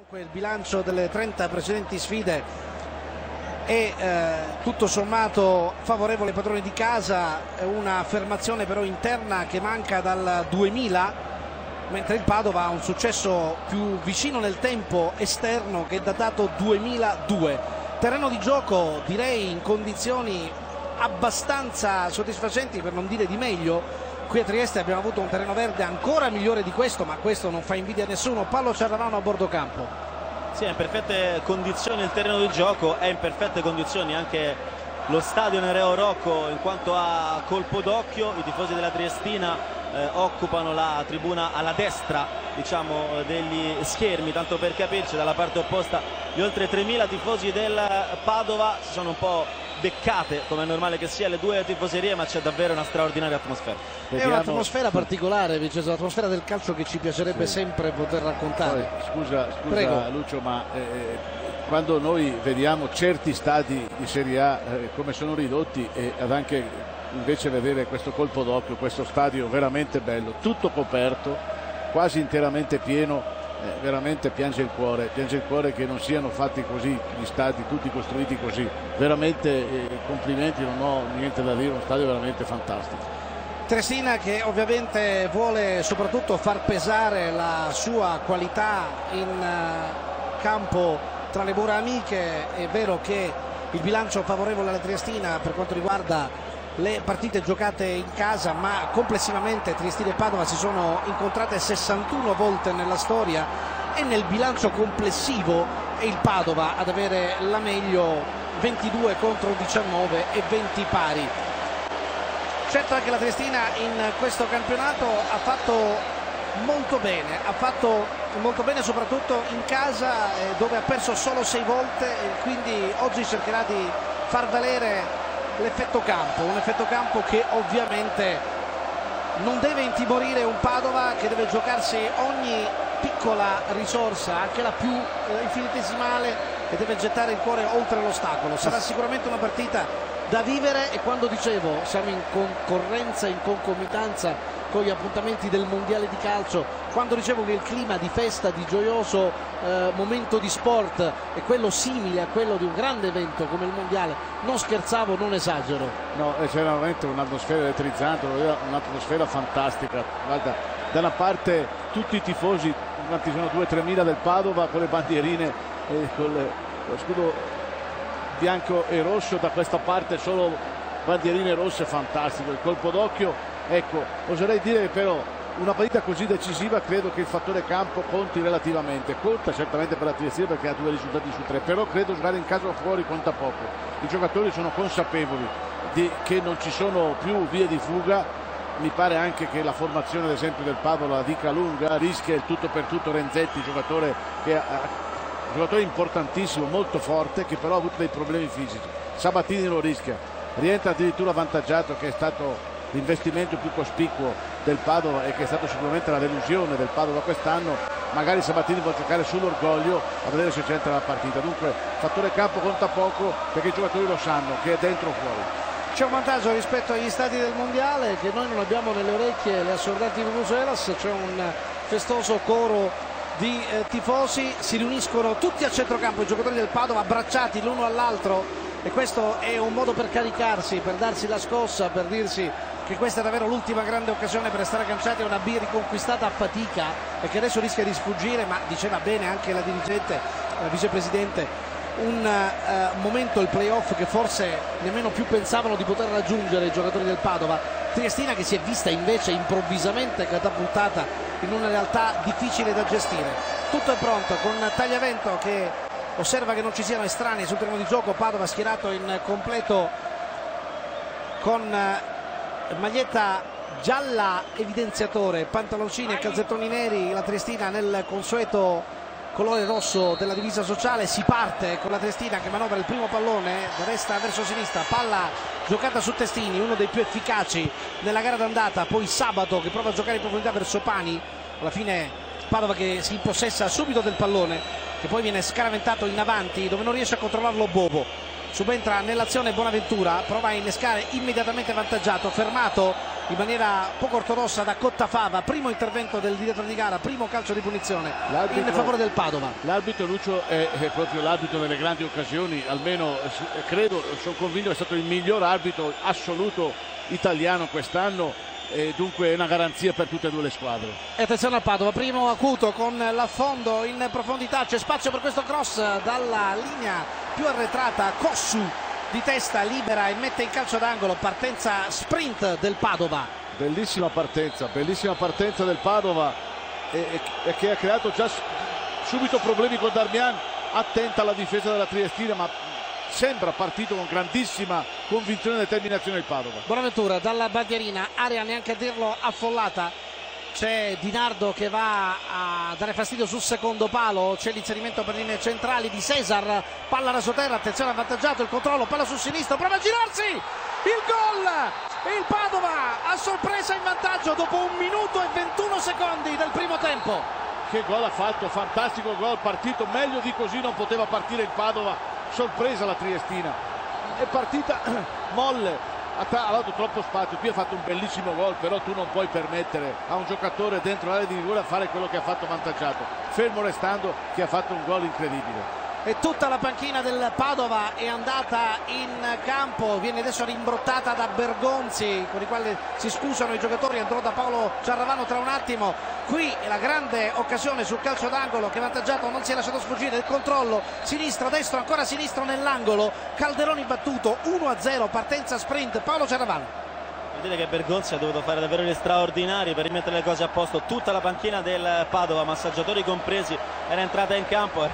Comunque il bilancio delle 30 precedenti sfide è tutto sommato favorevole ai padroni di casa, un'affermazione però interna che manca dal 2000, mentre il Padova ha un successo più vicino nel tempo esterno che è datato 2002. Terreno di gioco direi in condizioni abbastanza soddisfacenti, per non dire di meglio. Qui a Trieste abbiamo avuto un terreno verde ancora migliore di questo, ma questo non fa invidia a nessuno. Pallo Ciarravano a bordo campo. Sì, è in perfette condizioni il terreno di gioco, è in perfette condizioni anche lo stadio Nereo Rocco in quanto a colpo d'occhio. I tifosi della Triestina occupano la tribuna alla destra, diciamo, degli schermi, tanto per capirci. Dalla parte opposta gli oltre 3.000 tifosi del Padova si sono un po' beccate, come è normale che sia, le due tifoserie, ma c'è davvero una straordinaria atmosfera. È un'atmosfera particolare, Vincenzo, l'atmosfera del calcio che ci piacerebbe sempre poter raccontare. Poi, scusa Lucio, ma quando noi vediamo certi stadi di Serie A come sono ridotti, ad anche invece vedere questo colpo d'occhio, questo stadio veramente bello, tutto coperto, quasi interamente pieno, veramente piange il cuore che non siano fatti così gli stadi, tutti costruiti così. Veramente complimenti, non ho niente da dire, uno stadio veramente fantastico. Triestina che ovviamente vuole soprattutto far pesare la sua qualità in campo tra le mura amiche. È vero che il bilancio favorevole alla Triestina per quanto riguarda le partite giocate in casa, ma complessivamente Triestina e Padova si sono incontrate 61 volte nella storia e nel bilancio complessivo è il Padova ad avere la meglio, 22 contro 19 e 20 pari. Certo anche la Triestina in questo campionato ha fatto molto bene soprattutto in casa, dove ha perso solo 6 volte, e quindi oggi cercherà di far valere l'effetto campo, un effetto campo che ovviamente non deve intimorire un Padova che deve giocarsi ogni piccola risorsa, anche la più infinitesimale, e deve gettare il cuore oltre l'ostacolo. Sarà sicuramente una partita da vivere, e quando dicevo siamo in concorrenza, in concomitanza con gli appuntamenti del mondiale di calcio, quando dicevo che il clima di festa, di gioioso momento di sport è quello simile a quello di un grande evento come il mondiale, non scherzavo, non esagero. No, c'era veramente un'atmosfera elettrizzante, un'atmosfera fantastica. Guarda, da una parte tutti i tifosi, quanti sono 2-3 mila del Padova, con le bandierine, con lo scudo bianco e rosso, da questa parte solo bandierine rosse, fantastico, il colpo d'occhio. Ecco, oserei dire che però una partita così decisiva credo che il fattore campo conti relativamente, conta certamente per la Triestina perché ha 2 risultati su 3, però credo giocare in casa o fuori conta poco. I giocatori sono consapevoli che non ci sono più vie di fuga. Mi pare anche che la formazione ad esempio del Padova la dica lunga, rischia il tutto per tutto Renzetti, giocatore importantissimo, molto forte, che però ha avuto dei problemi fisici. Sabatini lo rischia, rientra addirittura avvantaggiato, che è stato l'investimento più cospicuo del Padova e che è stato sicuramente la delusione del Padova quest'anno. Magari Sabatini può giocare sull'orgoglio, a vedere se c'entra la partita. Dunque fattore campo conta poco, perché i giocatori lo sanno che è dentro o fuori. C'è un vantaggio rispetto agli stadi del mondiale, che noi non abbiamo nelle orecchie le assordati vuvuzelas. C'è un festoso coro di tifosi, si riuniscono tutti a centrocampo, i giocatori del Padova abbracciati l'uno all'altro, e questo è un modo per caricarsi, per darsi la scossa, per dirsi che questa è davvero l'ultima grande occasione per restare agganciati a una B riconquistata a fatica e che adesso rischia di sfuggire. Ma diceva bene anche la dirigente, la vicepresidente, un momento, il playoff, che forse nemmeno più pensavano di poter raggiungere i giocatori del Padova. Triestina che si è vista invece improvvisamente catapultata in una realtà difficile da gestire. Tutto è pronto con Tagliavento che osserva che non ci siano estranei sul terreno di gioco. Padova schierato in completo con maglietta gialla evidenziatore, pantaloncini e calzettoni neri. La Triestina nel consueto colore rosso della divisa sociale. Si parte con la Triestina che manovra il primo pallone da destra verso sinistra, palla giocata su Testini, uno dei più efficaci nella gara d'andata. Poi Sabato che prova a giocare in profondità verso Pani. Alla fine Padova che si impossessa subito del pallone, che poi viene scaraventato in avanti dove non riesce a controllarlo Bobo. Subentra nell'azione Bonaventura, prova a innescare immediatamente avvantaggiato, fermato in maniera poco ortodossa da Cottafava. Primo intervento del direttore di gara, primo calcio di punizione in favore del Padova. L'arbitro Lucio è proprio l'arbitro delle grandi occasioni, almeno credo, sono convinto che è stato il miglior arbitro assoluto italiano quest'anno, e dunque è una garanzia per tutte e due le squadre. E attenzione al Padova, primo acuto con l'affondo in profondità, c'è spazio per questo cross dalla linea più arretrata, Cossu di testa libera e mette in calcio d'angolo. Partenza sprint del Padova. Bellissima partenza del Padova, e che ha creato già subito problemi con Darmian. Attenta alla difesa della Triestina, ma sembra partito con grandissima convinzione e determinazione il Padova. Bonaventura dalla bandierina, area neanche a dirlo affollata. C'è Di Nardo che va a dare fastidio sul secondo palo, c'è l'inserimento per linee centrali di Cesar, palla rasoterra, attenzione, avvantaggiato il controllo, palla sul sinistro, prova a girarsi, il gol, il Padova a sorpresa in vantaggio dopo 1 minuto e 21 secondi del primo tempo. Che gol ha fatto, fantastico gol, partito meglio di così non poteva partire il Padova, sorpresa la Triestina, è partita molle, ha dato troppo spazio, qui ha fatto un bellissimo gol, però tu non puoi permettere a un giocatore dentro l'area di rigore a fare quello che ha fatto avvantaggiato, fermo restando che ha fatto un gol incredibile. E tutta la panchina del Padova è andata in campo, viene adesso rimbrottata da Bergonzi, con il quale si scusano i giocatori, andrò da Paolo Ciarravano tra un attimo. Qui è la grande occasione sul calcio d'angolo che Vantaggiato non si è lasciato sfuggire, il controllo, sinistra, destro, ancora sinistro nell'angolo, Calderoni battuto, 1-0, partenza sprint, Paolo Ciarravano. Vuol dire che Bergonzi ha dovuto fare davvero gli straordinari per rimettere le cose a posto. Tutta la panchina del Padova, massaggiatori compresi, era entrato in campo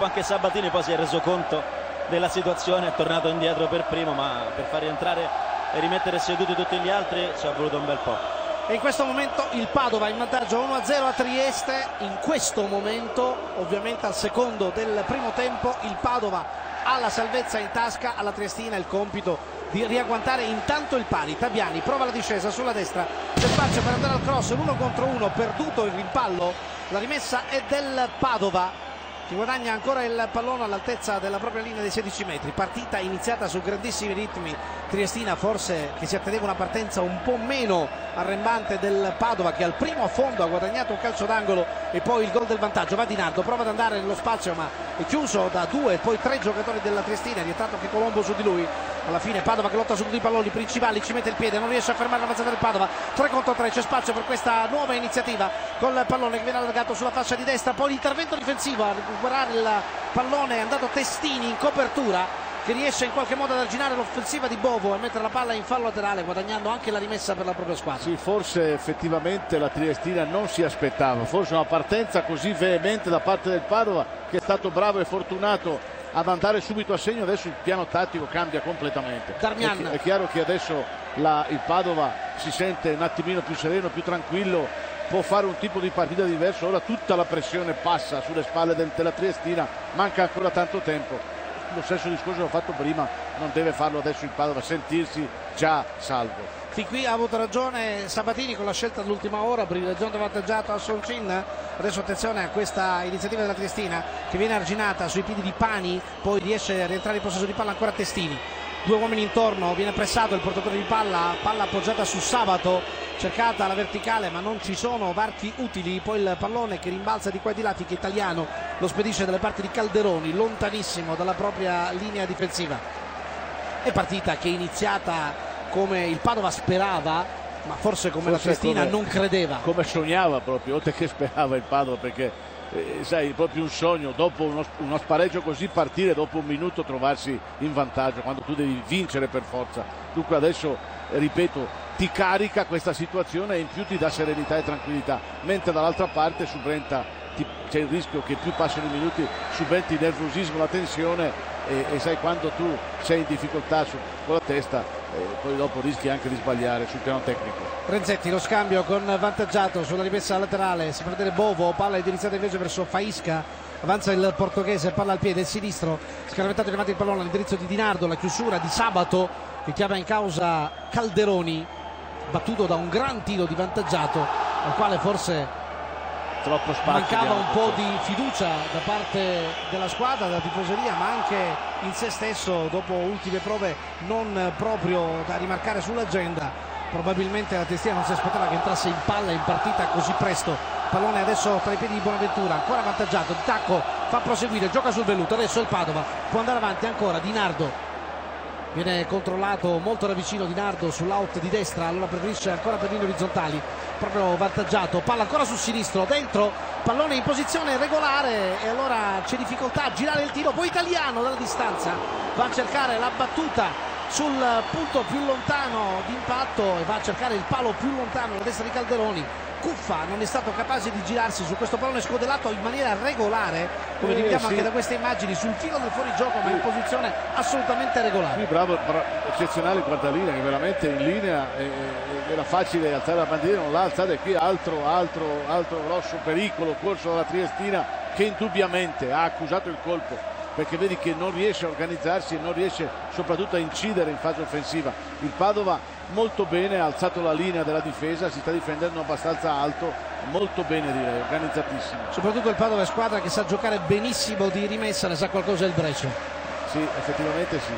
anche Sabatini, poi si è reso conto della situazione, è tornato indietro per primo, ma per far rientrare e rimettere seduti tutti gli altri ci ha voluto un bel po'. E in questo momento il Padova in vantaggio 1-0 a Trieste. In questo momento, ovviamente al secondo del primo tempo, il Padova ha la salvezza in tasca, alla Triestina il compito di riagguantare intanto il pari. Tabiani prova la discesa sulla destra, c'è spazio per andare al cross, l'1 contro 1, perduto il rimpallo, la rimessa è del Padova che guadagna ancora il pallone all'altezza della propria linea dei 16 metri. Partita iniziata su grandissimi ritmi, Triestina forse che si attendeva una partenza un po' meno arrembante del Padova, che al primo affondo ha guadagnato un calcio d'angolo e poi il gol del vantaggio. Va Di Nardo, prova ad andare nello spazio ma è chiuso da 2 poi 3 giocatori della Triestina, è rientrato anche Colombo su di lui. Alla fine Padova che lotta su tutti i palloni principali, ci mette il piede, non riesce a fermare l'avanzata del Padova. 3 contro 3, c'è spazio per questa nuova iniziativa con il pallone che viene allargato sulla fascia di destra, poi l'intervento difensivo a recuperare il pallone è andato Testini in copertura, che riesce in qualche modo ad arginare l'offensiva di Bovo e mettere la palla in fallo laterale, guadagnando anche la rimessa per la propria squadra. Sì, forse effettivamente la Triestina non si aspettava, forse una partenza così veemente da parte del Padova, che è stato bravo e fortunato ad andare subito a segno. Adesso il piano tattico cambia completamente. Darmian. È chiaro che adesso il Padova si sente un attimino più sereno, più tranquillo, può fare un tipo di partita diverso. Ora tutta la pressione passa sulle spalle della Triestina, manca ancora tanto tempo. Lo stesso discorso che ho fatto prima non deve farlo adesso il Padova, sentirsi già salvo. Fin qui ha avuto ragione Sabatini con la scelta dell'ultima ora, privilegiando avvantaggiato a Solcin. Adesso attenzione a questa iniziativa della Triestina che viene arginata sui piedi di Pani, poi riesce a rientrare in possesso di palla ancora Testini. 2 uomini intorno, viene pressato il portatore di palla appoggiata su Sabato, cercata la verticale ma non ci sono varchi utili, poi il pallone che rimbalza di qua e di là, che Italiano lo spedisce dalle parti di Calderoni, lontanissimo dalla propria linea difensiva. È partita che è iniziata come il Padova sperava, ma forse la Triestina non credeva. Come sognava proprio, oltre che sperava il Padova, perché sai, proprio un sogno, dopo uno spareggio così partire, dopo 1 minuto trovarsi in vantaggio, quando tu devi vincere per forza. Dunque adesso, ripeto, ti carica questa situazione e in più ti dà serenità e tranquillità, mentre dall'altra parte c'è il rischio che più passano i minuti subentri il nervosismo, la tensione e sai, quando tu sei in difficoltà con la testa, poi dopo rischi anche di sbagliare sul piano tecnico. Renzetti, lo scambio con Vantaggiato sulla rimessa laterale, si fa vedere Bovo, palla indirizzata invece verso Faisca, avanza il portoghese, palla al piede sinistro, scaraventato davanti il pallone all'indirizzo di Di Nardo, la chiusura di Sabato che chiama in causa Calderoni, battuto da un gran tiro di Vantaggiato al quale forse troppo spazio, mancava un po' di fiducia da parte della squadra, della tifoseria, ma anche in se stesso dopo ultime prove non proprio da rimarcare sull'agenda. probabilmente la Triestina non si aspettava che entrasse in palla in partita così presto. Pallone adesso tra i piedi di Bonaventura, ancora avvantaggiato, di tacco fa proseguire, gioca sul velluto, adesso il Padova può andare avanti ancora. Di Nardo viene controllato molto da vicino, Di Nardo sull'out di destra, allora preferisce ancora per linee orizzontali, proprio avvantaggiato, palla ancora sul sinistro, dentro, pallone in posizione regolare e allora c'è difficoltà a girare il tiro, poi Italiano dalla distanza va a cercare la battuta sul punto più lontano di impatto e va a cercare il palo più lontano alla destra di Calderoni. Cuffa non è stato capace di girarsi su questo pallone scodellato in maniera regolare, come vediamo anche da queste immagini, sul filo del fuorigioco, ma in posizione assolutamente regolare. Sì, bravo, eccezionale guardalinea, che veramente in linea era facile alzare la bandiera, non l'ha alzata, e qui altro grosso pericolo corso dalla Triestina, che indubbiamente ha accusato il colpo, perché vedi che non riesce a organizzarsi e non riesce soprattutto a incidere in fase offensiva. Il Padova molto bene ha alzato la linea della difesa, si sta difendendo abbastanza alto, molto bene direi, organizzatissimo. Soprattutto il Padova è squadra che sa giocare benissimo di rimessa, ne sa qualcosa il Brescia. Sì, effettivamente sì.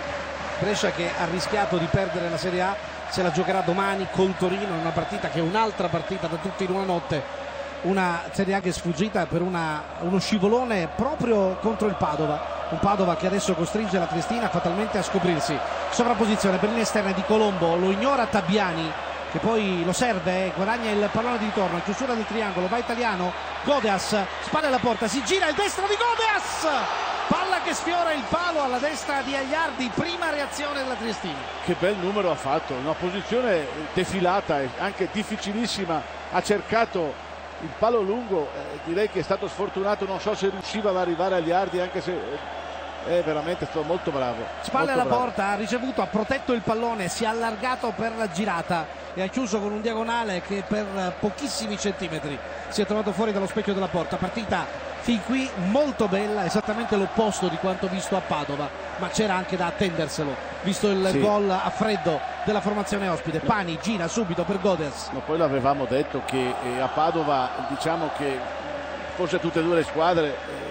Brescia che ha rischiato di perdere la Serie A, se la giocherà domani col Torino, in una partita che è un'altra partita da tutti in una notte. Una Serie A che è sfuggita per uno scivolone proprio contro il Padova, un Padova che adesso costringe la Triestina fatalmente a scoprirsi. Sovrapposizione per linea esterna di Colombo, lo ignora Tabiani che poi lo serve, guadagna il pallone di ritorno, chiusura del triangolo, va Italiano, Godeas, spalla alla porta, si gira il destro di Godeas, palla che sfiora il palo alla destra di Agliardi, prima reazione della Triestina. Che bel numero ha fatto, una posizione defilata e anche difficilissima, ha cercato il palo lungo, direi che è stato sfortunato, non so se riusciva ad arrivare agli Ardi, anche se è veramente stato molto bravo. Spalle alla porta, ha ricevuto, ha protetto il pallone, si è allargato per la girata e ha chiuso con un diagonale che per pochissimi centimetri si è trovato fuori dallo specchio della porta. Partita fin qui molto bella, esattamente l'opposto di quanto visto a Padova, ma c'era anche da attenderselo, visto il gol a freddo della formazione ospite. Pani gira subito per Godeas. Ma poi l'avevamo detto che a Padova, diciamo che forse tutte e due le squadre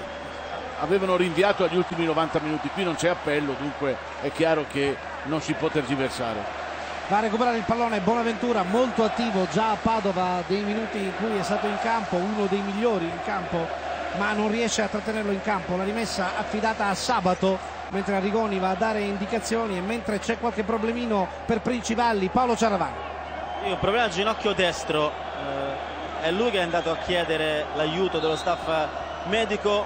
avevano rinviato agli ultimi 90 minuti, qui non c'è appello, dunque è chiaro che non si può tergiversare. Va a recuperare il pallone Bonaventura, molto attivo già a Padova, dei minuti in cui è stato in campo, uno dei migliori in campo, ma non riesce a trattenerlo in campo. La rimessa affidata a Sabato, mentre Arrigoni va a dare indicazioni e mentre c'è qualche problemino per Principalli. Paolo Ciaravano. Un problema al ginocchio destro, è lui che è andato a chiedere l'aiuto dello staff medico,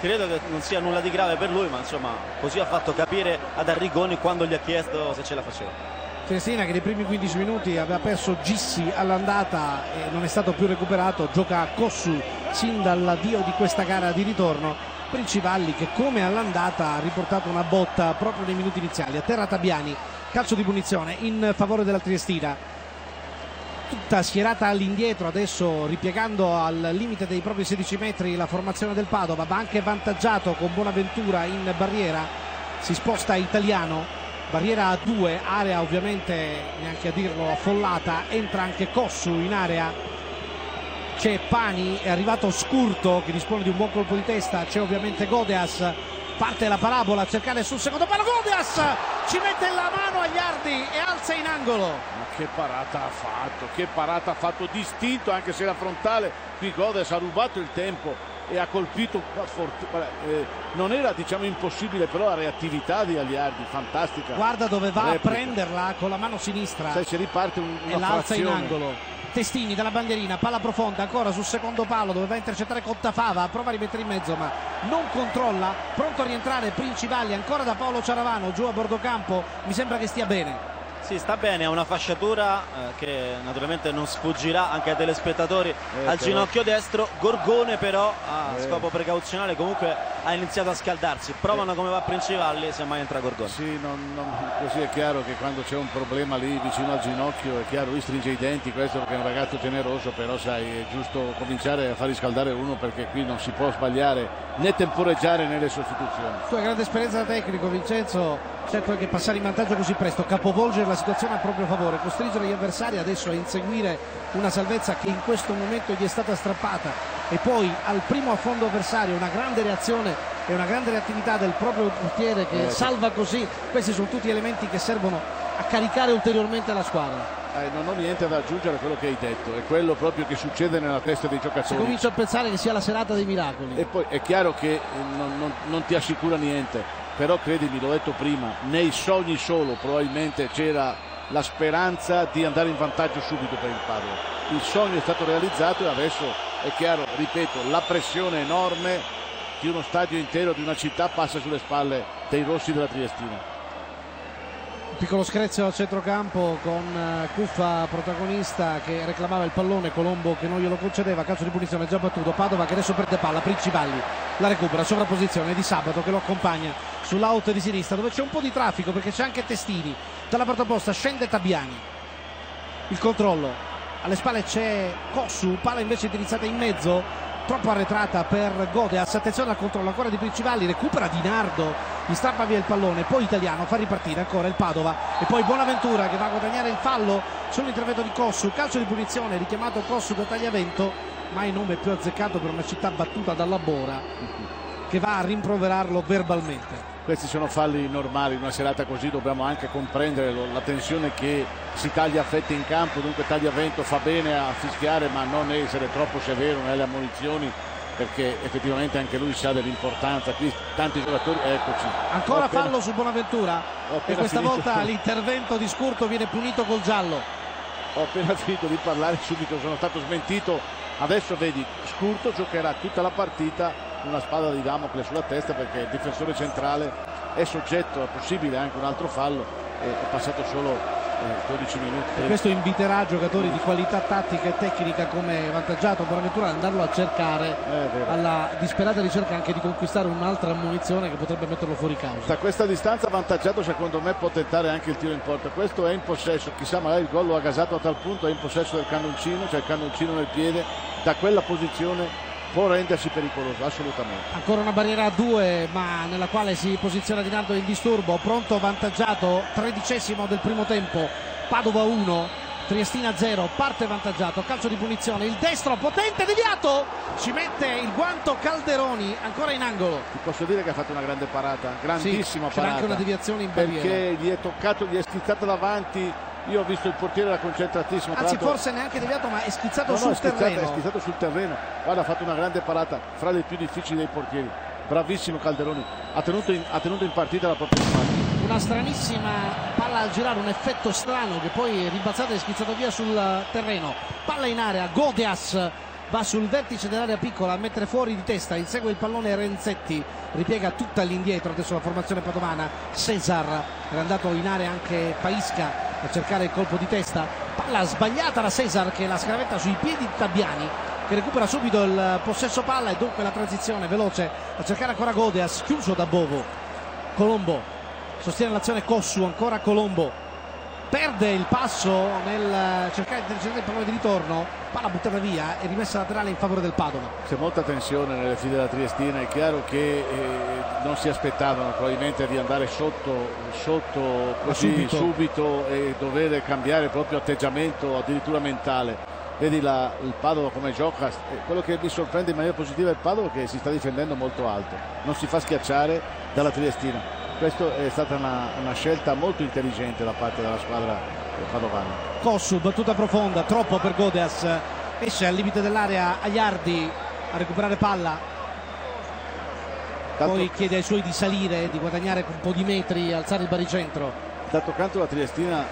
credo che non sia nulla di grave per lui, ma insomma così ha fatto capire ad Arrigoni quando gli ha chiesto se ce la faceva. Triestina che nei primi 15 minuti aveva perso Gissi all'andata e non è stato più recuperato, gioca a Cossu sin dall'avvio di questa gara di ritorno. Principalli che come all'andata ha riportato una botta proprio nei minuti iniziali. A terra Tabiani, calcio di punizione in favore della Triestina, tutta schierata all'indietro, adesso ripiegando al limite dei propri 16 metri la formazione del Padova, va anche vantaggiato con Bonaventura in barriera, si sposta Italiano, barriera a 2, area ovviamente neanche a dirlo affollata, entra anche Cossu in area, c'è Pani, è arrivato Scurto che dispone di un buon colpo di testa, c'è ovviamente Godeas, parte la parabola a cercare sul secondo palo, Godeas ci mette la mano agli Ardi e alza in angolo. Ma che parata ha fatto, che parata ha fatto, distinto anche se la frontale, qui Godeas ha rubato il tempo e ha colpito non era diciamo impossibile, però la reattività di Agliardi fantastica. Guarda dove va a prenderla con la mano sinistra, sai, se riparte e l'alza in angolo. Testini dalla bandierina, palla profonda ancora sul secondo palo dove va a intercettare Cottafava, prova a rimettere in mezzo ma non controlla, pronto a rientrare Principalli ancora da Paolo Ciaravano giù a bordo campo, mi sembra che stia bene. Sì, sta bene, ha una fasciatura che naturalmente non sfuggirà anche ai telespettatori al ginocchio destro. Gorgone però a scopo precauzionale comunque ha iniziato a scaldarsi, provano come va Principalli, semmai entra Gorgone. Sì, così è chiaro che quando c'è un problema lì vicino al ginocchio è chiaro, lui stringe i denti, questo perché è un ragazzo generoso, però sai, è giusto cominciare a far riscaldare uno perché qui non si può sbagliare né temporeggiare nelle sostituzioni. Sua grande esperienza da tecnico, Vincenzo, certo che passare in vantaggio così presto, capovolgere la situazione a proprio favore, costringere gli avversari adesso a inseguire una salvezza che in questo momento gli è stata strappata e poi al primo affondo avversario una grande reazione e una grande reattività del proprio portiere che salva così. Questi sono tutti elementi che servono a caricare ulteriormente la squadra. non ho niente da aggiungere a quello che hai detto, è quello proprio che succede nella testa dei giocatori. Si comincia a pensare che sia la serata dei miracoli. E poi è chiaro che non ti assicura niente, però credimi, l'ho detto prima, nei sogni solo probabilmente c'era la speranza di andare in vantaggio subito per il Padova. Il sogno è stato realizzato e adesso è chiaro, ripeto, la pressione enorme di uno stadio intero, di una città, passa sulle spalle dei rossi della Triestina. Piccolo screzio al centrocampo con Cuffa protagonista che reclamava il pallone, Colombo che non glielo concedeva, calcio di punizione già battuto, Padova che adesso perde palla, Principalli la recupera, sovrapposizione di Sabato che lo accompagna sull'out di sinistra dove c'è un po' di traffico perché c'è anche Testini, dalla parte opposta scende Tabiani, il controllo, alle spalle c'è Cossu, palla invece indirizzata in mezzo, troppo arretrata per Godeas, attenzione al controllo ancora di Principalli, recupera Di Nardo, gli strappa via il pallone, poi Italiano fa ripartire ancora il Padova e poi Bonaventura che va a guadagnare il fallo sull'intervento di Cossu, calcio di punizione richiamato Cossu da Tagliavento, mai nome più azzeccato per una città battuta dalla Bora che va a rimproverarlo verbalmente. Questi sono falli normali, in una serata così dobbiamo anche comprendere la tensione che si taglia a fette in campo, dunque Tagliavento fa bene a fischiare ma non essere troppo severo nelle ammonizioni perché effettivamente anche lui sa dell'importanza, qui tanti giocatori, eccoci. Ancora fallo su Bonaventura e questa volta l'intervento di Scurto viene punito col giallo. Ho appena finito di parlare, subito sono stato smentito, adesso vedi Scurto giocherà tutta la partita una spada di Damocle sulla testa perché il difensore centrale è soggetto a possibile anche un altro fallo e è passato solo 12 minuti. E questo inviterà giocatori di qualità tattica e tecnica come Vantaggiato Bonaventura ad andarlo a cercare alla disperata ricerca anche di conquistare un'altra ammunizione che potrebbe metterlo fuori causa. Da questa distanza Vantaggiato secondo me può tentare anche il tiro in porta, questo è in possesso, chissà magari il gol lo ha gasato a tal punto, è in possesso del cannoncino, c'è il cannoncino nel piede, da quella posizione può rendersi pericoloso, assolutamente. Ancora una barriera a due ma nella quale si posiziona Di Nardo in disturbo, pronto Vantaggiato, 13° del primo tempo, Padova 1, Triestina 0, parte Vantaggiato, calcio di punizione, il destro potente deviato, ci mette il guanto Calderoni, ancora in angolo. Ti posso dire che ha fatto una grande parata, grandissima sì, parata. C'era anche una deviazione in barriera. Perché gli è toccato, gli è schizzato davanti. Io ho visto il portiere era concentratissimo. Anzi forse neanche deviato ma è schizzato sul terreno. È schizzato sul terreno. Guarda, ha fatto una grande parata, fra le più difficili dei portieri. Bravissimo Calderoni, ha tenuto in partita la propria squadra. Una stranissima palla al girare, un effetto strano che poi è rimbalzata e schizzato via sul terreno. Palla in area, Godeas va sul vertice dell'area piccola a mettere fuori di testa, insegue il pallone Renzetti, ripiega tutta all'indietro adesso la formazione padovana. Cesar, era andato in area anche Paisca a cercare il colpo di testa, palla sbagliata da Cesar che la scavetta sui piedi di Tabiani che recupera subito il possesso palla e dunque la transizione veloce a cercare ancora Godeas, chiuso da Bovo. Colombo sostiene l'azione, Cossu, ancora Colombo, perde il passo nel cercare di intercettare il pallone di ritorno, palla buttata via e rimessa laterale in favore del Padova. C'è molta tensione nelle file della Triestina, è chiaro che non si aspettavano probabilmente di andare sotto così subito e dover cambiare il proprio atteggiamento addirittura mentale. Vedi il Padova come gioca, quello che mi sorprende in maniera positiva è il Padova che si sta difendendo molto alto, non si fa schiacciare dalla Triestina. Questa è stata una scelta molto intelligente da parte della squadra padovana. Cossu, battuta profonda, troppo per Godeas, esce al limite dell'area Aiardi a recuperare palla, poi chiede ai suoi di salire, di guadagnare un po' di metri, alzare il baricentro. D'altro canto la Triestina,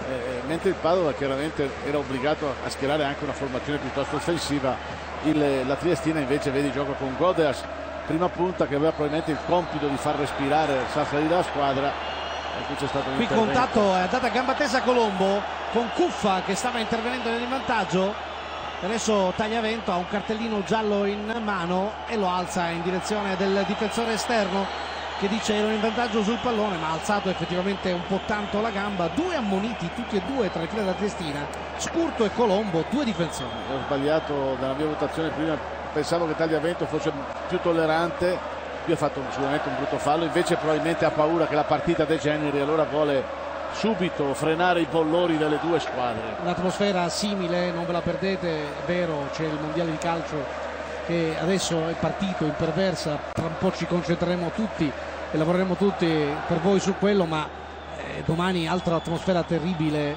mentre il Padova chiaramente era obbligato a schierare anche una formazione piuttosto offensiva, la Triestina invece vedi gioca con Godeas prima punta che aveva probabilmente il compito di far respirare il salire della squadra e qui c'è stato un intervento. Contatto, è andata a gamba tesa Colombo con Cuffa che stava intervenendo nell'invantaggio, adesso Tagliavento ha un cartellino giallo in mano e lo alza in direzione del difensore esterno che dice ero in vantaggio sul pallone ma ha alzato effettivamente un po' tanto la gamba. Due ammoniti tutti e due tra le file della Triestina, Scurto e Colombo, due difensori. Ho sbagliato nella mia votazione prima, pensavo che Tagliavento fosse più tollerante, qui ha fatto sicuramente un brutto fallo, invece probabilmente ha paura che la partita degeneri, allora vuole subito frenare i bollori delle due squadre. Un'atmosfera simile, non ve la perdete, è vero, c'è il mondiale di calcio che adesso è partito, imperversa, tra un po' ci concentreremo tutti e lavoreremo tutti per voi su quello, ma domani altra atmosfera terribile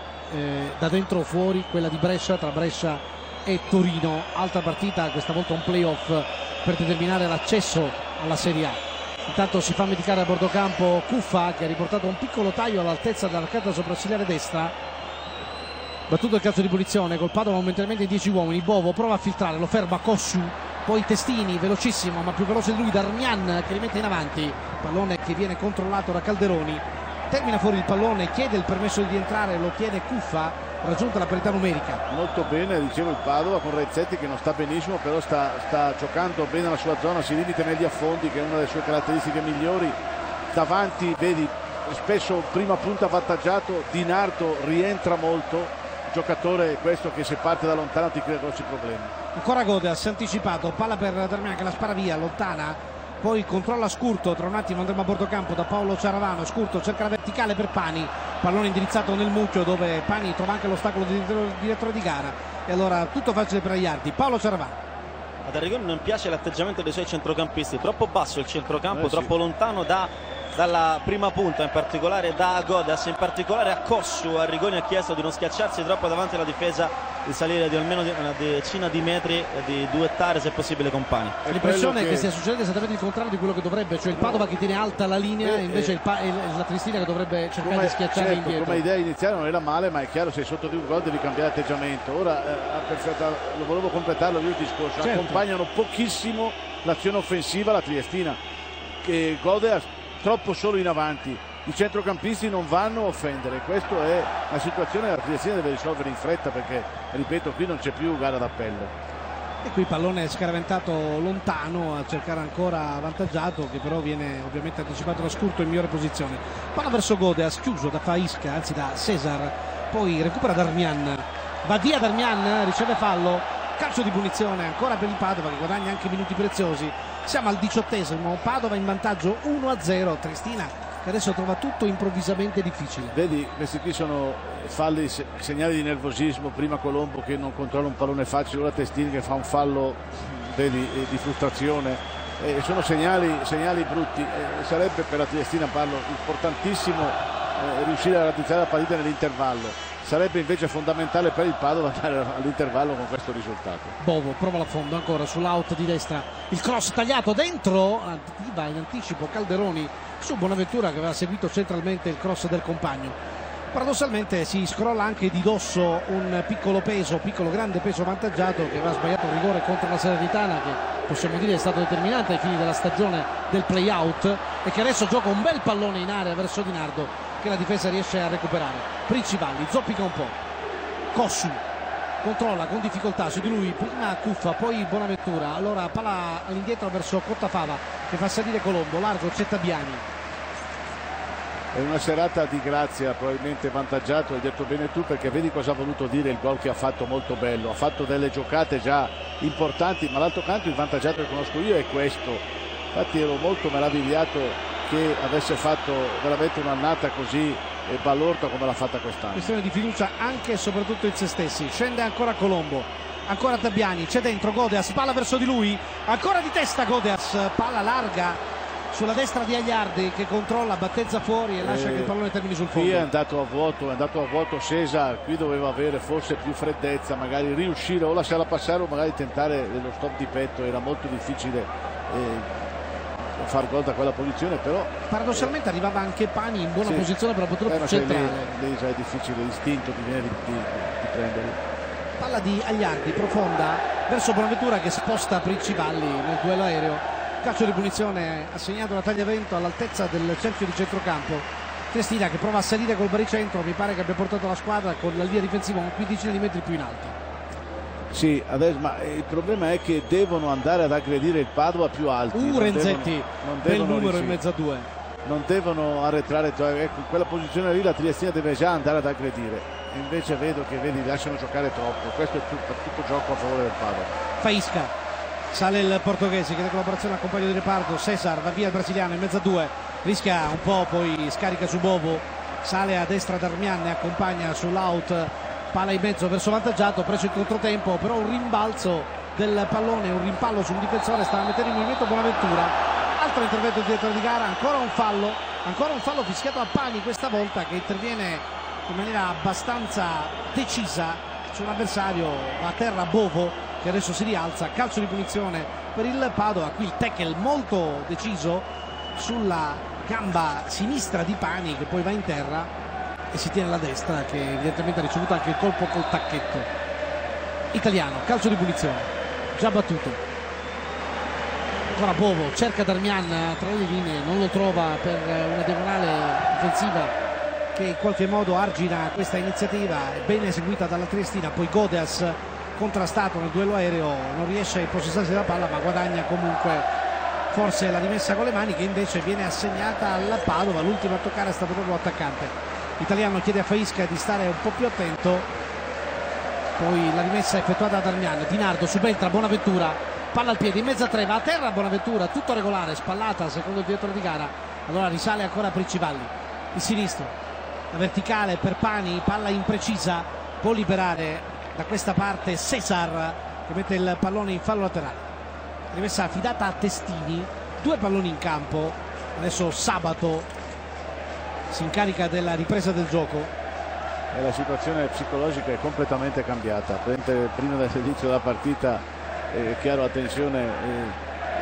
da dentro o fuori quella di Brescia, tra Brescia e Torino, altra partita, questa volta un playoff per determinare l'accesso alla Serie A. Intanto si fa medicare a bordo campo Cuffa, che ha riportato un piccolo taglio all'altezza dell'arcata sopraccigliare destra. Battuto il calcio di punizione, col Padova momentaneamente in 10 uomini. Bovo prova a filtrare, lo ferma Cossu, poi Testini, velocissimo ma più veloce di lui Darmian, che rimette in avanti, pallone che viene controllato da Calderoni, termina fuori il pallone, chiede il permesso di entrare, lo chiede Cuffa, raggiunta la parità numerica. Molto bene, dicevo, il Padova con Rezzetti che non sta benissimo, però sta giocando bene la sua zona, si limita negli affondi, che è una delle sue caratteristiche migliori. Davanti vedi spesso prima punta avvantaggiato, Di Nardo rientra molto, giocatore questo che se parte da lontano ti crea grossi problemi. Ancora Godas anticipato, palla per Darmian che la spara via, lontana, poi controlla Scurto, tra un attimo andremo a bordo campo da Paolo Ciaravano. Scurto cerca la verticale per Pani, pallone indirizzato nel mucchio dove Pani trova anche l'ostacolo di direttore di gara, e allora tutto facile per Aiardi. Paolo Ciaravano. Ad Arrigoni non piace l'atteggiamento dei suoi centrocampisti, troppo basso il centrocampo, troppo lontano dalla prima punta, in particolare da Godas, in particolare a Cossu. Arrigoni ha chiesto di non schiacciarsi troppo davanti alla difesa, di salire di almeno una decina di metri, di duettare se possibile con Pani. L'impressione è che stia succedendo esattamente il contrario di quello che dovrebbe, cioè il Padova che tiene alta la linea, invece la Triestina che dovrebbe cercare di schiacciare indietro. Come idea iniziale non era male, ma è chiaro, sei sotto di un gol devi cambiare atteggiamento. Ora lo volevo completarlo io il discorso, accompagnano pochissimo l'azione offensiva la Triestina, che Godas troppo solo in avanti, i centrocampisti non vanno a offendere. Questa è la situazione che la Triestina deve risolvere in fretta, perché ripeto, qui non c'è più gara d'appello. E qui pallone scaraventato lontano a cercare ancora avvantaggiato, che però viene ovviamente anticipato da Scurto in migliore posizione. Palla verso Godas, chiuso da Faisca, anzi da Cesar, poi recupera Darmian, va via Darmian, riceve fallo, calcio di punizione ancora per il Padova che guadagna anche minuti preziosi. Siamo al 18esimo, Padova in vantaggio 1-0, Triestina che adesso trova tutto improvvisamente difficile. Vedi, questi qui sono falli, segnali di nervosismo. Prima Colombo che non controlla un pallone facile, ora Testini che fa un fallo, vedi, di frustrazione. Sono segnali brutti. Sarebbe per la Triestina, parlo, importantissimo riuscire a raddrizzare la partita nell'intervallo. Sarebbe invece fondamentale per il Padova andare all'intervallo con questo risultato. Bovo prova la fondo ancora sull'out di destra, il cross tagliato dentro, va in anticipo Calderoni su Bonaventura che aveva seguito centralmente il cross del compagno. Paradossalmente si scrolla anche di dosso un piccolo grande peso avvantaggiato, che aveva sbagliato un rigore contro la Salernitana, che possiamo dire è stato determinante ai fini della stagione del play out, e che adesso gioca un bel pallone in area verso Di Nardo che la difesa riesce a recuperare. Principali, zoppica un po', Cossu controlla con difficoltà su di lui, prima Cuffa poi Bonaventura, allora palla all'indietro verso Cottafava che fa salire Colombo, largo c'è Tabiani. È una serata di grazia, probabilmente vantaggiato, hai detto bene tu, perché vedi cosa ha voluto dire il gol che ha fatto, molto bello, ha fatto delle giocate già importanti, ma l'altro canto il vantaggiato che conosco io è questo. Infatti ero molto meravigliato che avesse fatto veramente un'annata così balorda come l'ha fatta quest'anno. Questione di fiducia anche e soprattutto in se stessi. Scende ancora Colombo, ancora Tabiani, c'è dentro Godas, palla verso di lui, ancora di testa Godas, palla larga sulla destra di Aiardi che controlla, battezza fuori e lascia che il pallone termini sul fondo. Qui è andato a vuoto Cesar, qui doveva avere forse più freddezza, magari riuscire o lasciarla passare o magari tentare lo stop di petto. Era molto difficile far gol da quella posizione, però paradossalmente arrivava anche Pani in buona posizione per la purtroppo centrale. Lì è difficile, l'istinto ti viene di prenderli. Palla di Aiardi profonda verso Bonaventura che sposta Principalli nel duello aereo. Calcio di punizione assegnato da Tagliavento all'altezza del cerchio di centrocampo. Triestina che prova a salire col baricentro, mi pare che abbia portato la squadra con la linea difensiva un quindicina di metri più in alto. Sì, adesso, ma il problema è che devono andare ad aggredire il Padova più alti. Renzetti, bel numero in mezzo a due. Non devono arretrare, ecco, in quella posizione lì la Triestina deve già andare ad aggredire. Invece vedo che lasciano giocare troppo. Questo è tutto gioco a favore del Padova. Faisca, sale il portoghese, chiede collaborazione al compagno di reparto. Cesar, va via il brasiliano in mezzo a due, rischia un po', poi scarica su Bovo, sale a destra Darmian e accompagna sull'out. Palla in mezzo verso vantaggiato, preso il controtempo, però un rimbalzo del pallone, un rimpallo sul difensore, sta mettendo in movimento Bonaventura. Altro intervento del direttore di gara, ancora un fallo fischiato a Pani questa volta, che interviene in maniera abbastanza decisa su un avversario. Va a terra Bovo, che adesso si rialza, calcio di punizione per il Padova. Qui il tackle molto deciso sulla gamba sinistra di Pani, che poi va in terra e si tiene la destra, che evidentemente ha ricevuto anche il colpo col tacchetto. Italiano, calcio di punizione già battuto. Ancora Bovo, cerca Darmian tra le linee, non lo trova per una diagonale difensiva che in qualche modo argina questa iniziativa, ben eseguita dalla Triestina. Poi Godeas, contrastato nel duello aereo, non riesce a impossessarsi della palla, ma guadagna comunque forse la rimessa con le mani, che invece viene assegnata al Padova. L'ultimo a toccare è stato proprio l'attaccante. L'italiano chiede a Faisca di stare un po' più attento. Poi la rimessa effettuata da Darmian. Di Nardo subentra Bonaventura, palla al piede in mezza tre, va a terra Bonaventura, tutto regolare, spallata secondo il direttore di gara. Allora risale ancora Principalli, il sinistro, la verticale per Pani, palla imprecisa, può liberare da questa parte Cesar, che mette il pallone in fallo laterale. Rimessa affidata a Testini, 2 palloni in campo. Adesso Sabato si incarica della ripresa del gioco. E la situazione psicologica è completamente cambiata. Prima dell'inizio della partita è chiaro la tensione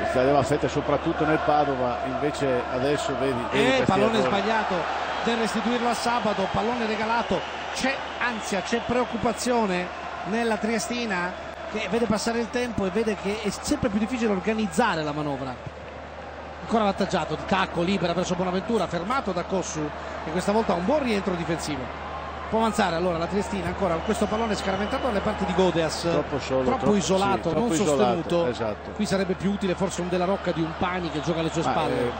stava a fette soprattutto nel Padova, invece adesso vedi pallone sbagliato del restituirlo a Sabato, pallone regalato. C'è ansia, c'è preoccupazione nella Triestina, che vede passare il tempo e vede che è sempre più difficile organizzare la manovra. Ancora l'attaggiato di tacco, libera verso Bonaventura, fermato da Cossu, e questa volta un buon rientro difensivo. Può avanzare allora la Triestina ancora con questo pallone scaraventato dalle parti di Godeas, troppo solo, troppo isolato, sì, non troppo sostenuto. Esatto. Qui sarebbe più utile forse un Della Rocca di un Pani che gioca alle sue spalle.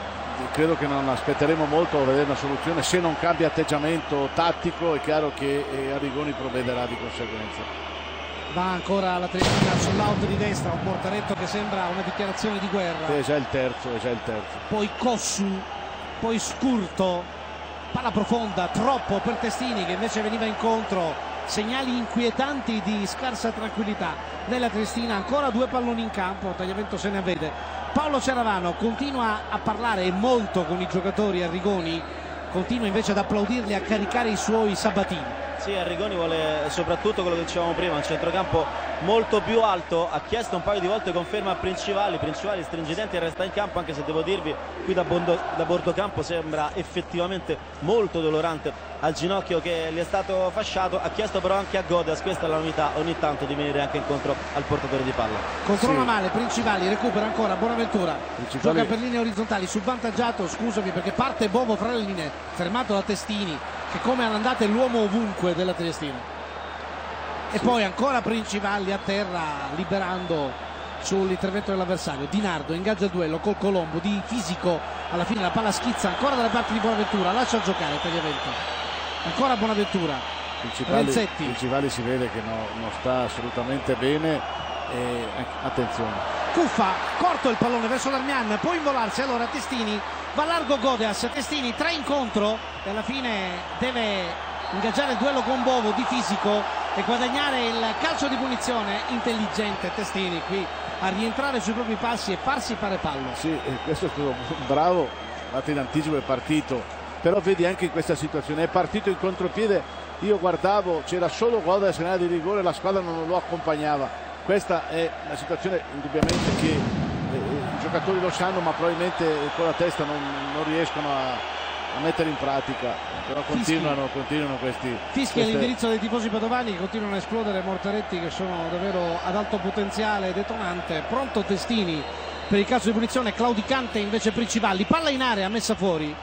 Credo che non aspetteremo molto a vedere una soluzione. Se non cambia atteggiamento tattico è chiaro che Arrigoni provvederà di conseguenza. Va ancora la Triestina sull'out di destra, un Mortaretto che sembra una dichiarazione di guerra. È già il terzo. Poi Cossu, poi Scurto, palla profonda, troppo per Testini, che invece veniva incontro. Segnali inquietanti di scarsa tranquillità nella Triestina. Ancora 2 palloni in campo, tagliamento se ne avvede. Paolo Ceravano continua a parlare molto con i giocatori. Arrigoni continua invece ad applaudirli, a caricare i suoi sabatini. Sì, Arrigoni vuole soprattutto quello che dicevamo prima, un centrocampo molto più alto. Ha chiesto un paio di volte conferma a Principali stringidenti e resta in campo, anche se devo dirvi qui da bordo campo sembra effettivamente molto dolorante al ginocchio che gli è stato fasciato. Ha chiesto però anche a Godeas, questa è la novità, ogni tanto di venire anche incontro al portatore di palla. Controlla male Principali, recupera ancora Bonaventura, gioca per linee orizzontali, subvantaggiato, scusami, perché parte Bovo fra le linee, fermato da Testini, che come all'andata è l'uomo ovunque della Triestina. E poi ancora Principalli a terra, liberando sull'intervento dell'avversario. Di Nardo ingaggia il duello col Colombo, di fisico, alla fine la palla schizza ancora dalle parti di Bonaventura, lascia giocare tagliamento. Ancora Bonaventura, Renzetti. Principali si vede che non sta assolutamente bene, e attenzione. Cuffa, corto il pallone verso Darmian, può involarsi, allora Testini, va largo Godeas, Testini 3 incontro e alla fine deve ingaggiare il duello con Bovo di fisico e guadagnare il calcio di punizione. Intelligente Testini qui a rientrare sui propri passi e farsi fare fallo. Sì, questo è stato bravo, dato in anticipo è partito, però vedi anche in questa situazione è partito in contropiede. Io guardavo, c'era solo Godeas in area di rigore, la squadra non lo accompagnava. Questa è una situazione indubbiamente che i giocatori lo sanno, ma probabilmente con la testa non riescono a mettere in pratica, però continuano questi fischi all'indirizzo dei tifosi padovani, che continuano a esplodere Mortaretti, che sono davvero ad alto potenziale detonante. Pronto Testini per il calcio di punizione, claudicante invece Principalli, palla in area messa fuori.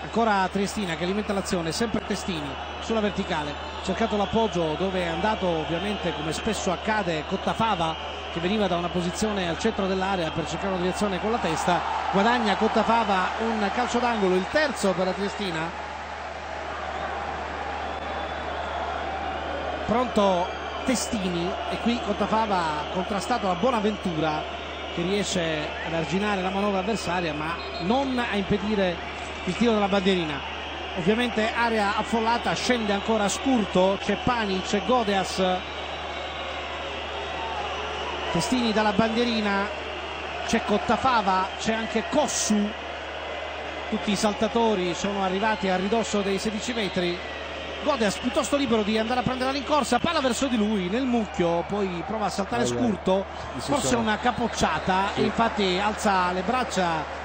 Ancora Triestina che alimenta l'azione, sempre Testini sulla verticale, cercato l'appoggio dove è andato ovviamente, come spesso accade, Cottafava, che veniva da una posizione al centro dell'area per cercare una direzione con la testa. Guadagna Cottafava un calcio d'angolo, il terzo per la Triestina. Pronto Testini e qui Cottafava contrastato da Bonaventura, che riesce ad arginare la manovra avversaria ma non a impedire il tiro della bandierina. Ovviamente area affollata, scende ancora Scurto, c'è Pani, c'è Godeas. Testini dalla bandierina, c'è Cottafava, c'è anche Cossu. Tutti i saltatori sono arrivati a ridosso dei 16 metri. Godeas piuttosto libero di andare a prendere la rincorsa, palla verso di lui nel mucchio, poi prova a saltare Scurto, forse una capocciata, e infatti alza le braccia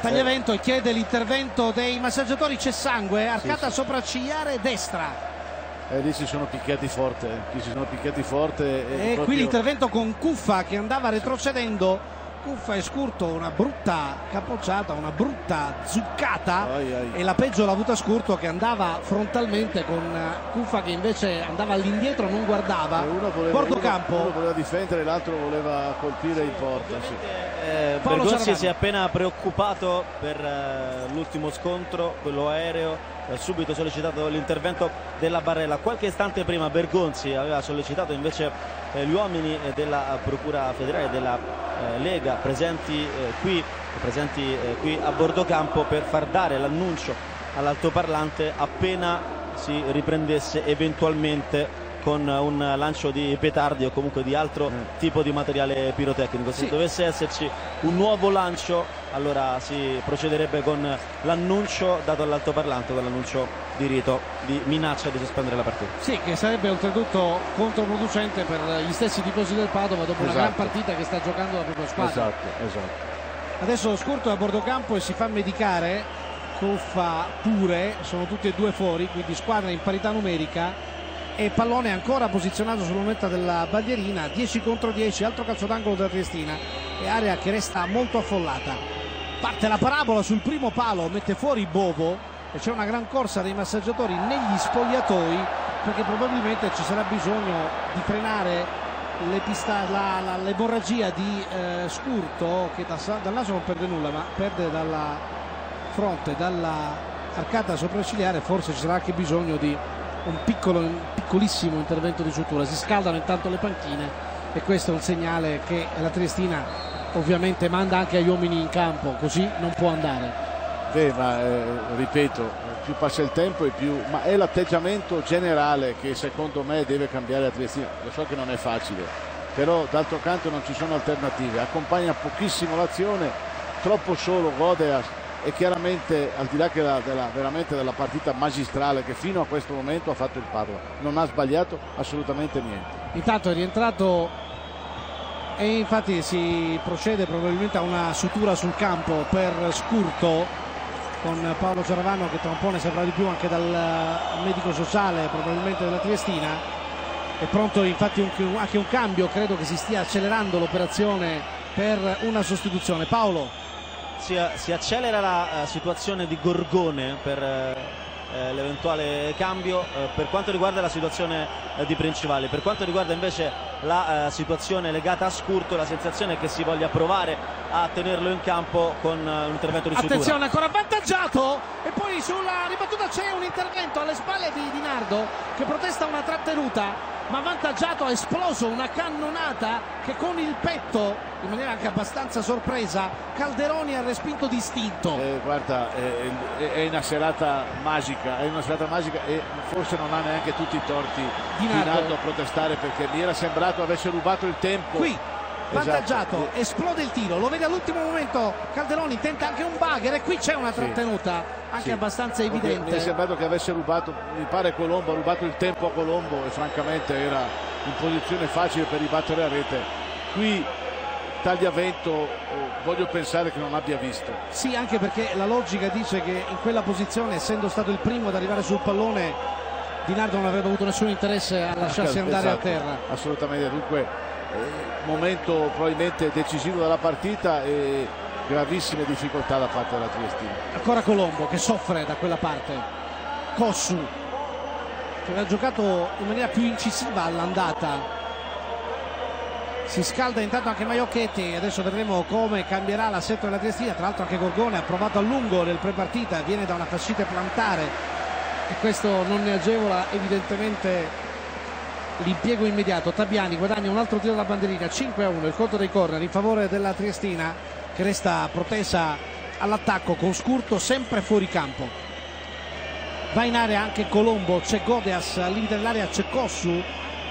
Tagliavento e chiede l'intervento dei massaggiatori. C'è sangue, arcata sopraccigliare destra. Lì si sono picchiati forte, E qui l'intervento con Cuffa che andava retrocedendo. Cuffa e Scurto, una brutta capocciata, una brutta zuccata, e la peggio l'ha avuta Scurto che andava frontalmente con Cuffa che invece andava all'indietro, non guardava. Bordocampo. Uno voleva difendere, l'altro voleva colpire in porta. Bergonzi si è appena preoccupato per l'ultimo scontro, quello aereo. Subito sollecitato l'intervento della Barella. Qualche istante prima Bergonzi aveva sollecitato invece gli uomini della Procura Federale della Lega presenti qui a Bordocampo per far dare l'annuncio all'altoparlante appena si riprendesse eventualmente con un lancio di petardi o comunque di altro tipo di materiale pirotecnico. Se dovesse esserci un nuovo lancio, allora si procederebbe con l'annuncio dato all'altoparlante, con l'annuncio di rito di minaccia di sospendere la partita. Sì, che sarebbe oltretutto controproducente per gli stessi tifosi del Padova dopo una gran partita che sta giocando la propria squadra. Esatto. Adesso Scurto è a Bordocampo e si fa medicare, Cuffa pure, sono tutti e due fuori, quindi squadra in parità numerica. E pallone ancora posizionato sulla lunetta della bandierina, 10 contro 10, altro calcio d'angolo della Triestina e area che resta molto affollata. Parte la parabola sul primo palo, mette fuori Bovo e c'è una gran corsa dei massaggiatori negli spogliatoi, perché probabilmente ci sarà bisogno di frenare l'emorragia di Scurto, che dal naso non perde nulla ma perde dalla fronte, dalla arcata sopraccigliare. Forse ci sarà anche bisogno di un piccolissimo intervento di sutura. Si scaldano intanto le panchine e questo è un segnale che la Triestina ovviamente manda anche agli uomini in campo, così non può andare. Ripeto, più passa il tempo e più, ma è l'atteggiamento generale che secondo me deve cambiare la Triestina. Lo so che non è facile, però d'altro canto non ci sono alternative, accompagna pochissimo l'azione, troppo solo Godeas. E chiaramente, al di là che veramente della partita magistrale che fino a questo momento ha fatto il Padova, non ha sbagliato assolutamente niente. Intanto è rientrato e infatti si procede probabilmente a una sutura sul campo per Scurto, con Paolo Ciaravano che tra un po' ne saprà di più anche dal medico sociale probabilmente della Triestina. È pronto infatti anche un cambio, credo che si stia accelerando l'operazione per una sostituzione. Paolo. Si accelera la situazione di Gorgone per l'eventuale cambio per quanto riguarda la situazione di Principali. Per quanto riguarda invece la situazione legata a Scurto, la sensazione è che si voglia provare a tenerlo in campo con un intervento di sutura. Attenzione, ancora avvantaggiato e poi sulla ribattuta c'è un intervento alle spalle di Di Nardo che protesta una trattenuta, ma avvantaggiato, ha esploso una cannonata che con il petto, in maniera anche abbastanza sorpresa, Calderoni ha respinto distinto. Guarda, è una serata magica, e forse non ha neanche tutti i torti Di Nardo a protestare, perché mi era sembrato avesse rubato il tempo. Qui vantaggiato, esplode il tiro, lo vede all'ultimo momento Calderoni, tenta anche un bagger e qui c'è una trattenuta anche abbastanza evidente. Mi è sembrato che avesse rubato, mi pare Colombo ha rubato il tempo a Colombo e francamente era in posizione facile per ribattere a rete. Qui Tagliavento voglio pensare che non abbia visto. Sì, anche perché la logica dice che in quella posizione, essendo stato il primo ad arrivare sul pallone, Di Nardo non avrebbe avuto nessun interesse a lasciarsi andare a terra. Assolutamente, dunque momento probabilmente decisivo della partita e gravissime difficoltà da parte della Triestina. Ancora Colombo che soffre da quella parte, Cossu che aveva giocato in maniera più incisiva all'andata. Si scalda intanto anche Maiocchetti, adesso vedremo come cambierà l'assetto della Triestina. Tra l'altro anche Gorgone ha provato a lungo nel prepartita, viene da una fascite plantare e questo non ne agevola evidentemente l'impiego immediato. Tabiani guadagna un altro tiro da bandierina, 5-1 il conto dei corner in favore della Triestina, che resta protesa all'attacco con Scurto sempre fuori campo. Va in area anche Colombo, c'è Godeas al limite dell'area, c'è Cossu,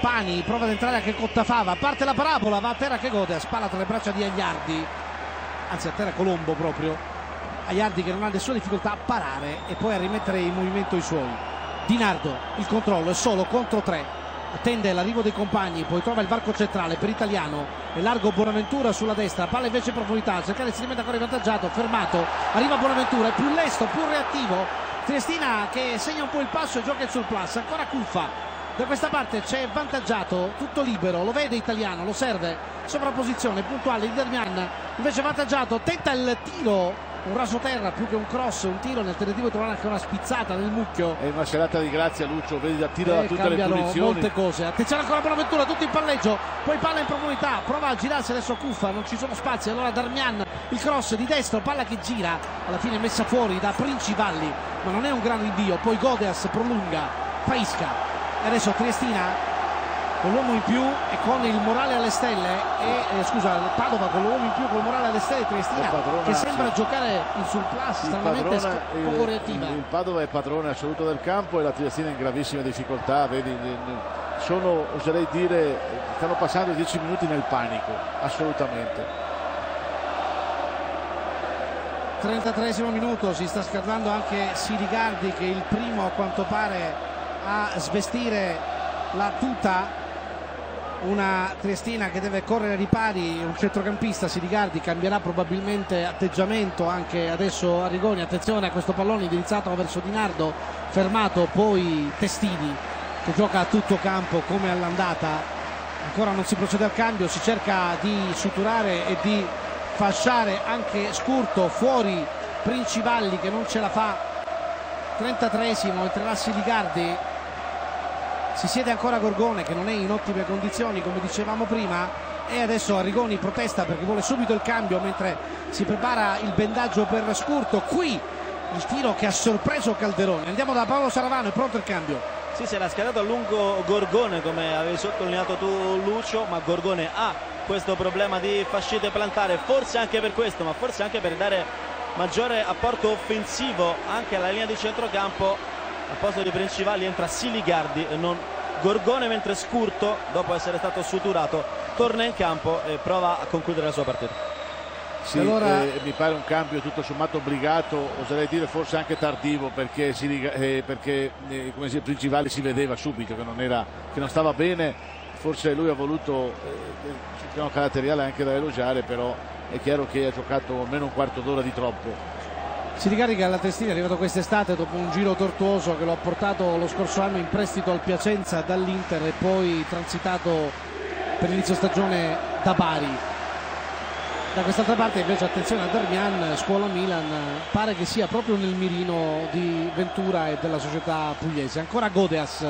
Pani prova ad entrare anche Cottafava, parte la parabola, va a terra che Godeas, palla tra le braccia di Agliardi, anzi a terra Colombo proprio, Agliardi che non ha nessuna difficoltà a parare e poi a rimettere in movimento i suoi. Di Nardo, il controllo è solo contro 3, attende l'arrivo dei compagni, poi trova il varco centrale per Italiano, è largo Bonaventura sulla destra, palla invece in profondità, cercare si rimette ancora avvantaggiato, fermato, arriva Bonaventura, è più lesto, più reattivo, Triestina che segna un po' il passo e gioca il surplus, ancora Cuffa, da questa parte c'è avvantaggiato, tutto libero, lo vede Italiano, lo serve, sovrapposizione puntuale di Darmian, invece avvantaggiato, tenta il tiro, un rasoterra più che un cross, un tiro nel tentativo di trovare anche una spizzata nel mucchio. È una serata di grazia, Lucio, vedi la tira da tutte le punizioni. Molte cose, attenzione ancora Bonaventura, tutto in palleggio, poi palla in profondità, prova a girarsi adesso Cuffa, non ci sono spazi, allora Darmian, il cross di destro, palla che gira, alla fine messa fuori da Principalli, ma non è un gran rinvio, poi Godeas prolunga, Faisca, e adesso Triestina con l'uomo in più e con il morale alle stelle scusa, Padova con l'uomo in più con il morale alle stelle, Triestina che sembra giocare in surplus, stranamente poco reattiva. Il Padova è padrone assoluto del campo e la Triestina in gravissime difficoltà, vedi, sono, oserei dire, stanno passando 10 minuti nel panico, assolutamente. 33esimo minuto, si sta scaldando anche Sirigardi che è il primo a quanto pare a svestire la tuta, una Triestina che deve correre ai ripari, un centrocampista Sirigardi cambierà probabilmente atteggiamento anche adesso Arrigoni, attenzione a questo pallone indirizzato verso Di Nardo, fermato, poi Testini che gioca a tutto campo come all'andata, ancora non si procede al cambio, si cerca di suturare e di fasciare anche Scurto, fuori Principalli che non ce la fa, 33esimo, entrerà Sirigardi. Si siede ancora Gorgone che non è in ottime condizioni come dicevamo prima e adesso Arrigoni protesta perché vuole subito il cambio mentre si prepara il bendaggio per Scurto. Qui il tiro che ha sorpreso Calderone. Andiamo da Paolo Saravano, è pronto il cambio. Sì, si era schierato a lungo Gorgone come avevi sottolineato tu Lucio, ma Gorgone ha questo problema di fascite plantare, forse anche per questo, ma forse anche per dare maggiore apporto offensivo anche alla linea di centrocampo. Al posto di Principalli entra Siligardi e non Gorgone, mentre Scurto, dopo essere stato suturato, torna in campo e prova a concludere la sua partita. Sì, allora mi pare un cambio tutto sommato obbligato, oserei dire forse anche tardivo, perché come si, Principalli si vedeva subito che non stava bene, forse lui ha voluto sul piano caratteriale anche da elogiare, però è chiaro che ha giocato almeno un quarto d'ora di troppo. Si ricarica alla Triestina, è arrivato quest'estate dopo un giro tortuoso che lo ha portato lo scorso anno in prestito al Piacenza dall'Inter e poi transitato per l'inizio stagione da Bari. Da quest'altra parte invece attenzione a Darmian, scuola Milan, pare che sia proprio nel mirino di Ventura e della società pugliese. Ancora Godeas,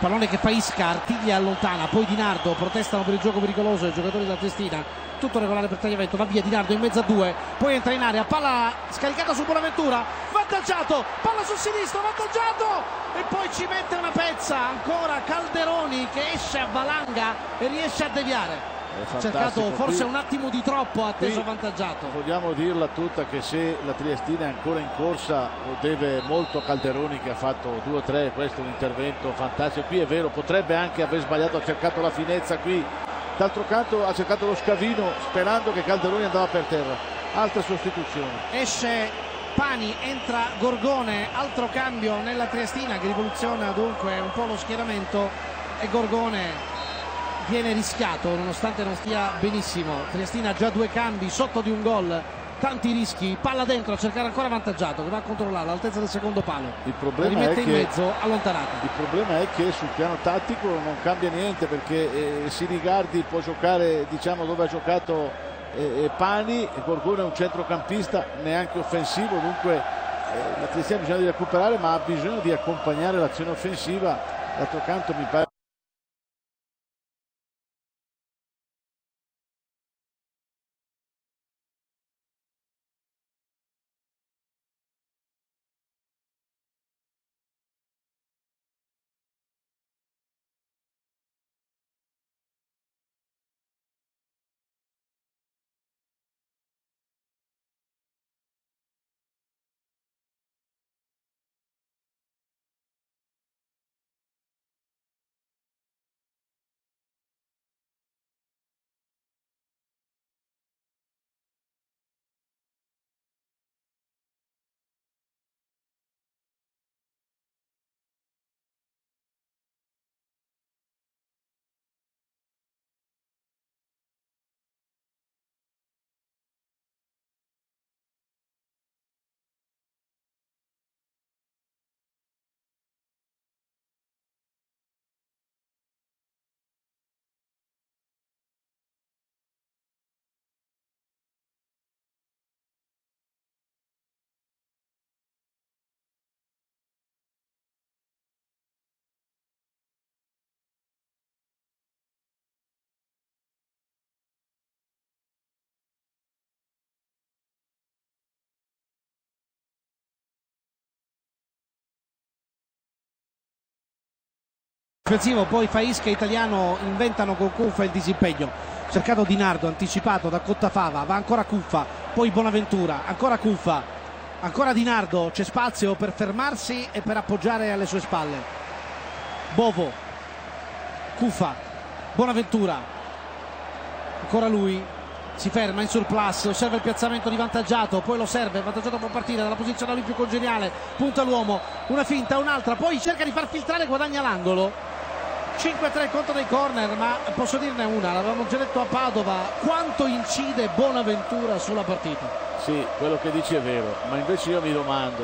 pallone che Faisca artiglia e allontana, poi Di Nardo, protestano per il gioco pericoloso i giocatori della Triestina. Tutto regolare per Tagliavento, va via Di Nardo in mezzo a due, poi entra in area, palla scaricata su Bonaventura, vantaggiato, palla sul sinistro, vantaggiato e poi ci mette una pezza, ancora Calderoni che esce a valanga e riesce a deviare. Ha cercato forse un attimo di troppo, atteso avvantaggiato. Vogliamo dirla tutta che se la Triestina è ancora in corsa lo deve molto a Calderoni che ha fatto 2 o 3, questo è un intervento fantastico. Qui è vero, potrebbe anche aver sbagliato, ha cercato la finezza qui. D'altro canto ha cercato lo scavino sperando che Calderoni andava per terra. Altra sostituzione. Esce Pani, entra Gorgone, altro cambio nella Triestina che rivoluziona dunque un po' lo schieramento e Gorgone viene rischiato nonostante non stia benissimo. Triestina ha già 2 cambi, sotto di un gol, tanti rischi, palla dentro a cercare ancora avvantaggiato che va a controllare all'altezza del secondo palo, la rimette in mezzo, allontanata. Il problema è che sul piano tattico non cambia niente perché Sirigardi può giocare diciamo dove ha giocato Pani e Gorgone è un centrocampista neanche offensivo, dunque la Triestina ha bisogno di recuperare ma ha bisogno di accompagnare l'azione offensiva. D'altro canto mi pare difensivo, poi Faisca e Italiano inventano con Cuffa il disimpegno, cercato Di Nardo, anticipato da Cottafava, va ancora Cuffa, poi Bonaventura, ancora Cuffa, ancora Di Nardo, c'è spazio per fermarsi e per appoggiare alle sue spalle. Bovo, Cuffa, Bonaventura, ancora lui, si ferma in surplus, osserva il piazzamento di Vantaggiato, poi lo serve, Vantaggiato può partire dalla posizione a lui più congeniale, punta l'uomo, una finta, un'altra, poi cerca di far filtrare, guadagna l'angolo. 5-3 conto dei corner, ma posso dirne una, l'avevamo già detto a Padova, quanto incide Bonaventura sulla partita. Sì, quello che dici è vero, ma invece io mi domando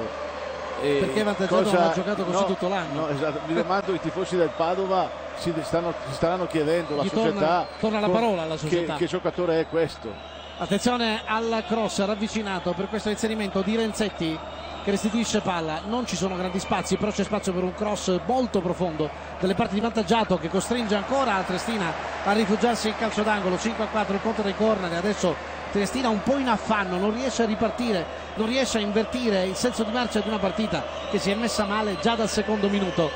perché Vantaggiato non ha giocato così tutto l'anno. No, esatto, mi domando, i tifosi del Padova si staranno chiedendo, la società torna la parola alla società, che giocatore è questo. Attenzione al cross ravvicinato per questo inserimento di Renzetti che restituisce palla, non ci sono grandi spazi, però c'è spazio per un cross molto profondo dalle parti di Vantaggiato, che costringe ancora Triestina a rifugiarsi in calcio d'angolo. 5-4 il conto dei corner, e adesso Triestina un po' in affanno, non riesce a ripartire, non riesce a invertire il senso di marcia di una partita che si è messa male già dal secondo minuto.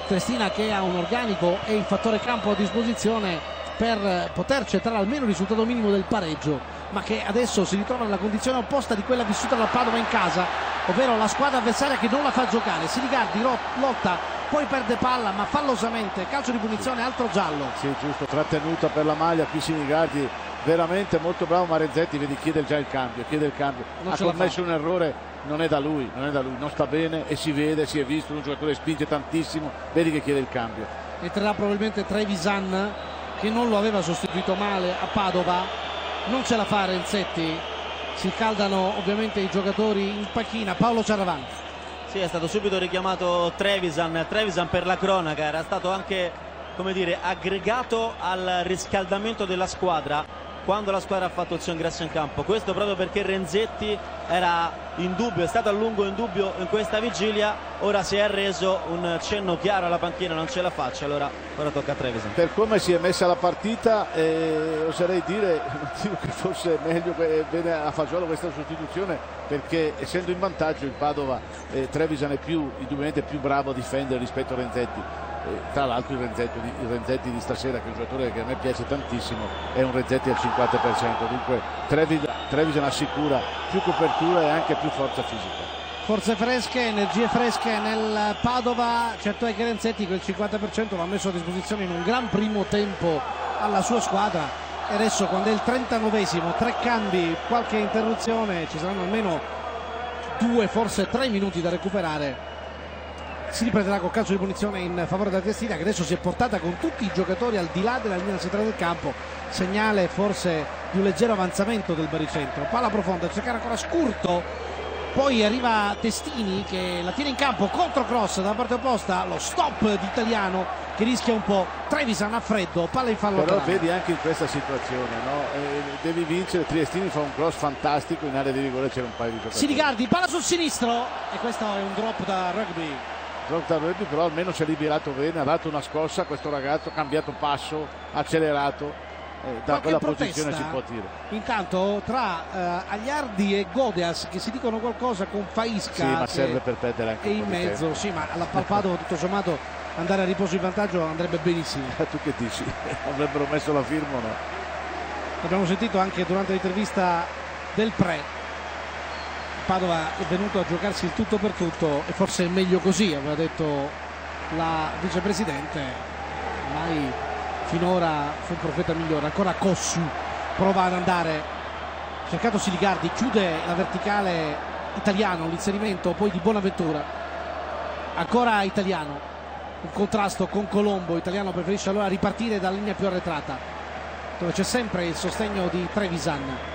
Triestina che ha un organico e il fattore campo a disposizione per poter centrare almeno il risultato minimo del pareggio, ma che adesso si ritrova nella condizione opposta di quella vissuta da Padova in casa, ovvero la squadra avversaria che non la fa giocare. Siligardi lotta, poi perde palla, ma fallosamente, calcio di punizione, altro giallo. Sì, giusto, trattenuta per la maglia qui Siligardi, veramente molto bravo, ma Renzetti vedi chiede già il cambio, ha commesso un errore, non è da lui, non sta bene e si vede, si è visto, un giocatore spinge tantissimo, vedi che chiede il cambio. Entrerà probabilmente Trevisan, che non lo aveva sostituito male a Padova, non ce la fa Renzetti, si caldano ovviamente i giocatori in panchina. Paolo Ciaravan. Sì, è stato subito richiamato Trevisan per la cronaca, era stato anche, come dire, aggregato al riscaldamento della squadra quando la squadra ha fatto il suo ingresso in campo. Questo proprio perché Renzetti era in dubbio, è stato a lungo in dubbio in questa vigilia, ora si è arreso, un cenno chiaro alla panchina, non ce la faccio, allora ora tocca a Trevisan. Per come si è messa la partita, oserei dire, non dico che fosse meglio bene a Fagiolo questa sostituzione, perché essendo in vantaggio il Padova, Trevisan è indubbiamente più bravo a difendere rispetto a Renzetti. Tra l'altro il Renzetti di stasera, che è un giocatore che a me piace tantissimo, è un Renzetti al 50%, dunque Trevisan assicura più copertura e anche più forza fisica. Forze fresche, energie fresche nel Padova, certo è che Renzetti quel 50% l'ha messo a disposizione in un gran primo tempo alla sua squadra, e adesso quando è il 39esimo, 3 cambi, qualche interruzione, ci saranno almeno 2, forse 3 minuti da recuperare. Si riprenderà col calcio di punizione in favore della Triestina, che adesso si è portata con tutti i giocatori al di là della linea centrale del campo, segnale forse di un leggero avanzamento del baricentro. Palla profonda, cercare ancora Scurto, poi arriva Testini che la tiene in campo, controcross dalla parte opposta, lo stop di Italiano che rischia un po'. Trevisan a freddo, palla in fallo. Però vedi anche in questa situazione, no? Devi vincere, Triestini fa un cross fantastico, in area di rigore c'era un paio di giocatori. Siligardi, palla sul sinistro, e questo è un drop da rugby. Però almeno si è liberato bene, ha dato una scossa a questo ragazzo, ha cambiato passo, accelerato, da quella posizione si può dire. Intanto tra Agliardi e Godeas che si dicono qualcosa con Faisca, sì, ma serve per perdere anche in mezzo, sì, ma alla Padova tutto sommato andare a riposo in vantaggio andrebbe benissimo. Tu che dici? Avrebbero messo la firma o no? Abbiamo sentito anche durante l'intervista del pre, Padova è venuto a giocarsi il tutto per tutto e forse è meglio così, aveva detto la vicepresidente, ormai finora fu un profeta migliore. Ancora Cossu prova ad andare, cercato Siligardi, chiude la verticale Italiano, l'inserimento poi di Bonaventura, ancora Italiano, un contrasto con Colombo. Italiano preferisce allora ripartire dalla linea più arretrata dove c'è sempre il sostegno di Trevisan.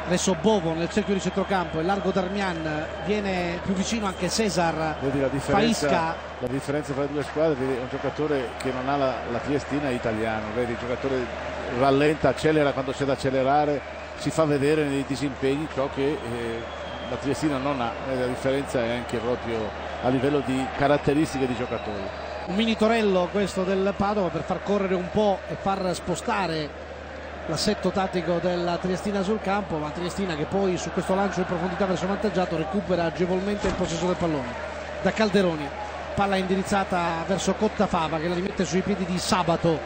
Adesso Bovo nel cerchio di centrocampo, il largo Darmian, viene più vicino anche Cesar. Vedi la Faisca. La differenza tra le due squadre, vedi, un giocatore che non ha la Triestina è Italiano, vedi, il giocatore rallenta, accelera quando c'è da accelerare, si fa vedere nei disimpegni ciò che la Triestina non ha, la differenza è anche proprio a livello di caratteristiche di giocatori. Un mini torello questo del Padova per far correre un po' e far spostare l'assetto tattico della Triestina sul campo, ma Triestina che poi su questo lancio in profondità verso Vantaggiato recupera agevolmente il possesso del pallone da Calderoni. palla indirizzata verso Cottafava che la rimette sui piedi di Sabato.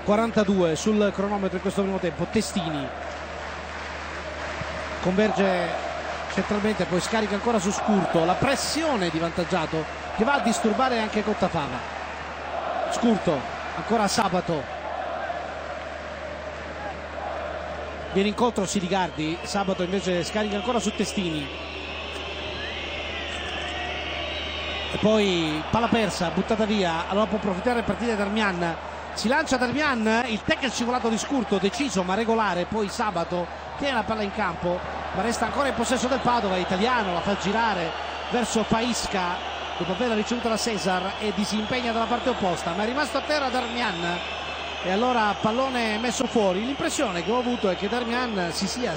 42 sul cronometro in questo primo tempo. Testini converge centralmente, poi scarica ancora su Scurto, la pressione di Vantaggiato che va a disturbare anche Cottafava. Scurto ancora Sabato, viene incontro Siligardi, Sabato invece scarica ancora su Testini e poi palla persa, buttata via. Allora può approfittare il partita Darmian, si lancia Darmian, il tackle scivolato di Scurto, deciso ma regolare, poi Sabato tiene la palla in campo ma resta ancora in possesso del Padova. Italiano la fa girare verso Faisca dopo averla ricevuta da Cesar e si impegna dalla parte opposta, ma è rimasto a terra Darmian e allora pallone messo fuori. L'impressione che ho avuto è che Darmian si sia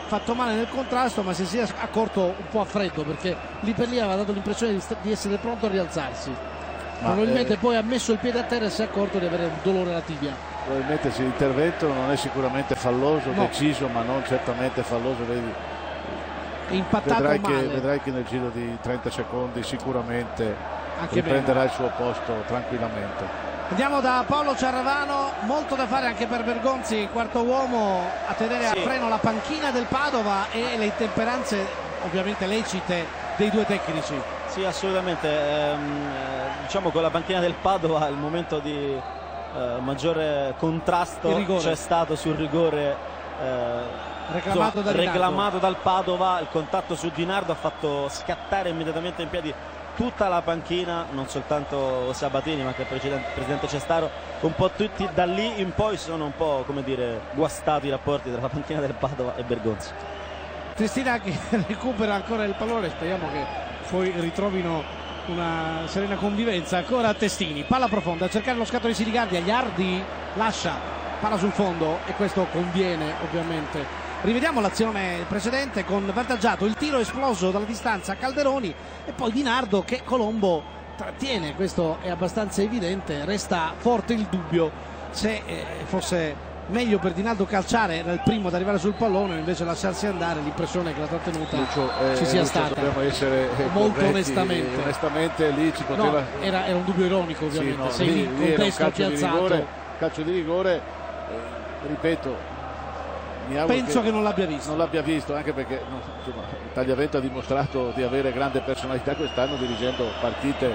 fatto male nel contrasto, ma si sia accorto un po' a freddo, perché lì per lì aveva dato l'impressione di essere pronto a rialzarsi. Probabilmente poi ha messo il piede a terra e si è accorto di avere un dolore alla tibia. Probabilmente sì, l'intervento non è sicuramente falloso, no, deciso, ma non certamente falloso. Vedi, impattato male. Vedrai che nel giro di 30 secondi sicuramente anche riprenderà il suo posto tranquillamente. Andiamo da Paolo Ciarravano, molto da fare anche per Bergonzi, quarto uomo, a tenere a freno la panchina del Padova e le intemperanze ovviamente lecite dei due tecnici. Sì, assolutamente, diciamo con la panchina del Padova il momento di maggiore contrasto c'è stato sul rigore reclamato dal Padova. Il contatto su Di Nardo ha fatto scattare immediatamente in piedi tutta la panchina, non soltanto Sabatini ma anche il presidente Cestaro, un po' tutti. Da lì in poi sono un po', come dire, guastati i rapporti tra la panchina del Padova e Bergonzi. Cristina che recupera ancora il pallone, speriamo che poi ritrovino una serena convivenza. Ancora Testini, palla profonda a cercare lo scatto di Siligardi, Agliardi lascia palla sul fondo e questo conviene ovviamente. Rivediamo l'azione precedente con Vantaggiato, il tiro esploso dalla distanza a Calderoni e poi Di Nardo che Colombo trattiene, questo è abbastanza evidente. Resta forte il dubbio se fosse meglio per Di Nardo calciare, era il primo ad arrivare sul pallone, invece lasciarsi andare. L'impressione è che la trattenuta ci sia stata. Dobbiamo essere molto onestamente lì ci poteva... no, era un dubbio ironico ovviamente, sì, no, sei lì con testo piazzato. Calcio di rigore, ripeto, penso che non l'abbia visto, anche perché insomma, il Tagliavento ha dimostrato di avere grande personalità quest'anno dirigendo partite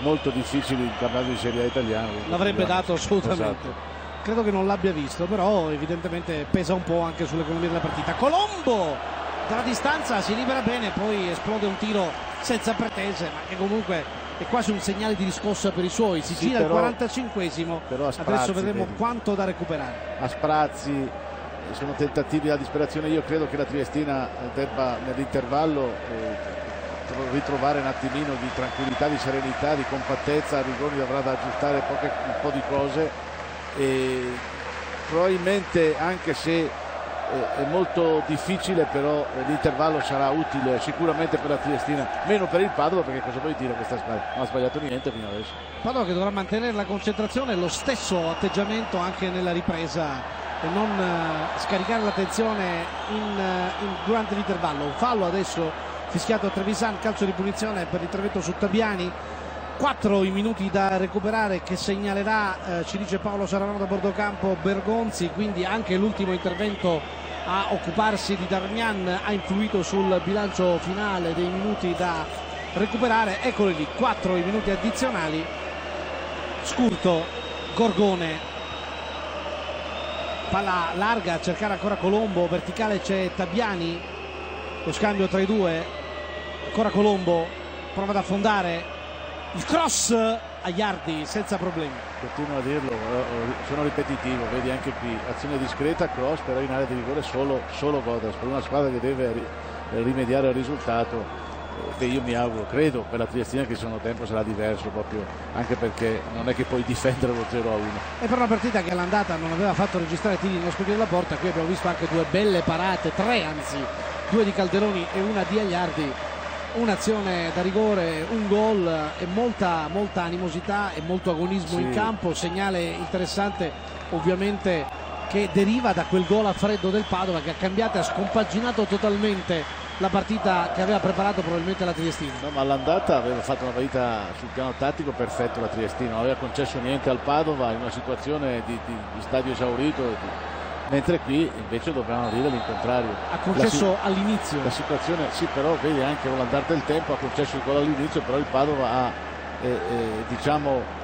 molto difficili in campionato di Serie A italiano. L'avrebbe dato assolutamente. Esatto. Credo che non l'abbia visto, però evidentemente pesa un po' anche sull'economia della partita. Colombo dalla distanza si libera bene, poi esplode un tiro senza pretese, ma che comunque è quasi un segnale di riscossa per i suoi. Si gira il 45esimo, adesso vedremo quanto da recuperare. A sprazzi, sono tentativi, la disperazione. Io credo che la Triestina debba nell'intervallo ritrovare un attimino di tranquillità, di serenità, di compattezza. Rigoni avrà da aggiustare un po' di cose e probabilmente, anche se è molto difficile, però l'intervallo sarà utile sicuramente per la Triestina, meno per il Padova, perché cosa vuoi dire, questa non ha sbagliato niente fino adesso. Padova che dovrà mantenere la concentrazione, lo stesso atteggiamento anche nella ripresa e non scaricare l'attenzione durante l'intervallo. Un fallo adesso fischiato a Trevisan, calcio di punizione per l'intervento su Tabiani. 4 i minuti da recuperare che segnalerà, ci dice Paolo Ciarravano da Bordocampo, Bergonzi, quindi anche l'ultimo intervento a occuparsi di Darmian ha influito sul bilancio finale dei minuti da recuperare. Eccoli lì, 4 i minuti addizionali. Scurto, Gorgone, palla larga a cercare ancora Colombo, verticale c'è Tabiani, lo scambio tra i due, ancora Colombo, prova ad affondare, il cross a Iardi senza problemi. Continuo a dirlo, sono ripetitivo, vedi anche qui, azione discreta, cross, però in area di rigore solo Godas, per una squadra che deve rimediare al risultato, che io mi auguro, credo per la Triestina che se sono tempo sarà diverso, proprio anche perché non è che puoi difendere lo 0-1. E per una partita che all'andata non aveva fatto registrare tiri nello specchio della porta, qui abbiamo visto anche due belle parate, 3 anzi, 2 di Calderoni e una di Agliardi. Un'azione da rigore, un gol e molta animosità e molto agonismo in campo, segnale interessante ovviamente che deriva da quel gol a freddo del Padova che ha cambiato e ha scompaginato totalmente la partita che aveva preparato probabilmente la Triestina. No, ma all'andata aveva fatto una partita sul piano tattico perfetto la Triestina, non aveva concesso niente al Padova in una situazione di stadio esaurito, mentre qui invece dobbiamo dire l'incontrario. Ha concesso all'inizio. La situazione, sì, però vedi anche con l'andare del tempo ha concesso il gol all'inizio, però il Padova ha diciamo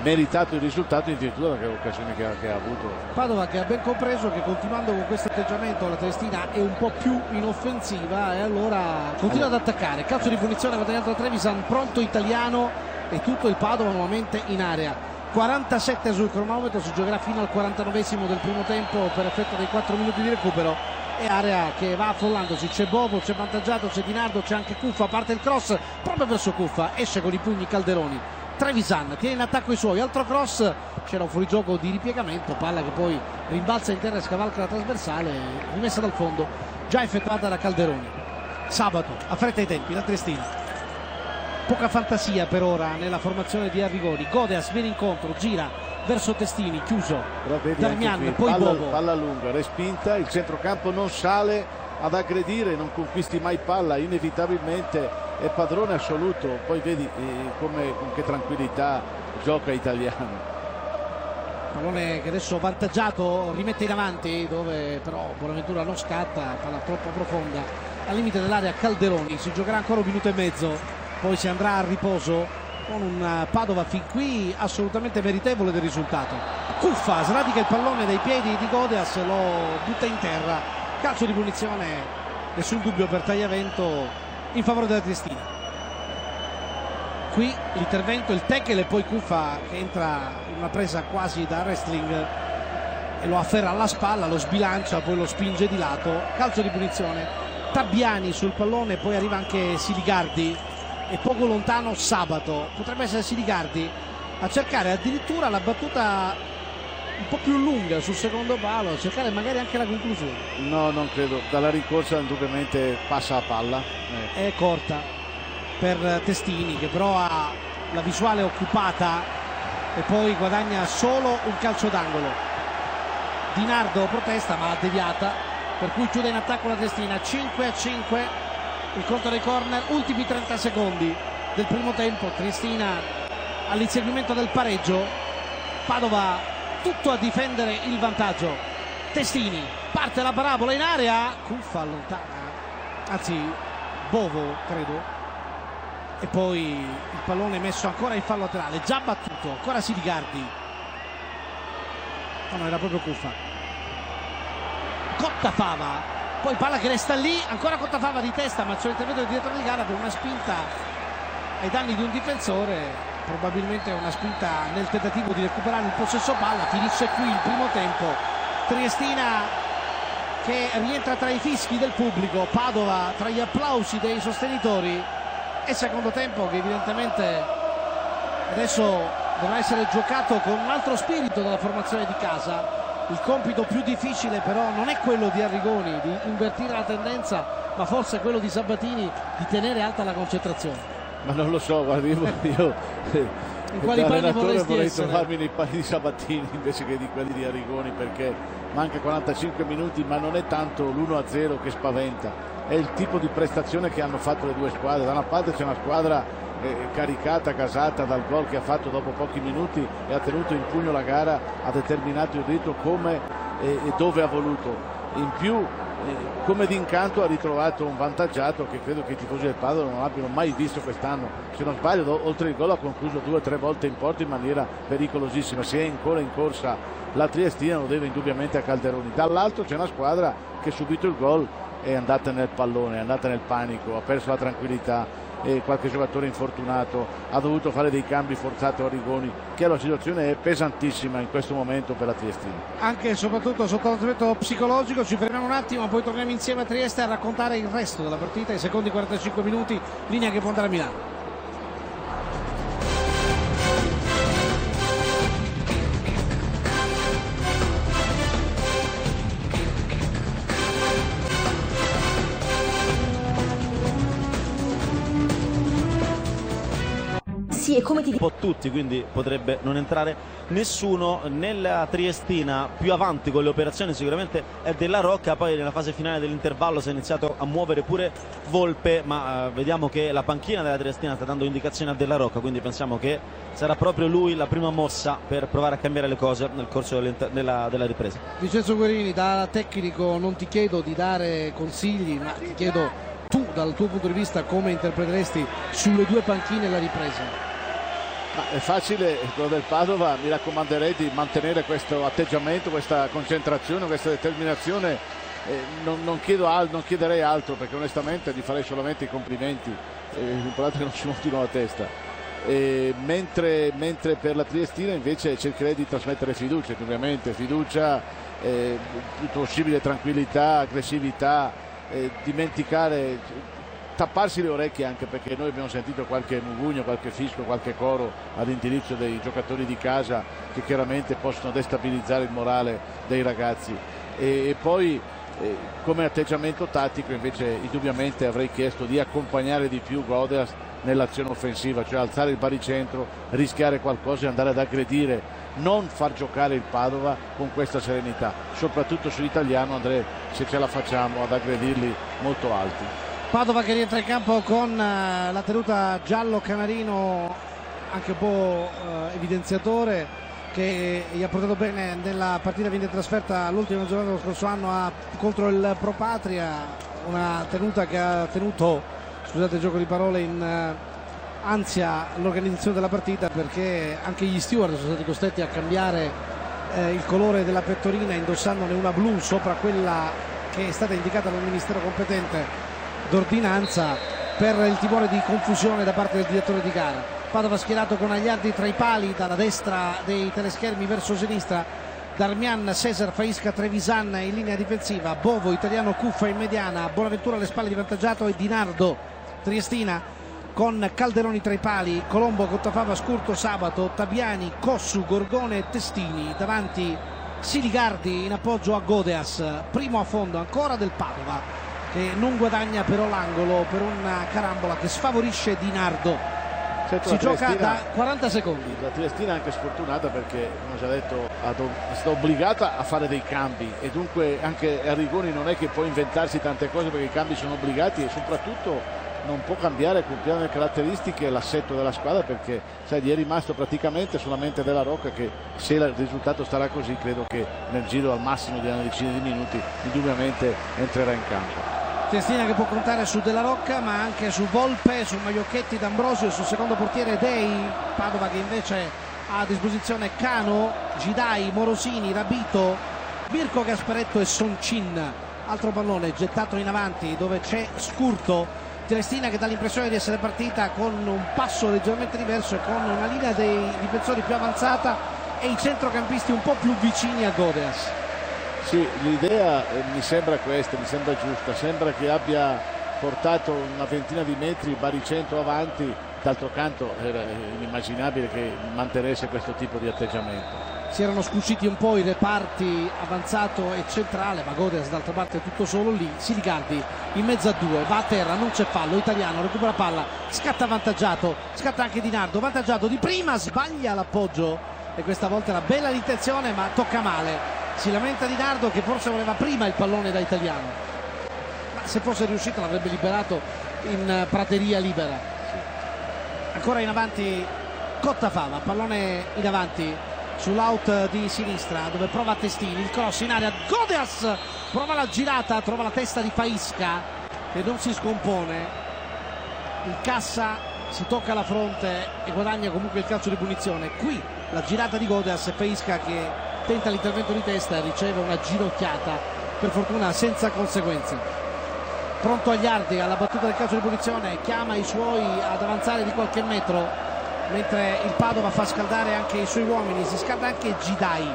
meritato il risultato in virtù delle occasioni che ha avuto. Padova che ha ben compreso che continuando con questo atteggiamento la Triestina è un po' più in offensiva e allora continua ad attaccare. Calcio di punizione guadagnato da Trevisan, pronto Italiano e tutto il Padova nuovamente in area. 47 sul cronometro, si giocherà fino al 49esimo del primo tempo per effetto dei 4 minuti di recupero. È area che va affollandosi, c'è Bovo, c'è Vantaggiato, c'è Di Nardo, c'è anche Cuffa, parte il cross proprio verso Cuffa, esce con i pugni Calderoni. Trevisan tiene in attacco i suoi, altro cross, c'era un fuorigioco di ripiegamento, palla che poi rimbalza in terra e scavalca la trasversale, rimessa dal fondo, già effettuata da Calderoni. Sabato, affretta i tempi, la Triestina. Poca fantasia per ora nella formazione di Arrigoni. Godeas viene incontro, gira verso Testini, chiuso. Darmian, poi Bovo. Palla lunga, respinta, il centrocampo non sale ad aggredire, non conquisti mai palla, inevitabilmente è padrone assoluto, poi vedi con che tranquillità gioca Italiano. Pallone che adesso Vantaggiato rimette in avanti, dove però Bonaventura non scatta, palla troppo profonda al limite dell'area. Calderoni, si giocherà ancora un minuto e mezzo, poi si andrà a riposo con un Padova fin qui assolutamente meritevole del risultato. Cuffa sradica il pallone dai piedi di Godeas, lo butta in terra, calcio di punizione, nessun dubbio per Tagliavento in favore della Triestina. Qui l'intervento, il tackle e poi Cuffa che entra in una presa quasi da wrestling e lo afferra alla spalla, lo sbilancia, poi lo spinge di lato. Calcio di punizione, Tabbiani sul pallone, poi arriva anche Siligardi e poco lontano Sabato, potrebbe essere Siligardi a cercare addirittura la battuta un po' più lunga sul secondo palo, a cercare magari anche la conclusione. No, non credo, dalla rincorsa indubbiamente passa la palla. È corta per Testini, che però ha la visuale occupata e poi guadagna solo un calcio d'angolo. Di Nardo protesta ma ha deviata, per cui chiude in attacco la Triestina. 5-5 il conto dei corner, ultimi 30 secondi del primo tempo. Triestina all'inseguimento del pareggio, Padova tutto a difendere il vantaggio. Testini, parte la parabola in area, Cuffa allontana, anzi Bovo credo, e poi il pallone messo ancora in fallo laterale, già battuto, ancora Siligardi, no, era proprio Cuffa. Cottafava, poi palla che resta lì, ancora Cottafava di testa, ma c'è l'intervento del direttore di gara per una spinta ai danni di un difensore, probabilmente una spinta nel tentativo di recuperare il possesso palla. Finisce qui il primo tempo, Triestina che rientra tra i fischi del pubblico, Padova tra gli applausi dei sostenitori, e secondo tempo che evidentemente adesso dovrà essere giocato con un altro spirito dalla formazione di casa. Il compito più difficile però non è quello di Arrigoni di invertire la tendenza, ma forse quello di Sabatini di tenere alta la concentrazione. Ma non lo so, guarda, io in quali panni vorrei essere? Trovarmi nei panni di Sabatini invece che di quelli di Arrigoni, perché manca 45 minuti, ma non è tanto l'1-0 che spaventa, è il tipo di prestazione che hanno fatto le due squadre. Da una parte c'è una squadra caricata, gasata dal gol che ha fatto dopo pochi minuti e ha tenuto in pugno la gara, ha determinato il ritmo come e dove ha voluto. In più come d'incanto ha ritrovato un Vantaggiato che credo che i tifosi del Padova non abbiano mai visto quest'anno. Se non sbaglio, oltre il gol ha concluso 2 o 3 volte in porta in maniera pericolosissima. Se è ancora in corsa la Triestina lo deve indubbiamente a Calderoni. Dall'altro c'è una squadra che subito il gol è andata nel pallone, è andata nel panico, ha perso la tranquillità, e qualche giocatore infortunato, ha dovuto fare dei cambi forzati a Arrigoni. Che la situazione è pesantissima in questo momento per la Triestina, anche e soprattutto sotto l'aspetto psicologico. Ci fermiamo un attimo, poi torniamo insieme a Trieste a raccontare il resto della partita, i secondi 45 minuti, linea che può andare a Milano. e come ti... Un po' tutti, quindi potrebbe non entrare nessuno. Nella Triestina più avanti con le operazioni sicuramente è Della Rocca, poi nella fase finale dell'intervallo si è iniziato a muovere pure Volpe, ma vediamo che la panchina della Triestina sta dando indicazioni a Della Rocca, quindi pensiamo che sarà proprio lui la prima mossa per provare a cambiare le cose nel corso della ripresa. Vincenzo Guerini, da tecnico non ti chiedo di dare consigli, ma ti chiedo tu dal tuo punto di vista come interpreteresti sulle due panchine la ripresa. Ma è facile, quello del Padova, mi raccomanderei di mantenere questo atteggiamento, questa concentrazione, questa determinazione. Non chiederei altro, perché onestamente gli farei solamente i complimenti, l'importante è che non si montino la testa. Mentre per la Triestina invece cercherei di trasmettere fiducia, ovviamente fiducia, più possibile tranquillità, aggressività, dimenticare, tapparsi le orecchie, anche perché noi abbiamo sentito qualche mugugno, qualche fischio, qualche coro all'indirizzo dei giocatori di casa che chiaramente possono destabilizzare il morale dei ragazzi. E poi come atteggiamento tattico invece indubbiamente avrei chiesto di accompagnare di più Godeas nell'azione offensiva, cioè alzare il baricentro, rischiare qualcosa e andare ad aggredire, non far giocare il Padova con questa serenità, soprattutto sull'italiano andrei, se ce la facciamo, ad aggredirli molto alti. Padova che rientra in campo con la tenuta giallo canarino, anche un po' evidenziatore, che gli ha portato bene nella partita vinta e trasferta l'ultima giornata dello scorso anno contro il Pro Patria, una tenuta che ha tenuto, scusate il gioco di parole, in ansia l'organizzazione della partita, perché anche gli steward sono stati costretti a cambiare il colore della pettorina, indossandone una blu sopra quella che è stata indicata dal ministero competente d'ordinanza, per il timore di confusione da parte del direttore di gara. Padova schierato con Agliardi tra i pali, dalla destra dei teleschermi verso sinistra Darmian, Cesar, Faisca, Trevisan in linea difensiva, Bovo, Italiano, Cuffa in mediana, Bonaventura alle spalle di Vantaggiato e Di Nardo. Triestina con Calderoni tra i pali, Colombo, Cottafava, Scurto, Sabato, Tabiani, Cossu, Gorgone e Testini. Davanti Siligardi in appoggio a Godeas, primo a fondo ancora del Padova, che non guadagna però l'angolo per una carambola che sfavorisce Di Nardo. Certo, si gioca da 40 secondi. La Triestina è anche sfortunata perché, come già detto, è stata obbligata a fare dei cambi, e dunque anche Arrigoni non è che può inventarsi tante cose, perché i cambi sono obbligati, e soprattutto non può cambiare con piano le caratteristiche l'assetto della squadra, perché sai, gli è rimasto praticamente solamente Della Rocca, che se il risultato starà così credo che nel giro al massimo di una decina di minuti indubbiamente entrerà in campo. Triestina che può contare su Della Rocca, ma anche su Volpe, su Maiocchetti, D'Ambrosio, sul secondo portiere Dei. Padova che invece ha a disposizione Cano, Gidai, Morosini, Rabito, Mirko, Gasparetto e Soncin. Altro pallone gettato in avanti dove c'è Scurto. Triestina che dà l'impressione di essere partita con un passo leggermente diverso e con una linea dei difensori più avanzata e i centrocampisti un po' più vicini a Godeas. Sì, l'idea mi sembra questa, mi sembra giusta, sembra che abbia portato una ventina di metri baricentro avanti, d'altro canto era inimmaginabile che mantenesse questo tipo di atteggiamento. Si erano scuciti un po' i reparti avanzato e centrale, ma Godeas d'altra parte è tutto solo lì. Siligardi in mezzo a due, va a terra, non c'è fallo, Italiano recupera palla, scatta Vantaggiato, scatta anche Di Nardo, Vantaggiato di prima, sbaglia l'appoggio e questa volta era bella l'intenzione ma tocca male. Si lamenta Di Nardo che forse voleva prima il pallone da Italiano, ma se fosse riuscito l'avrebbe liberato in prateria libera. Ancora in avanti Cottafava, pallone in avanti sull'out di sinistra dove prova Testini, il cross in area, Godeas prova la girata, trova la testa di Faisca che non si scompone, il Cassa si tocca la fronte e guadagna comunque il calcio di punizione. Qui la girata di Godeas e Faisca che tenta l'intervento di testa e riceve una ginocchiata, per fortuna senza conseguenze. Pronto Agliardi alla battuta del calcio di punizione, chiama i suoi ad avanzare di qualche metro, mentre il Padova fa scaldare anche i suoi uomini, si scalda anche Gidai.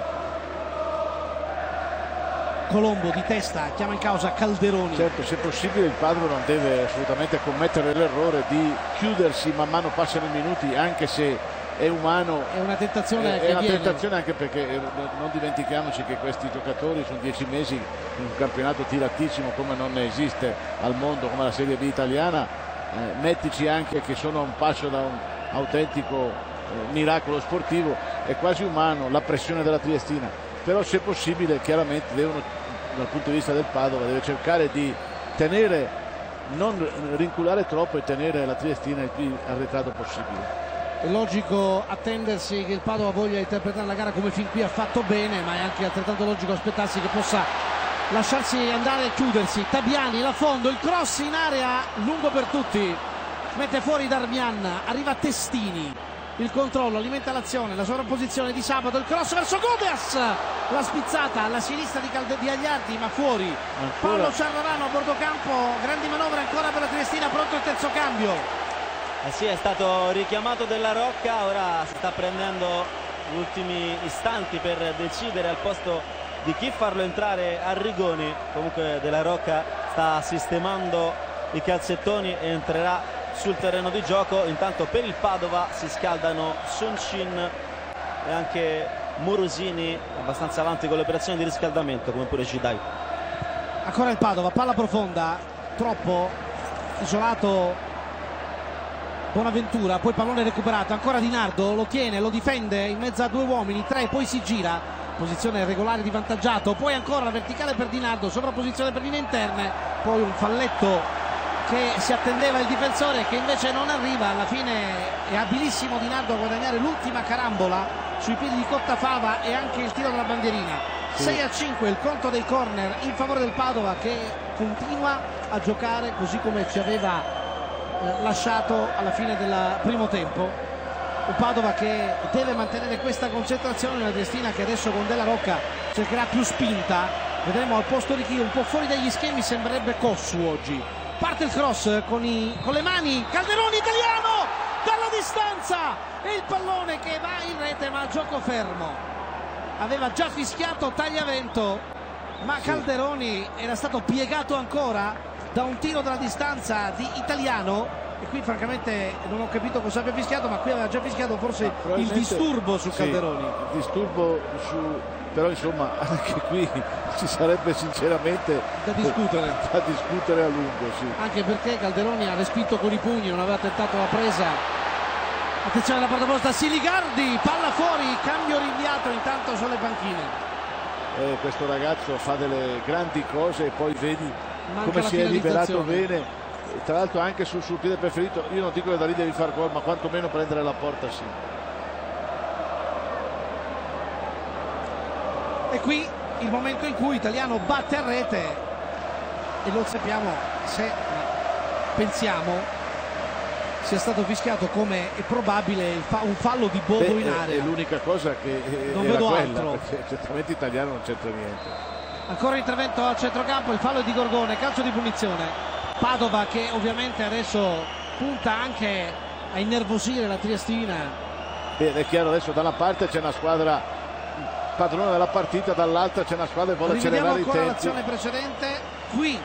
Colombo di testa chiama in causa Calderoni. Certo, se possibile il Padova non deve assolutamente commettere l'errore di chiudersi man mano passano i minuti, anche se è umano, è una tentazione è una tentazione, anche perché non dimentichiamoci che questi giocatori sono 10 mesi in un campionato tiratissimo come non ne esiste al mondo, come la Serie B italiana. Mettici anche che sono a un passo autentico miracolo sportivo, è quasi umano la pressione della Triestina, però se possibile chiaramente devono, dal punto di vista del Padova, deve cercare di tenere, non rinculare troppo e tenere la Triestina il più arretrato possibile. È logico attendersi che il Padova voglia interpretare la gara come fin qui ha fatto bene, ma è anche altrettanto logico aspettarsi che possa lasciarsi andare e chiudersi. Tabiani, la fondo, il cross in area lungo per tutti, mette fuori Darmian, arriva Testini, il controllo, alimenta l'azione, la sovrapposizione di Sabato, il cross verso Gobeas, la spizzata alla sinistra di Agliardi, ma fuori Paolo Ciarravano a bordo campo, grandi manovre ancora per la Triestina, pronto il terzo cambio. Sì, è stato richiamato Della Rocca, ora si sta prendendo gli ultimi istanti per decidere al posto di chi farlo entrare a Rigoni. Comunque Della Rocca sta sistemando i calzettoni e entrerà sul terreno di gioco. Intanto per il Padova si scaldano Soncin e anche Morosini, abbastanza avanti con le operazioni di riscaldamento, come pure Cidai. Ancora il Padova, palla profonda, troppo isolato Bonaventura, poi pallone recuperato, ancora Di Nardo, lo tiene, lo difende in mezzo a due uomini, tre, poi si gira, posizione regolare di vantaggio, poi ancora la verticale per Di Nardo, sovrapposizione per linee interne, poi un falletto che si attendeva il difensore che invece non arriva, alla fine è abilissimo Di Nardo a guadagnare l'ultima carambola sui piedi di Cottafava e anche il tiro della bandierina. 6-5 il conto dei corner in favore del Padova, che continua a giocare così come ci aveva lasciato alla fine del primo tempo. Un Padova che deve mantenere questa concentrazione, una Triestina che adesso con Della Rocca cercherà più spinta, vedremo al posto di chi, un po' fuori dagli schemi sembrerebbe Cossu oggi. Parte il cross con le mani, Calderoni italiano dalla distanza e il pallone che va in rete, ma a gioco fermo. Aveva già fischiato Tagliavento, ma Calderoni era stato piegato ancora da un tiro dalla distanza di Italiano, e qui francamente non ho capito cosa abbia fischiato, ma qui aveva già fischiato forse il disturbo su Calderoni. Il disturbo però insomma anche qui ci sarebbe sinceramente da discutere a lungo, sì. Anche perché Calderoni ha respinto con i pugni, non aveva tentato la presa. Attenzione alla portaposta, Siligardi, palla fuori, cambio rinviato intanto sulle panchine. Questo ragazzo fa delle grandi cose e poi vedi come si è liberato bene, tra l'altro anche sul suo piede preferito. Io non dico che da lì devi far gol, ma quantomeno prendere la porta sì. E qui il momento in cui Italiano batte a rete, e lo sappiamo, se pensiamo sia stato fischiato come è probabile un fallo di Bodo in area. È l'unica cosa che non era vedo quella, altro, perché certamente Italiano non c'entra niente. Ancora intervento al centrocampo, il fallo è di Gorgone, calcio di punizione. Padova che ovviamente adesso punta anche a innervosire la Triestina. Bene, è chiaro, adesso da una parte c'è una squadra padrona della partita, dall'altra c'è una squadra che vuole accelerare i tempi. Ancora l'azione precedente, qui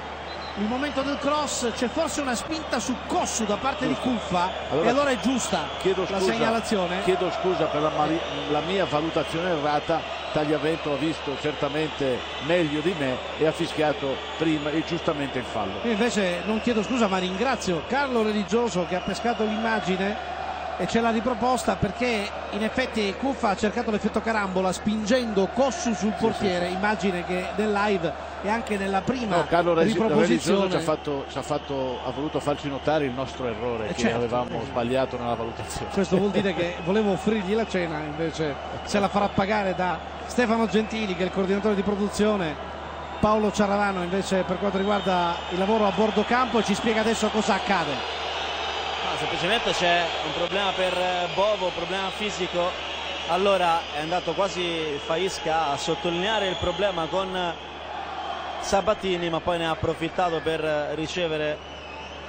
il momento del cross, c'è forse una spinta su Cossu da parte di Cuffa, e allora è giusta la segnalazione. Chiedo scusa per la mia valutazione errata. Tagliavento ha visto certamente meglio di me e ha fischiato prima e giustamente il fallo. Io invece non chiedo scusa, ma ringrazio Carlo Religioso che ha pescato l'immagine e ce l'ha riproposta, perché in effetti Cuffa ha cercato l'effetto carambola spingendo Cossu sul portiere, immagine che nel live e anche nella prima riproposizione ha voluto farci notare il nostro errore, che avevamo sbagliato nella valutazione. Questo vuol dire che volevo offrirgli la cena, invece se la farà pagare da Stefano Gentili, che è il coordinatore di produzione. Paolo Ciarravano invece per quanto riguarda il lavoro a bordo campo ci spiega adesso cosa accade. Semplicemente c'è un problema per Bovo, un problema fisico. Allora è andato quasi Faisca a sottolineare il problema con Sabatini, ma poi ne ha approfittato per ricevere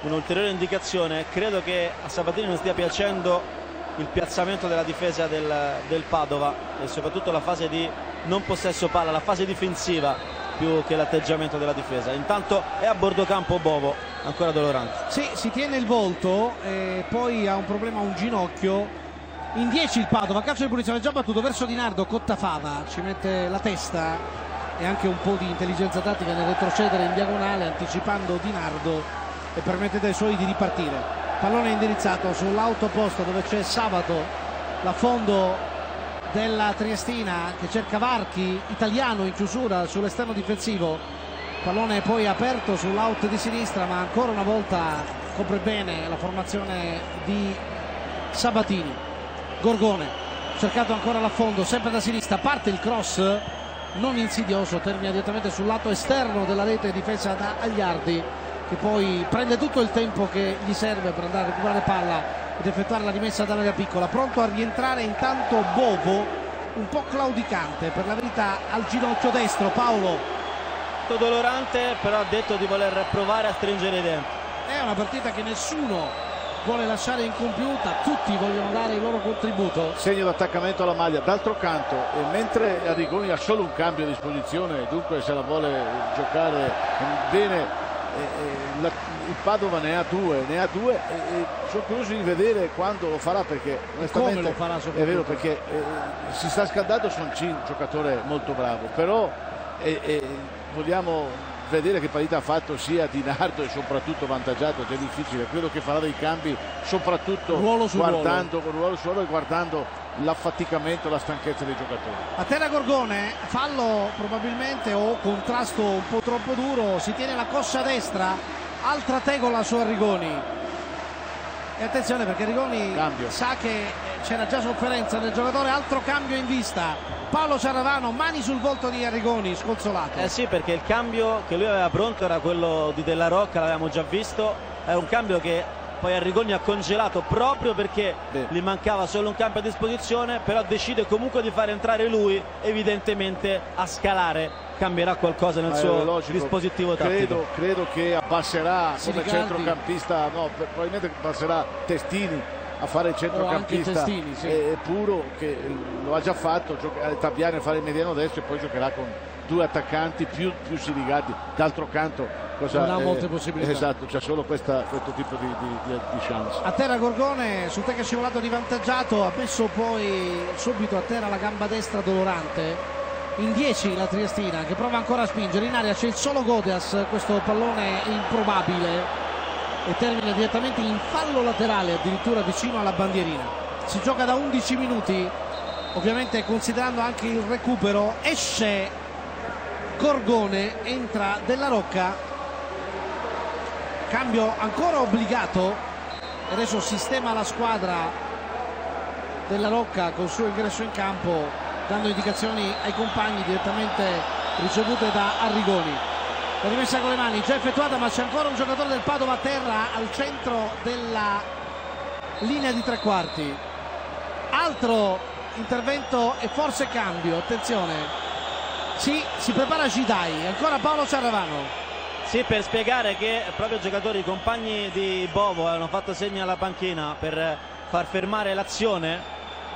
un'ulteriore indicazione. Credo che a Sabatini non stia piacendo il piazzamento della difesa del Padova e soprattutto la fase di non possesso palla, la fase difensiva più che l'atteggiamento della difesa. Intanto è a bordo campo Bovo, ancora dolorante. Sì, si tiene il volto e poi ha un problema a un ginocchio. In 10 il Padova, calcio di punizione già battuto verso Di Nardo. Cottafava ci mette la testa e anche un po' di intelligenza tattica nel retrocedere in diagonale, anticipando Di Nardo, e permette ai suoi di ripartire. Pallone indirizzato sull'autoposto dove c'è Sabato, l'affondo della Triestina che cerca Varchi, italiano in chiusura sull'esterno difensivo. Pallone poi aperto sull'out di sinistra, ma ancora una volta copre bene la formazione di Sabatini. Gorgone cercato ancora l'affondo, sempre da sinistra, parte il cross non insidioso, termina direttamente sul lato esterno della rete difesa da Agliardi, che poi prende tutto il tempo che gli serve per andare a recuperare palla ed effettuare la rimessa dall'area piccola. Pronto a rientrare intanto Bovo, un po' claudicante per la verità al ginocchio destro. Paolo. Dolorante, però ha detto di voler provare a stringere i denti. È una partita che nessuno vuole lasciare incompiuta, tutti vogliono dare il loro contributo. Segno d'attaccamento alla maglia. D'altro canto, mentre Arrigoni ha solo un cambio a disposizione, dunque se la vuole giocare bene, il Padova ne ha due e sono curioso di vedere quando lo farà, perché onestamente come lo farà, è vero, perché si sta scaldando Soncin, un giocatore molto bravo, però vogliamo vedere che partita ha fatto sia Di Nardo e soprattutto vantaggiato, che è difficile. Credo che farà dei cambi soprattutto guardando e guardando l'affaticamento, la stanchezza dei giocatori. A terra Gorgone, fallo probabilmente o contrasto un po' troppo duro, si tiene la coscia destra, altra tegola su Arrigoni. E attenzione perché Arrigoni sa che c'era già sofferenza nel giocatore, altro cambio in vista. Paolo Ciaravano, mani sul volto di Arrigoni, sconsolato. Sì, perché il cambio che lui aveva pronto era quello di Della Rocca, l'avevamo già visto, era un cambio che poi Arrigoni ha congelato proprio perché gli mancava solo un cambio a disposizione, però decide comunque di far entrare lui, evidentemente a scalare cambierà qualcosa nel suo dispositivo tattico. Credo che abbasserà come centrocampista, probabilmente passerà Testini a fare il centrocampista puro, che lo ha già fatto, Tabiani a fare il mediano destro e poi giocherà con due attaccanti più Sirigatti. D'altro canto non ha molte possibilità. Esatto, c'è solo questo tipo di chance. A terra Gorgone, sul tecnico scivolato di vantaggiato, ha messo poi subito a terra la gamba destra dolorante. In 10 la Triestina che prova ancora a spingere, in aria c'è il solo Godeas, questo pallone improbabile e termina direttamente in fallo laterale, addirittura vicino alla bandierina. Si gioca da 11 minuti, ovviamente considerando anche il recupero. Esce Gorgone, entra Della Rocca, cambio ancora obbligato e adesso sistema la squadra Della Rocca col suo ingresso in campo, dando indicazioni ai compagni direttamente ricevute da Arrigoni. La rimessa con le mani già effettuata, ma c'è ancora un giocatore del Padova a terra al centro della linea di tre quarti. Altro intervento e forse cambio, attenzione, sì, si prepara Gidai, ancora Paolo Ciaravano. Sì, per spiegare che proprio i giocatori, i compagni di Bovo hanno fatto segno alla panchina per far fermare l'azione,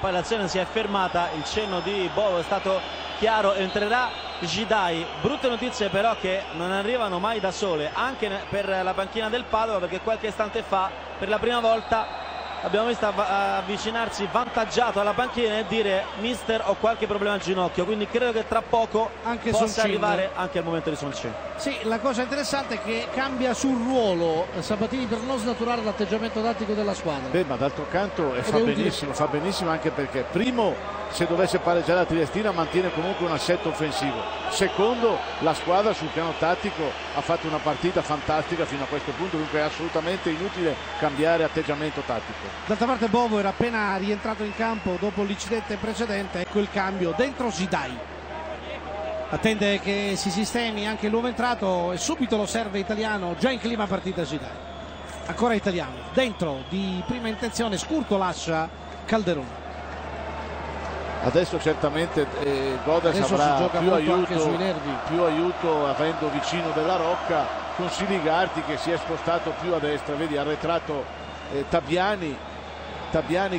poi l'azione si è fermata, il cenno di Bovo è stato chiaro, entrerà Gidai. Brutte notizie però che non arrivano mai da sole anche per la panchina del Padova, perché qualche istante fa per la prima volta abbiamo visto avvicinarsi vantaggiato alla panchina e dire: mister, ho qualche problema al ginocchio, quindi credo che tra poco anche possa arrivare anche al momento di Soncin. Sì, la cosa interessante è che cambia sul ruolo Sabatini per non snaturare l'atteggiamento tattico della squadra. Ma d'altro canto fa benissimo anche perché primo, se dovesse pareggiare la Triestina, mantiene comunque un assetto offensivo. Secondo, la squadra sul piano tattico ha fatto una partita fantastica fino a questo punto, dunque è assolutamente inutile cambiare atteggiamento tattico. D'altra parte Bovo era appena rientrato in campo dopo l'incidente precedente, ecco il cambio, dentro Gidai. Attende che si sistemi anche il nuovo entrato e subito lo serve italiano, già in clima partita Gidai. Ancora italiano, dentro di prima intenzione, Scurto lascia Calderone. Adesso certamente Godes avrà più aiuto avendo vicino Della Rocca, con Siligardi che si è spostato più a destra, vedi arretrato Tabiani,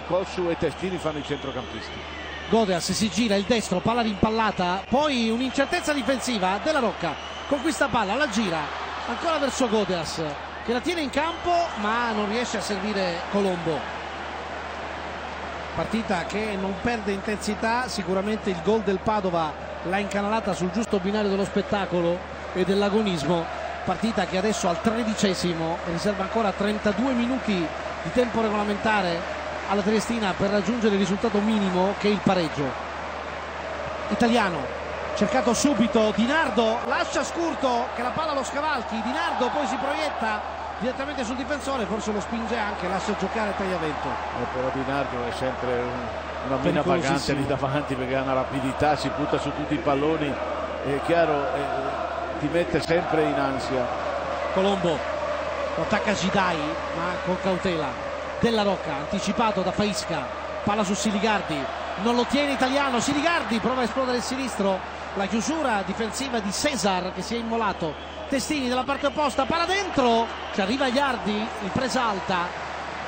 Cossu e Testini fanno i centrocampisti. Godeas si gira il destro, palla rimpallata, poi un'incertezza difensiva, Della Rocca conquista palla, la gira ancora verso Godeas che la tiene in campo ma non riesce a servire Colombo. Partita che non perde intensità, sicuramente il gol del Padova l'ha incanalata sul giusto binario dello spettacolo e dell'agonismo. Partita che adesso al 13° riserva ancora 32 minuti di tempo regolamentare alla Triestina per raggiungere il risultato minimo che è il pareggio. Italiano, cercato subito, Di Nardo lascia Scurto che la palla lo scavalchi, Di Nardo poi si proietta direttamente sul difensore, forse lo spinge anche, lascia giocare Tagliavento. Però Di Nardo è sempre una mina vagante lì davanti, perché ha una rapidità, si butta su tutti i palloni, è chiaro, ti mette sempre in ansia. Colombo lo attacca Gidai ma con cautela. Della Rocca anticipato da Faisca, palla su Siligardi, non lo tiene Italiano, Siligardi prova a esplodere il sinistro, la chiusura difensiva di Cesar che si è immolato. Testini dalla parte opposta, palla dentro, ci arriva Iardi, ripresa alta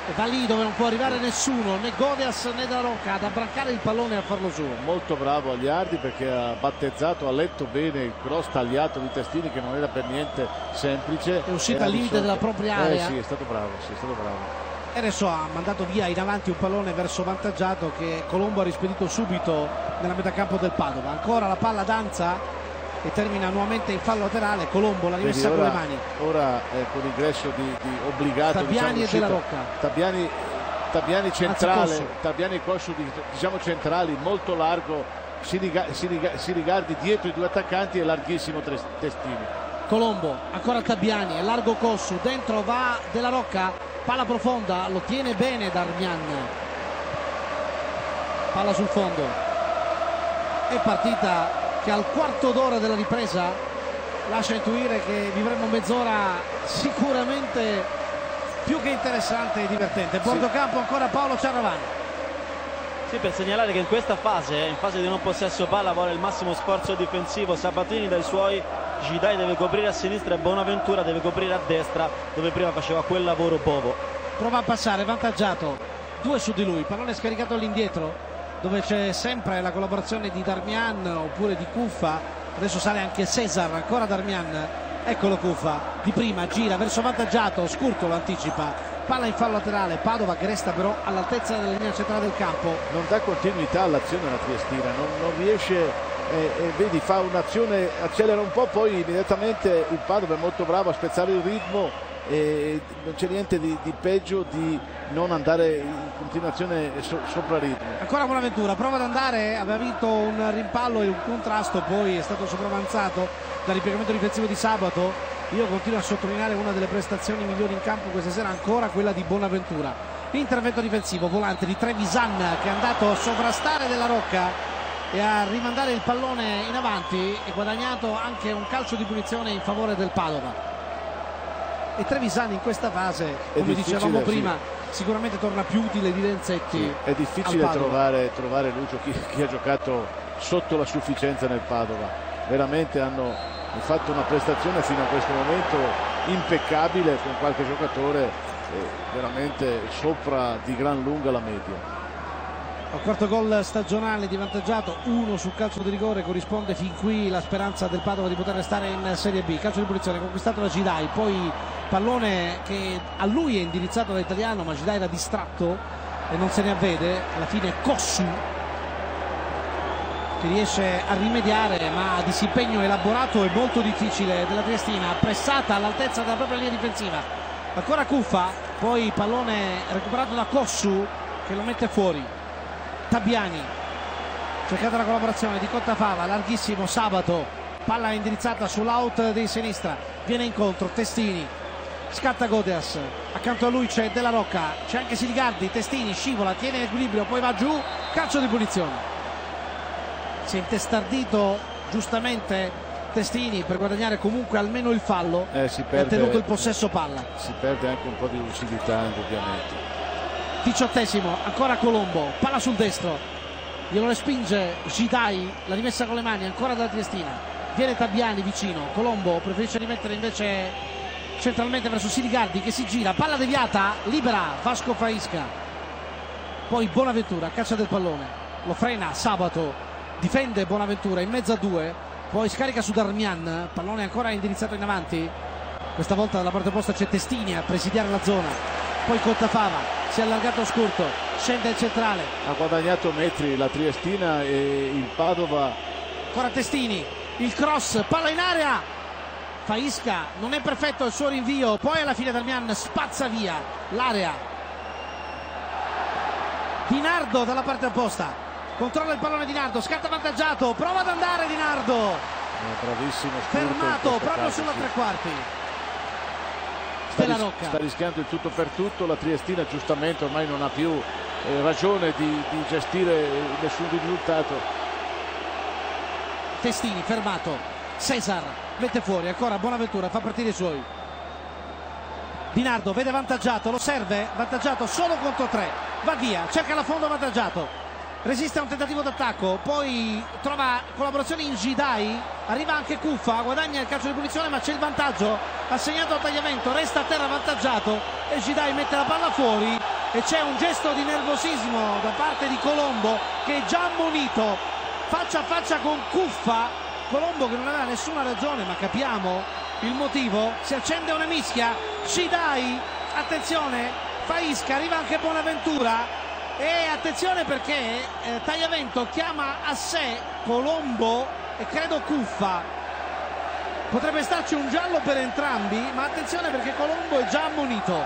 e va lì dove non può arrivare nessuno, né Godias né Della Rocca, ad abbrancare il pallone e a farlo suo. Molto bravo Iardi, perché ha battezzato, ha letto bene il cross tagliato di Testini, che non era per niente semplice, è uscito al limite della propria area. Sì, è stato bravo, sì, è stato bravo. E adesso ha mandato via in avanti un pallone verso Vantaggiato che Colombo ha rispedito subito nella metacampo del Padova. Ancora la palla danza e termina nuovamente in fallo laterale. Colombo l'ha rimessa con le mani. Ora con l'ingresso di obbligato Tabiani, diciamo, e Della Rocca. Tabiani centrale, Tabiani Cossu diciamo centrali, molto largo, Siligardi dietro i due attaccanti e larghissimo Testini. Colombo, ancora Tabiani, è largo Cossu, dentro va Della Rocca, palla profonda, lo tiene bene Darmian, palla sul fondo. È partita che al quarto d'ora della ripresa lascia intuire che vivremo mezz'ora sicuramente più che interessante e divertente. Bordo campo ancora Paolo Ciarravani. Sì, per segnalare che in questa fase, in fase di non possesso palla, vuole il massimo sforzo difensivo Sabatini dai suoi. Gidai deve coprire a sinistra e Bonaventura deve coprire a destra, dove prima faceva quel lavoro Bovo. Prova a passare, Vantaggiato, 2 su di lui, pallone scaricato all'indietro, dove c'è sempre la collaborazione di Darmian oppure di Cuffa. Adesso sale anche Cesar, ancora Darmian, eccolo Cuffa, di prima gira verso Vantaggiato, Scurto lo anticipa, palla in fallo laterale, Padova che resta però all'altezza della linea centrale del campo. Non dà continuità all'azione della Triestina, non riesce, vedi, fa un'azione, accelera un po', poi immediatamente il Padova è molto bravo a spezzare il ritmo e non c'è niente di peggio di non andare in continuazione sopra ritmo. Ancora Bonaventura, prova ad andare, aveva vinto un rimpallo e un contrasto, poi è stato sopravanzato dal ripiegamento difensivo di Sabato. Io continuo a sottolineare una delle prestazioni migliori in campo questa sera, ancora quella di Bonaventura. Intervento difensivo volante di Trevisan che è andato a sovrastare Della Rocca e a rimandare il pallone in avanti e guadagnato anche un calcio di punizione in favore del Padova. E Trevisan in questa fase, come dicevamo prima, sicuramente torna più utile di Renzetti. Sì, è difficile trovare Lucio chi ha giocato sotto la sufficienza nel Padova. Veramente hanno fatto una prestazione fino a questo momento impeccabile, con qualche giocatore veramente sopra di gran lunga la media. Al quarto gol stagionale di Vantaggiato, 1 sul calcio di rigore, corrisponde fin qui la speranza del Padova di poter restare in Serie B. Calcio di punizione conquistato da Gidai, poi pallone che a lui è indirizzato da Italiano, ma Gidai era distratto e non se ne avvede. Alla fine Cossu che riesce a rimediare, ma a disimpegno elaborato e molto difficile della Triestina, pressata all'altezza della propria linea difensiva. Ancora Cuffa, poi pallone recuperato da Cossu che lo mette fuori. Tabiani, cercata la collaborazione di Cottafava, larghissimo Sabato, palla indirizzata sull'out di sinistra, viene incontro Testini, scatta Godias, accanto a lui c'è Della Rocca, c'è anche Siligardi, Testini scivola, tiene l'equilibrio, poi va giù, calcio di punizione. Si è intestardito giustamente Testini per guadagnare comunque almeno il fallo, si perde, ha tenuto il possesso palla. Si perde anche un po' di lucidità indubbiamente. 18esimo, ancora Colombo, palla sul destro, glielo respinge Gidai, la rimessa con le mani ancora dalla Triestina, viene Tabiani vicino, Colombo preferisce rimettere invece centralmente verso Siligardi che si gira, palla deviata, libera Vasco Faisca, poi Bonaventura, caccia del pallone, lo frena Sabato, difende Bonaventura in mezzo a due, poi scarica su Darmian, pallone ancora indirizzato in avanti, questa volta dalla parte opposta c'è Testini a presidiare la zona, poi Cottafava, si è allargato Scurto, scende il centrale, ha guadagnato metri la Triestina e il Padova. Ancora Testini, il cross, palla in area, Faisca, non è perfetto il suo rinvio, poi alla fine Darmian spazza via l'area Di Nardo dalla parte opposta, controlla il pallone Di Nardo, scatta avvantaggiato, prova ad andare Di Nardo, bravissimo, fermato proprio sulla tre quarti. Della Rocca sta rischiando il tutto per tutto. La Triestina giustamente ormai non ha più ragione di gestire nessun risultato. Testini fermato, Cesar mette fuori, ancora Bonaventura, fa partire i suoi. Di Nardo vede avvantaggiato, lo serve, avvantaggiato solo contro 3, va via, cerca la fondo avvantaggiato, resiste a un tentativo d'attacco, poi trova collaborazione in Gidai, arriva anche Cuffa, guadagna il calcio di punizione ma c'è il vantaggio assegnato a Tagliavento, resta a terra avvantaggiato e Gidai mette la palla fuori e c'è un gesto di nervosismo da parte di Colombo che è già ammonito, faccia a faccia con Cuffa. Colombo che non aveva nessuna ragione, ma capiamo il motivo, si accende una mischia, Gidai, attenzione, Faisca, arriva anche Bonaventura e attenzione perché Tagliavento chiama a sé Colombo e credo Cuffa, potrebbe starci un giallo per entrambi, ma attenzione perché Colombo è già ammonito,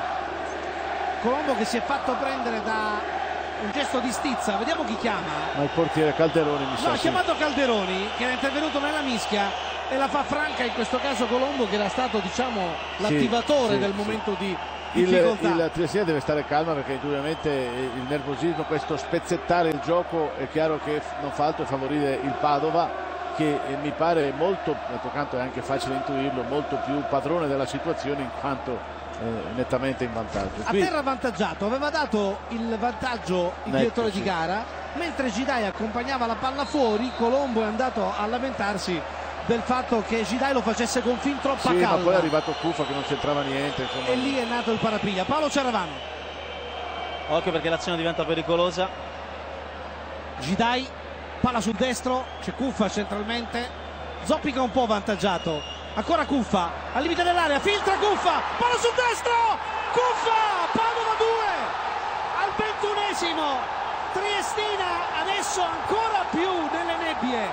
Colombo che si è fatto prendere da un gesto di stizza, vediamo chi chiama. Ma il portiere Calderoni mi sa. No, ha chiamato Calderoni che era intervenuto nella mischia e la fa franca in questo caso Colombo che era stato diciamo l'attivatore del momento di difficoltà. Il Triestina deve stare calma perché indubbiamente il nervosismo, questo spezzettare il gioco è chiaro che non fa altro favorire il Padova che mi pare molto, d'altro canto è anche facile intuirlo, molto più padrone della situazione in quanto nettamente in vantaggio. A terra avvantaggiato, aveva dato il vantaggio il direttore di gara, mentre Gidai accompagnava la palla fuori, Colombo è andato a lamentarsi del fatto che Gidai lo facesse con fin troppa calma. Ma poi è arrivato Cuffa che non c'entrava niente. Insomma. E lì è nato il parapiglia. Paolo Ciaravano. Occhio perché l'azione diventa pericolosa. Gidai, palla sul destro, c'è Cuffa centralmente, zoppica un po' avvantaggiato. Ancora Cuffa, al limite dell'area, filtra Cuffa, palla sul destro, Cuffa, Padova 2, al 21esimo, Triestina adesso ancora più nelle nebbie.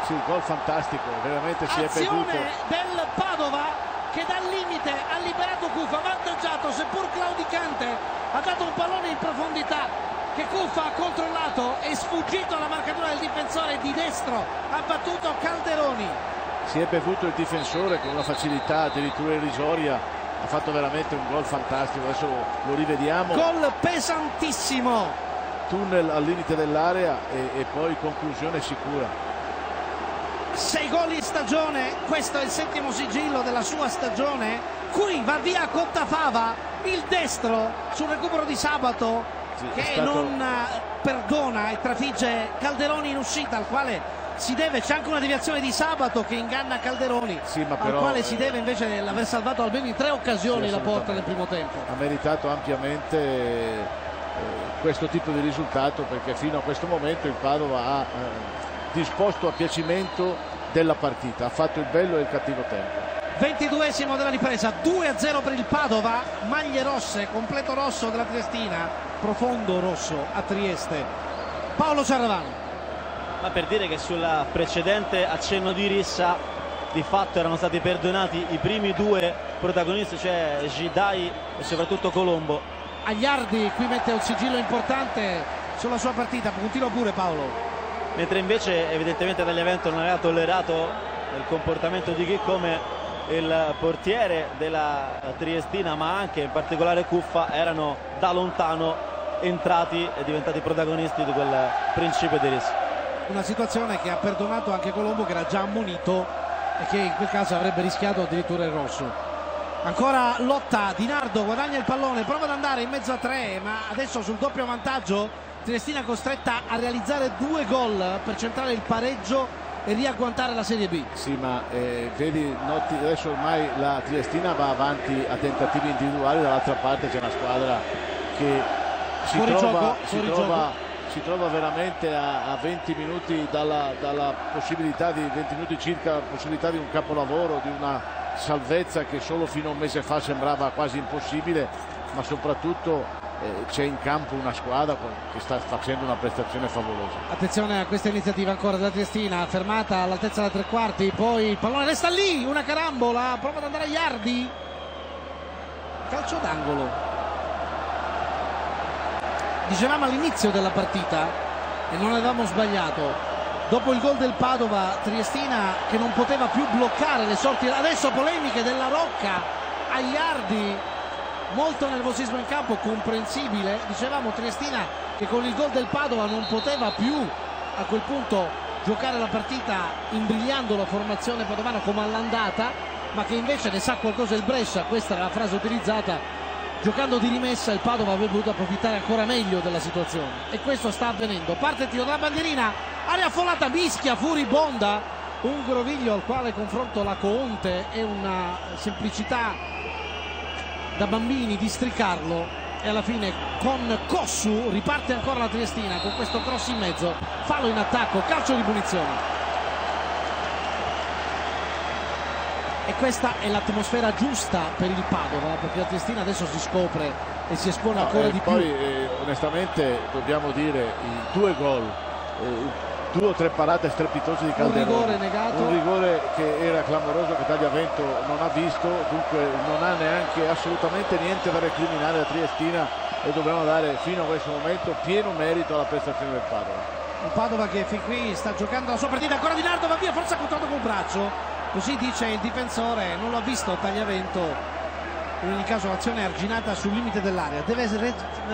Sì, gol fantastico, veramente si è bevuto. Azione del Padova che dal limite ha liberato Cuffa, avvantaggiato, seppur claudicante, ha dato un pallone in profondità che Cuffa ha controllato, è sfuggito alla marcatura del difensore di destro, ha battuto Calderoni. Si è bevuto il difensore con una facilità addirittura irrisoria, ha fatto veramente un gol fantastico, adesso lo rivediamo. Gol pesantissimo. Tunnel al limite dell'area e poi conclusione sicura. 6 gol in stagione, questo è il 7° sigillo della sua stagione. Qui va via Cottafava, il destro sul recupero di Sabato che non perdona e trafigge Calderoni in uscita, al quale si deve, c'è anche una deviazione di Sabato che inganna Calderoni, sì, ma però, al quale si deve invece l'aver salvato almeno in 3 occasioni sì, la porta nel primo tempo. Ha meritato ampiamente questo tipo di risultato perché fino a questo momento il Padova ha disposto a piacimento della partita, ha fatto il bello e il cattivo tempo. 22esimo della ripresa, 2-0 per il Padova, maglie rosse, completo rosso della Triestina, profondo rosso a Trieste. Paolo Ciaravano. Ma per dire che sulla precedente accenno di rissa di fatto erano stati perdonati i primi 2 protagonisti, cioè Gidai e soprattutto Colombo. Agliardi qui mette un sigillo importante sulla sua partita, continua pure Paolo. Mentre invece evidentemente Tagliavento non aveva tollerato il comportamento di chi come il portiere della Triestina ma anche in particolare Cuffa erano da lontano entrati e diventati protagonisti di quel principio di rissa. Una situazione che ha perdonato anche Colombo che era già ammonito e che in quel caso avrebbe rischiato addirittura il rosso. Ancora lotta, Di Nardo guadagna il pallone, prova ad andare in mezzo a 3 ma adesso sul doppio vantaggio Triestina costretta a realizzare 2 gol per centrare il pareggio e riagguantare la Serie B. Sì, ma vedi, noti, adesso ormai la Triestina va avanti a tentativi individuali, dall'altra parte c'è una squadra che si trova veramente a 20 minuti dalla possibilità di 20 minuti circa, la possibilità di un capolavoro, di una salvezza che solo fino a un mese fa sembrava quasi impossibile, ma soprattutto c'è in campo una squadra che sta facendo una prestazione favolosa. Attenzione a questa iniziativa ancora della Triestina, fermata all'altezza della 3/4, poi il pallone resta lì, una carambola, prova ad andare a Iardi, calcio d'angolo. Dicevamo all'inizio della partita, e non avevamo sbagliato, dopo il gol del Padova, Triestina che non poteva più bloccare le sorti. Adesso polemiche della Rocca a Iardi, molto nervosismo in campo, comprensibile. Dicevamo Triestina che con il gol del Padova non poteva più a quel punto giocare la partita imbrigliando la formazione padovana come all'andata, ma che invece ne sa qualcosa il Brescia. Questa era la frase utilizzata. Giocando di rimessa il Padova avrebbe potuto approfittare ancora meglio della situazione, e questo sta avvenendo. Parte il tiro della bandierina, area affollata, mischia furibonda, un groviglio al quale confronto la Coonte e una semplicità da bambini districarlo, e alla fine con Cossu riparte ancora la Triestina con questo cross in mezzo, fallo in attacco, calcio di punizione. E questa è l'atmosfera giusta per il Padova, perché la Triestina adesso si scopre e si espone ancora di più. Poi onestamente dobbiamo dire i 2 gol, 2 o 3 parate strepitose di Calderoni, un rigore negato, un rigore che era clamoroso, che Tagliavento non ha visto, dunque non ha neanche assolutamente niente da recriminare a Triestina, e dobbiamo dare fino a questo momento pieno merito alla prestazione del Padova. Un Padova che fin qui sta giocando la sua partita. Ancora Di Nardo, va via, forse ha controllato col braccio, così dice il difensore, non lo ha visto Tagliavento. In ogni caso l'azione è arginata sul limite dell'area. Deve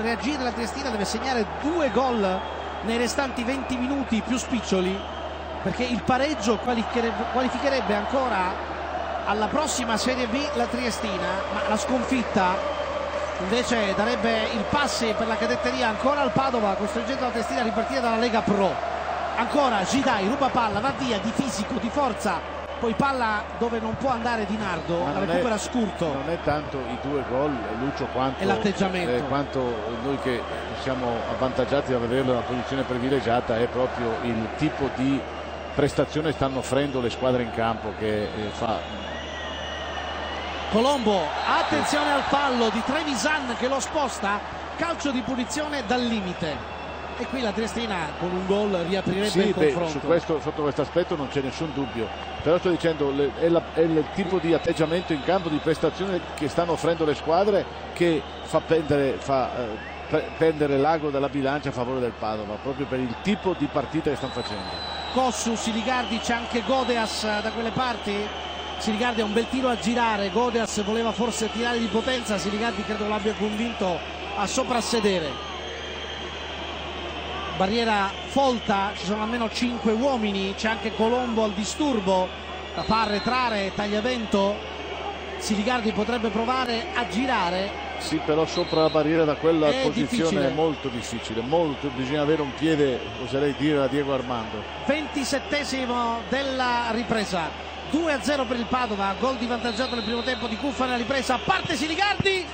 reagire la Triestina, deve segnare 2 gol nei restanti 20 minuti più spiccioli, perché il pareggio qualificherebbe ancora alla prossima Serie B la Triestina, ma la sconfitta invece darebbe il pass per la cadetteria ancora al Padova, costringendo la Triestina a ripartire dalla Lega Pro. Ancora Gidai, ruba palla, va via, di fisico, di forza, poi palla dove non può andare Di Nardo, la recupera Scurto. Non è tanto i 2 gol, Lucio, quanto è l'atteggiamento, quanto noi che siamo avvantaggiati da averlo in una posizione privilegiata, è proprio il tipo di prestazione che stanno offrendo le squadre in campo che fa. Colombo, attenzione al fallo di Trevisan che lo sposta, calcio di punizione dal limite. E qui la Triestina con un gol riaprirebbe il confronto. Sotto questo aspetto non c'è nessun dubbio, però sto dicendo è il tipo di atteggiamento in campo, di prestazione che stanno offrendo le squadre, che fa pendere l'ago dalla bilancia a favore del Padova, proprio per il tipo di partita che stanno facendo. Cossu, Siligardi, c'è anche Godeas da quelle parti. Siligardi ha un bel tiro a girare, Godeas voleva forse tirare di potenza, Siligardi credo l'abbia convinto a soprassedere. Barriera folta, ci sono almeno 5 uomini, c'è anche Colombo al disturbo, la fa arretrare Tagliavento. Siligardi potrebbe provare a girare. Sì, però sopra la barriera da quella posizione difficile. È molto difficile, bisogna avere un piede, oserei dire, da Diego Armando. 27esimo della ripresa, 2-0 per il Padova, gol di vantaggiato nel primo tempo di Cuffa nella ripresa. Parte Siligardi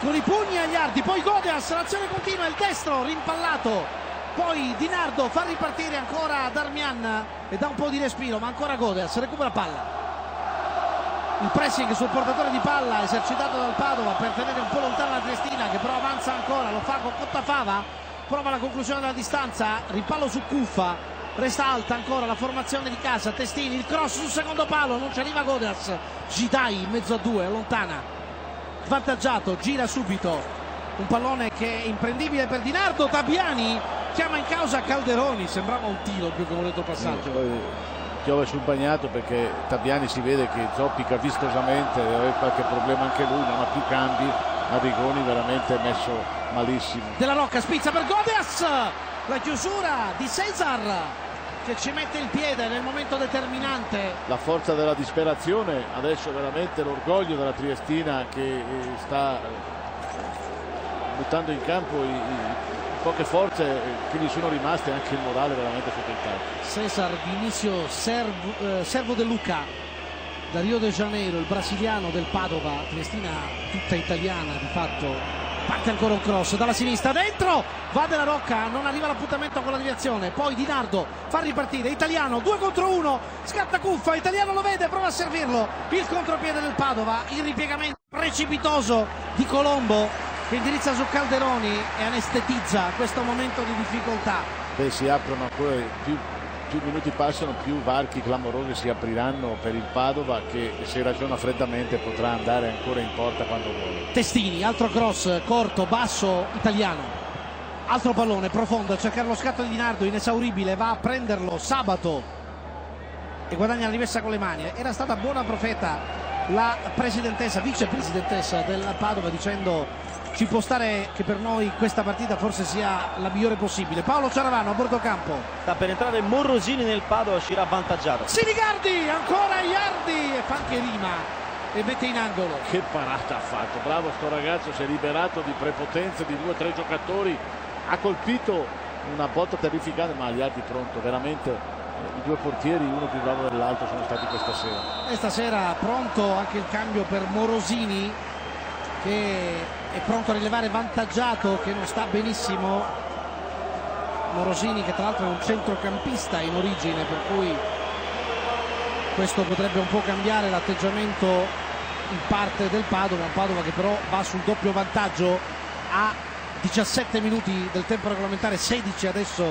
con i pugni agli arti, poi Godeas, l'azione continua, il destro rimpallato. Poi Di Nardo fa ripartire ancora Darmian e dà un po' di respiro, ma ancora Godeas recupera palla. Il pressing sul portatore di palla esercitato dal Padova per tenere un po' lontana la Triestina, che però avanza ancora, lo fa con Cottafava, prova la conclusione della distanza, ripallo su Cuffa, resta alta ancora la formazione di casa. Testini, il cross sul secondo palo, non ci arriva Godeas. Gidai in mezzo a 2, allontana, svantaggiato, gira subito, un pallone che è imprendibile per Di Nardo. Tabiani chiama in causa Calderoni, sembrava un tiro più che un retropassaggio. Poi piove sul bagnato, perché Tabiani si vede che zoppica vistosamente, deve avere qualche problema anche lui, non ha più cambi. Arrigoni veramente messo malissimo. Della Rocca spizza per Godeas, la chiusura di Cesar che ci mette il piede nel momento determinante. La forza della disperazione, adesso veramente l'orgoglio della Triestina che sta buttando in campo poche forze che gli sono rimaste, anche il morale veramente sotto il campo. Cesar Vinicio Servo De Luca da Rio de Janeiro, il brasiliano del Padova. Triestina tutta italiana di fatto. Parte ancora un cross dalla sinistra, dentro va Della Rocca, non arriva l'appuntamento con la deviazione. Poi Di Nardo fa ripartire Italiano, 2 contro 1, scatta Cuffa, Italiano lo vede, prova a servirlo, il contropiede del Padova, il ripiegamento precipitoso di Colombo che indirizza su Calderoni e anestetizza questo momento di difficoltà. Si aprono ancora più minuti passano, più varchi clamorosi si apriranno per il Padova, che se ragiona freddamente potrà andare ancora in porta quando vuole. Testini, altro cross corto, basso, Italiano. Altro pallone profondo a cercare lo scatto di Di Nardo, inesauribile, va a prenderlo Sabato e guadagna la rimessa con le mani. Era stata buona profeta la presidentessa, vicepresidentessa del Padova, dicendo ci può stare che per noi questa partita forse sia la migliore possibile. Paolo Ciaravano a bordo campo. Sta per entrare Morosini nel Padova, uscirà avvantaggiato. Sinigardi, ancora Iardi e fa anche rima e mette in angolo. Che parata ha fatto, bravo sto ragazzo, si è liberato di prepotenza di 2 o 3 giocatori, ha colpito una botta terrificante, ma Iardi pronto, veramente i due portieri, uno più bravo dell'altro, sono stati questa sera. E stasera pronto anche il cambio per Morosini, che è pronto a rilevare Vantaggiato, che non sta benissimo. Morosini, che tra l'altro è un centrocampista in origine, per cui questo potrebbe un po' cambiare l'atteggiamento in parte del Padova, un Padova che però va sul doppio vantaggio a 17 minuti del tempo regolamentare, 16 adesso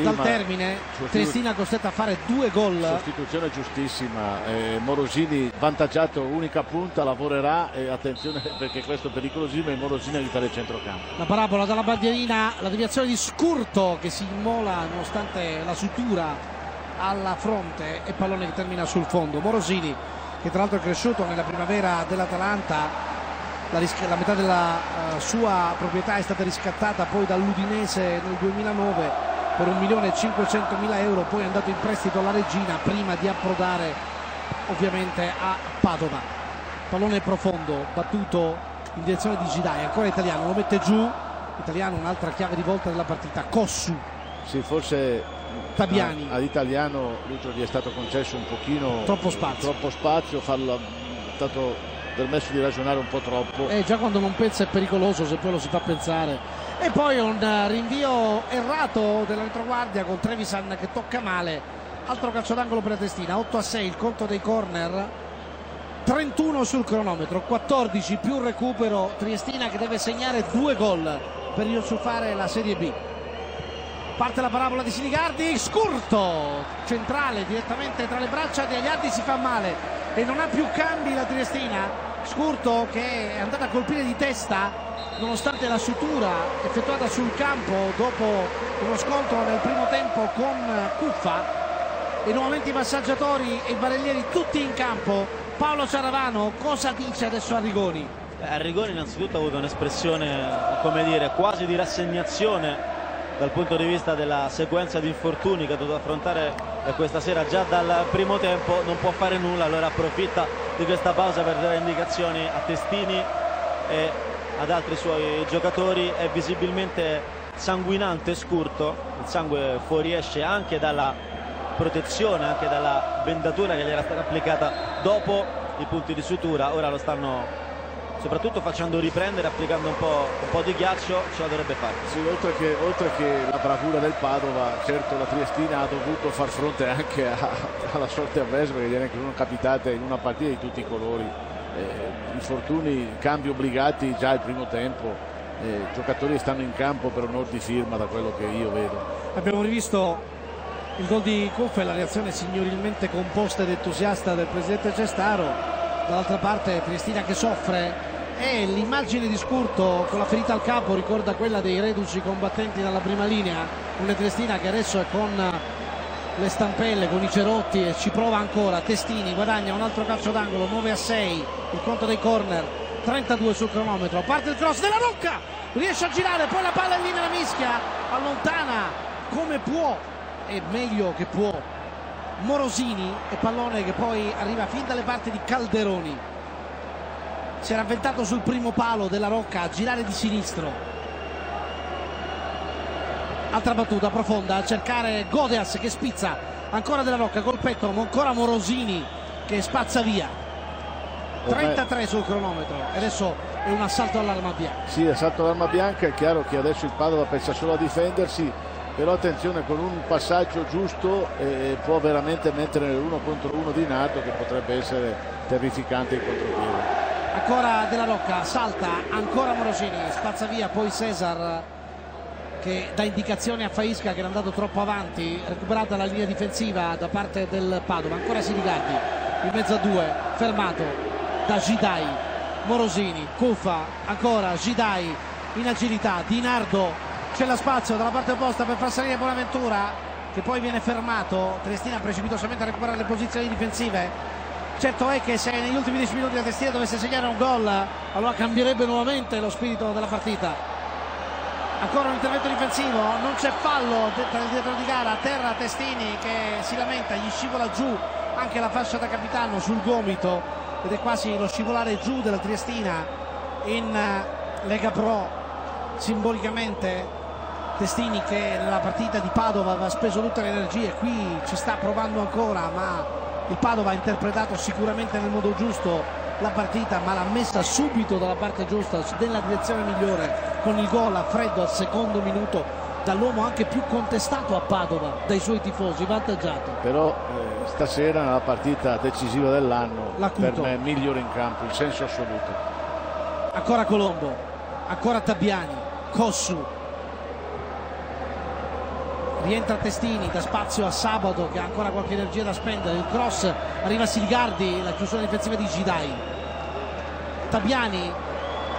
dal termine. Triestina costretta a fare 2 gol. Sostituzione giustissima, Morosini vantaggiato, unica punta, lavorerà, e attenzione perché questo è pericolosissimo, e Morosini aiuta il centrocampo. La parabola dalla bandierina, la deviazione di Scurto che si immola nonostante la sutura alla fronte, e pallone che termina sul fondo. Morosini, che tra l'altro è cresciuto nella primavera dell'Atalanta, la metà della sua proprietà è stata riscattata poi dall'Udinese nel 2009 per 1.500.000 euro, poi è andato in prestito alla Regina prima di approdare ovviamente a Padova. Pallone profondo battuto in direzione di Gidai, ancora Italiano, lo mette giù. Italiano, un'altra chiave di volta della partita. Cossu, sì, forse Tabiani, all'italiano Lucio gli è stato concesso un pochino troppo spazio, farlo, è stato permesso di ragionare un po' troppo. Già quando non pensa è pericoloso, se poi lo si fa pensare. E poi un rinvio errato della retroguardia con Trevisan che tocca male. Altro calcio d'angolo per la Triestina. 8-6 il conto dei corner, 31 sul cronometro, 14 più recupero. Triestina che deve segnare 2 gol per riosciuffare la Serie B. Parte la parabola di Sinigardi, Scurto centrale direttamente tra le braccia di Agliardi, si fa male e non ha più cambi la Triestina. Scurto che è andata a colpire di testa nonostante la sutura effettuata sul campo dopo uno scontro nel primo tempo con Cuffa, e nuovamente i massaggiatori e i barellieri tutti in campo. Paolo Ciaravano cosa dice adesso Arrigoni? Arrigoni innanzitutto ha avuto un'espressione, come dire, quasi di rassegnazione dal punto di vista della sequenza di infortuni che ha dovuto affrontare questa sera già dal primo tempo. Non può fare nulla, allora approfitta di questa pausa per dare indicazioni a Testini e ad altri suoi giocatori. È visibilmente sanguinante Scurto, il sangue fuoriesce anche dalla protezione, anche dalla bendatura che gli era stata applicata dopo i punti di sutura. Ora lo stanno soprattutto facendo riprendere, applicando un po' di ghiaccio, ce la dovrebbe fare. Sì, oltre che la bravura del Padova, certo la Triestina ha dovuto far fronte anche alla sorte avversa, perché gli erano capitate in una partita di tutti i colori, infortuni, cambi obbligati già al primo tempo, i giocatori stanno in campo per onor di firma da quello che io vedo. Abbiamo rivisto il gol di Cuffa e la reazione signorilmente composta ed entusiasta del presidente Cestaro. Dall'altra parte Triestina che soffre, e l'immagine di Scurto con la ferita al capo ricorda quella dei reduci combattenti dalla prima linea. Una Triestina che adesso è con le stampelle, con i cerotti, e ci prova ancora. Testini guadagna un altro calcio d'angolo, 9-6 il conto dei corner, 32 sul cronometro. Parte il cross della Rocca, riesce a girare, poi la palla è lì nella mischia, allontana come può e meglio che può Morosini, e pallone che poi arriva fin dalle parti di Calderoni. Si era avventato sul primo palo della Rocca a girare di sinistro. Altra battuta profonda a cercare Godeas che spizza, ancora della Rocca col petto, ancora Morosini che spazza via. 33 sul cronometro e adesso è un assalto all'arma bianca. Sì, assalto all'arma bianca. È chiaro che adesso il Padova pensa solo a difendersi, però attenzione, con un passaggio giusto può veramente mettere nell'1 contro 1 di Nardo, che potrebbe essere terrificante in contropiede. Ancora della Rocca, salta, ancora Morosini, spazza via, poi Cesar che dà indicazione a Faisca che era andato troppo avanti, recuperata la linea difensiva da parte del Padova. Ancora Sinigardi in mezzo a 2, fermato da Gidai. Morosini, Cuffa, ancora Gidai in agilità, Di Nardo c'è lo spazio dalla parte opposta per far salire Bonaventura, che poi viene fermato. Triestina precipitosamente a recuperare le posizioni difensive. Certo è che se negli ultimi 10 minuti la Triestina dovesse segnare un gol, allora cambierebbe nuovamente lo spirito della partita. Ancora un intervento difensivo, non c'è fallo tra il direttore di gara, a terra Testini che si lamenta, gli scivola giù anche la fascia da capitano sul gomito ed è quasi lo scivolare giù della Triestina in Lega Pro. Simbolicamente Testini, che nella partita di Padova aveva speso tutte le energie, qui ci sta provando ancora, ma il Padova ha interpretato sicuramente nel modo giusto la partita, ma l'ha messa subito dalla parte giusta, nella direzione migliore, con il gol a freddo al secondo minuto dall'uomo anche più contestato a Padova dai suoi tifosi, vantaggiato. Però stasera nella partita decisiva dell'anno per me migliore in campo in senso assoluto. Ancora Colombo, ancora Tabiani, Cossu, rientra Testini, dà spazio a Sabato che ha ancora qualche energia da spendere, il cross arriva a Silgardi, la chiusura difensiva di Gidai. Tabiani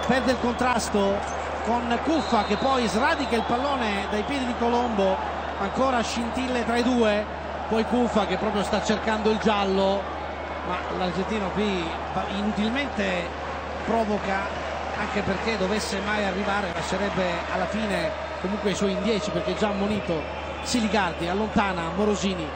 perde il contrasto con Cuffa che poi sradica il pallone dai piedi di Colombo, ancora scintille tra i due, poi Cuffa che proprio sta cercando il giallo, ma l'argentino qui inutilmente provoca, anche perché dovesse mai arrivare lascerebbe alla fine comunque i suoi in 10 perché è già ammonito. Siligardi allontana Morosini,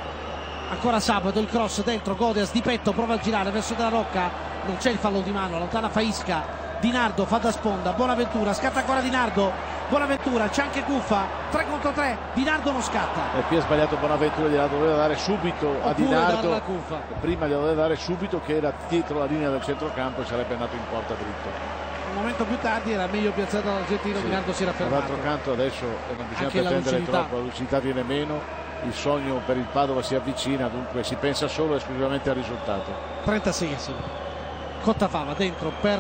ancora Sabato, il cross dentro, Godeas di petto, prova a girare verso Della Rocca, non c'è il fallo di mano, allontana Faisca, Di Nardo fa da sponda, Bonaventura, scatta ancora Di Nardo, Bonaventura, c'è anche Cuffa, 3 contro 3, Di Nardo non scatta. E qui ha sbagliato Bonaventura, gliela doveva dare subito a Di Nardo, prima gliela doveva dare subito che era dietro la linea del centrocampo e sarebbe andato in porta dritto. Un momento più tardi era meglio piazzato dall'argentino, Di Nardo si era fermato. Dall'altro canto adesso non bisogna pretendere troppo, la lucidità viene meno, il sogno per il Padova si avvicina, dunque si pensa solo e esclusivamente al risultato. 36 Cottafava dentro per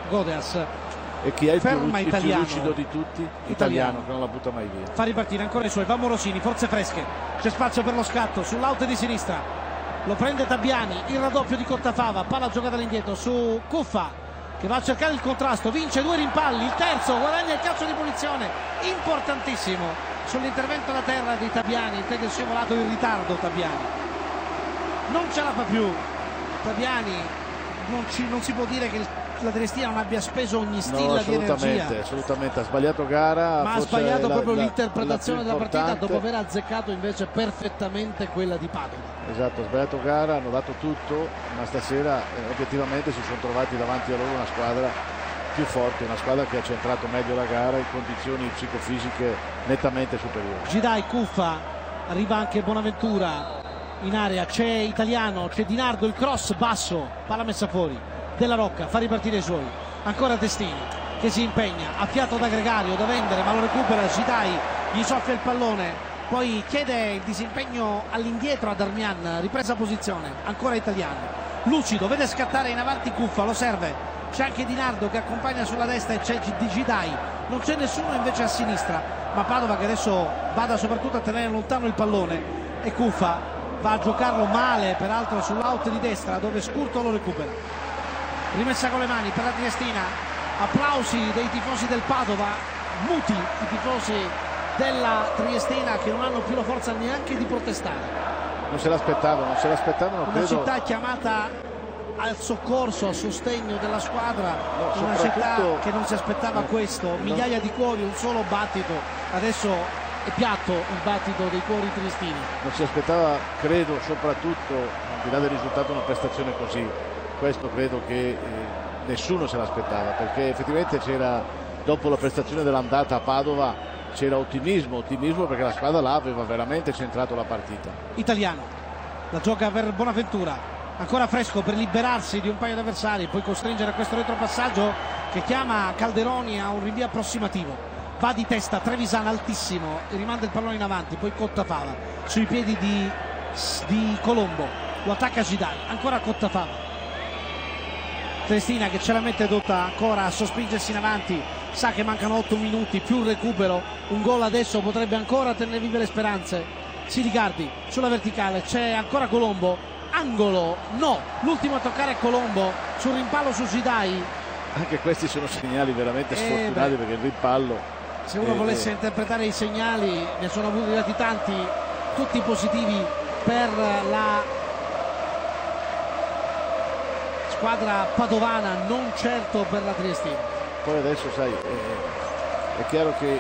Godeas, e chi è il più lucido di tutti? Italiano, che non la butta mai via. Fa ripartire ancora i suoi, va Morosini, forze fresche, c'è spazio per lo scatto sull'out di sinistra, lo prende Tabiani, il raddoppio di Cottafava, palla giocata all'indietro su Cuffa che va a cercare il contrasto, vince 2 rimpalli, il terzo guadagna il calcio di punizione importantissimo sull'intervento da terra di Tabiani, che è scivolato in ritardo. Tabiani non ce la fa più, Tabiani non si può dire che la Triestina non abbia speso ogni stilla di energia. Assolutamente, ha sbagliato gara, ma ha sbagliato proprio l'interpretazione della partita dopo aver azzeccato invece perfettamente quella di Padova. Esatto, ha sbagliato gara, hanno dato tutto, ma stasera obiettivamente si sono trovati davanti a loro una squadra più forte, una squadra che ha centrato meglio la gara in condizioni psicofisiche nettamente superiori. Gidai, Cuffa, arriva anche Bonaventura in area, c'è Italiano, c'è Di Nardo, il cross basso, palla messa fuori, Della Rocca fa ripartire i suoi, ancora Testini che si impegna, a fiato da Gregario, da vendere, ma lo recupera Gidai, gli soffia il pallone, poi chiede il disimpegno all'indietro a Darmian, ripresa posizione, ancora Italiano, lucido, vede scattare in avanti Cuffa, lo serve, c'è anche Di Nardo che accompagna sulla destra e c'è Gidai, non c'è nessuno invece a sinistra, ma Padova che adesso vada soprattutto a tenere lontano il pallone e Cuffa va a giocarlo male peraltro sull'out di destra dove Scurto lo recupera. Rimessa con le mani per la Triestina, applausi dei tifosi del Padova, muti i tifosi della Triestina che non hanno più la forza neanche di protestare. Non se l'aspettavano, una città chiamata al soccorso, al sostegno della squadra, una città che non si aspettava questo, migliaia di cuori, un solo battito, adesso è piatto il battito dei cuori triestini. Non si aspettava, credo, soprattutto al di là del risultato, una prestazione così. Questo credo che nessuno se l'aspettava, perché effettivamente c'era, dopo la prestazione dell'andata a Padova, c'era ottimismo perché la squadra là aveva veramente centrato la partita. Italiano, la gioca per Bonaventura, ancora fresco per liberarsi di un paio di avversari, poi costringere a questo retropassaggio che chiama Calderoni a un rinvio approssimativo. Va di testa Trevisan altissimo e rimanda il pallone in avanti, poi Cottafava sui piedi di Colombo, lo attacca Gidai, ancora Cottafava, Triestina che ce la mette tutta ancora a sospingersi in avanti, sa che mancano 8 minuti più recupero, un gol adesso potrebbe ancora tenere vive le speranze. Siligardi sulla verticale, c'è ancora Colombo, angolo, no, l'ultimo a toccare è Colombo sul rimpallo su Gidai. Anche questi sono segnali veramente sfortunati perché il rimpallo Se uno volesse interpretare i segnali, ne sono arrivati tanti, tutti positivi per la squadra padovana, non certo per la Triestina. Poi adesso sai, è chiaro che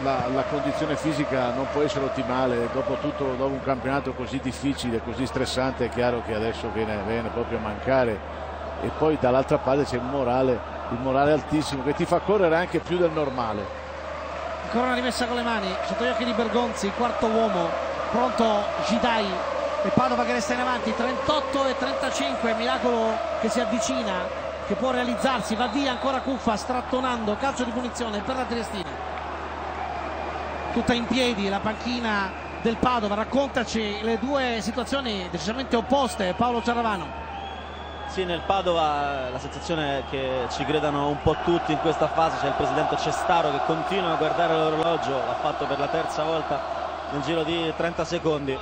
la condizione fisica non può essere ottimale dopo un campionato così difficile, così stressante. È chiaro che adesso viene proprio a mancare, e poi dall'altra parte c'è il morale altissimo che ti fa correre anche più del normale. Ancora una rimessa con le mani sotto gli occhi di Bergonzi, quarto uomo, pronto Gidai, e Padova che resta in avanti, 38-35, miracolo che si avvicina, che può realizzarsi, va via ancora Cuffa strattonando, calcio di punizione per la Triestina. Tutta in piedi la panchina del Padova. Raccontaci le due situazioni decisamente opposte, Paolo Ciaravano. Sì, nel Padova la sensazione è che ci credano un po' tutti in questa fase. C'è il presidente Cestaro che continua a guardare l'orologio, l'ha fatto per la terza volta nel giro di 30 secondi.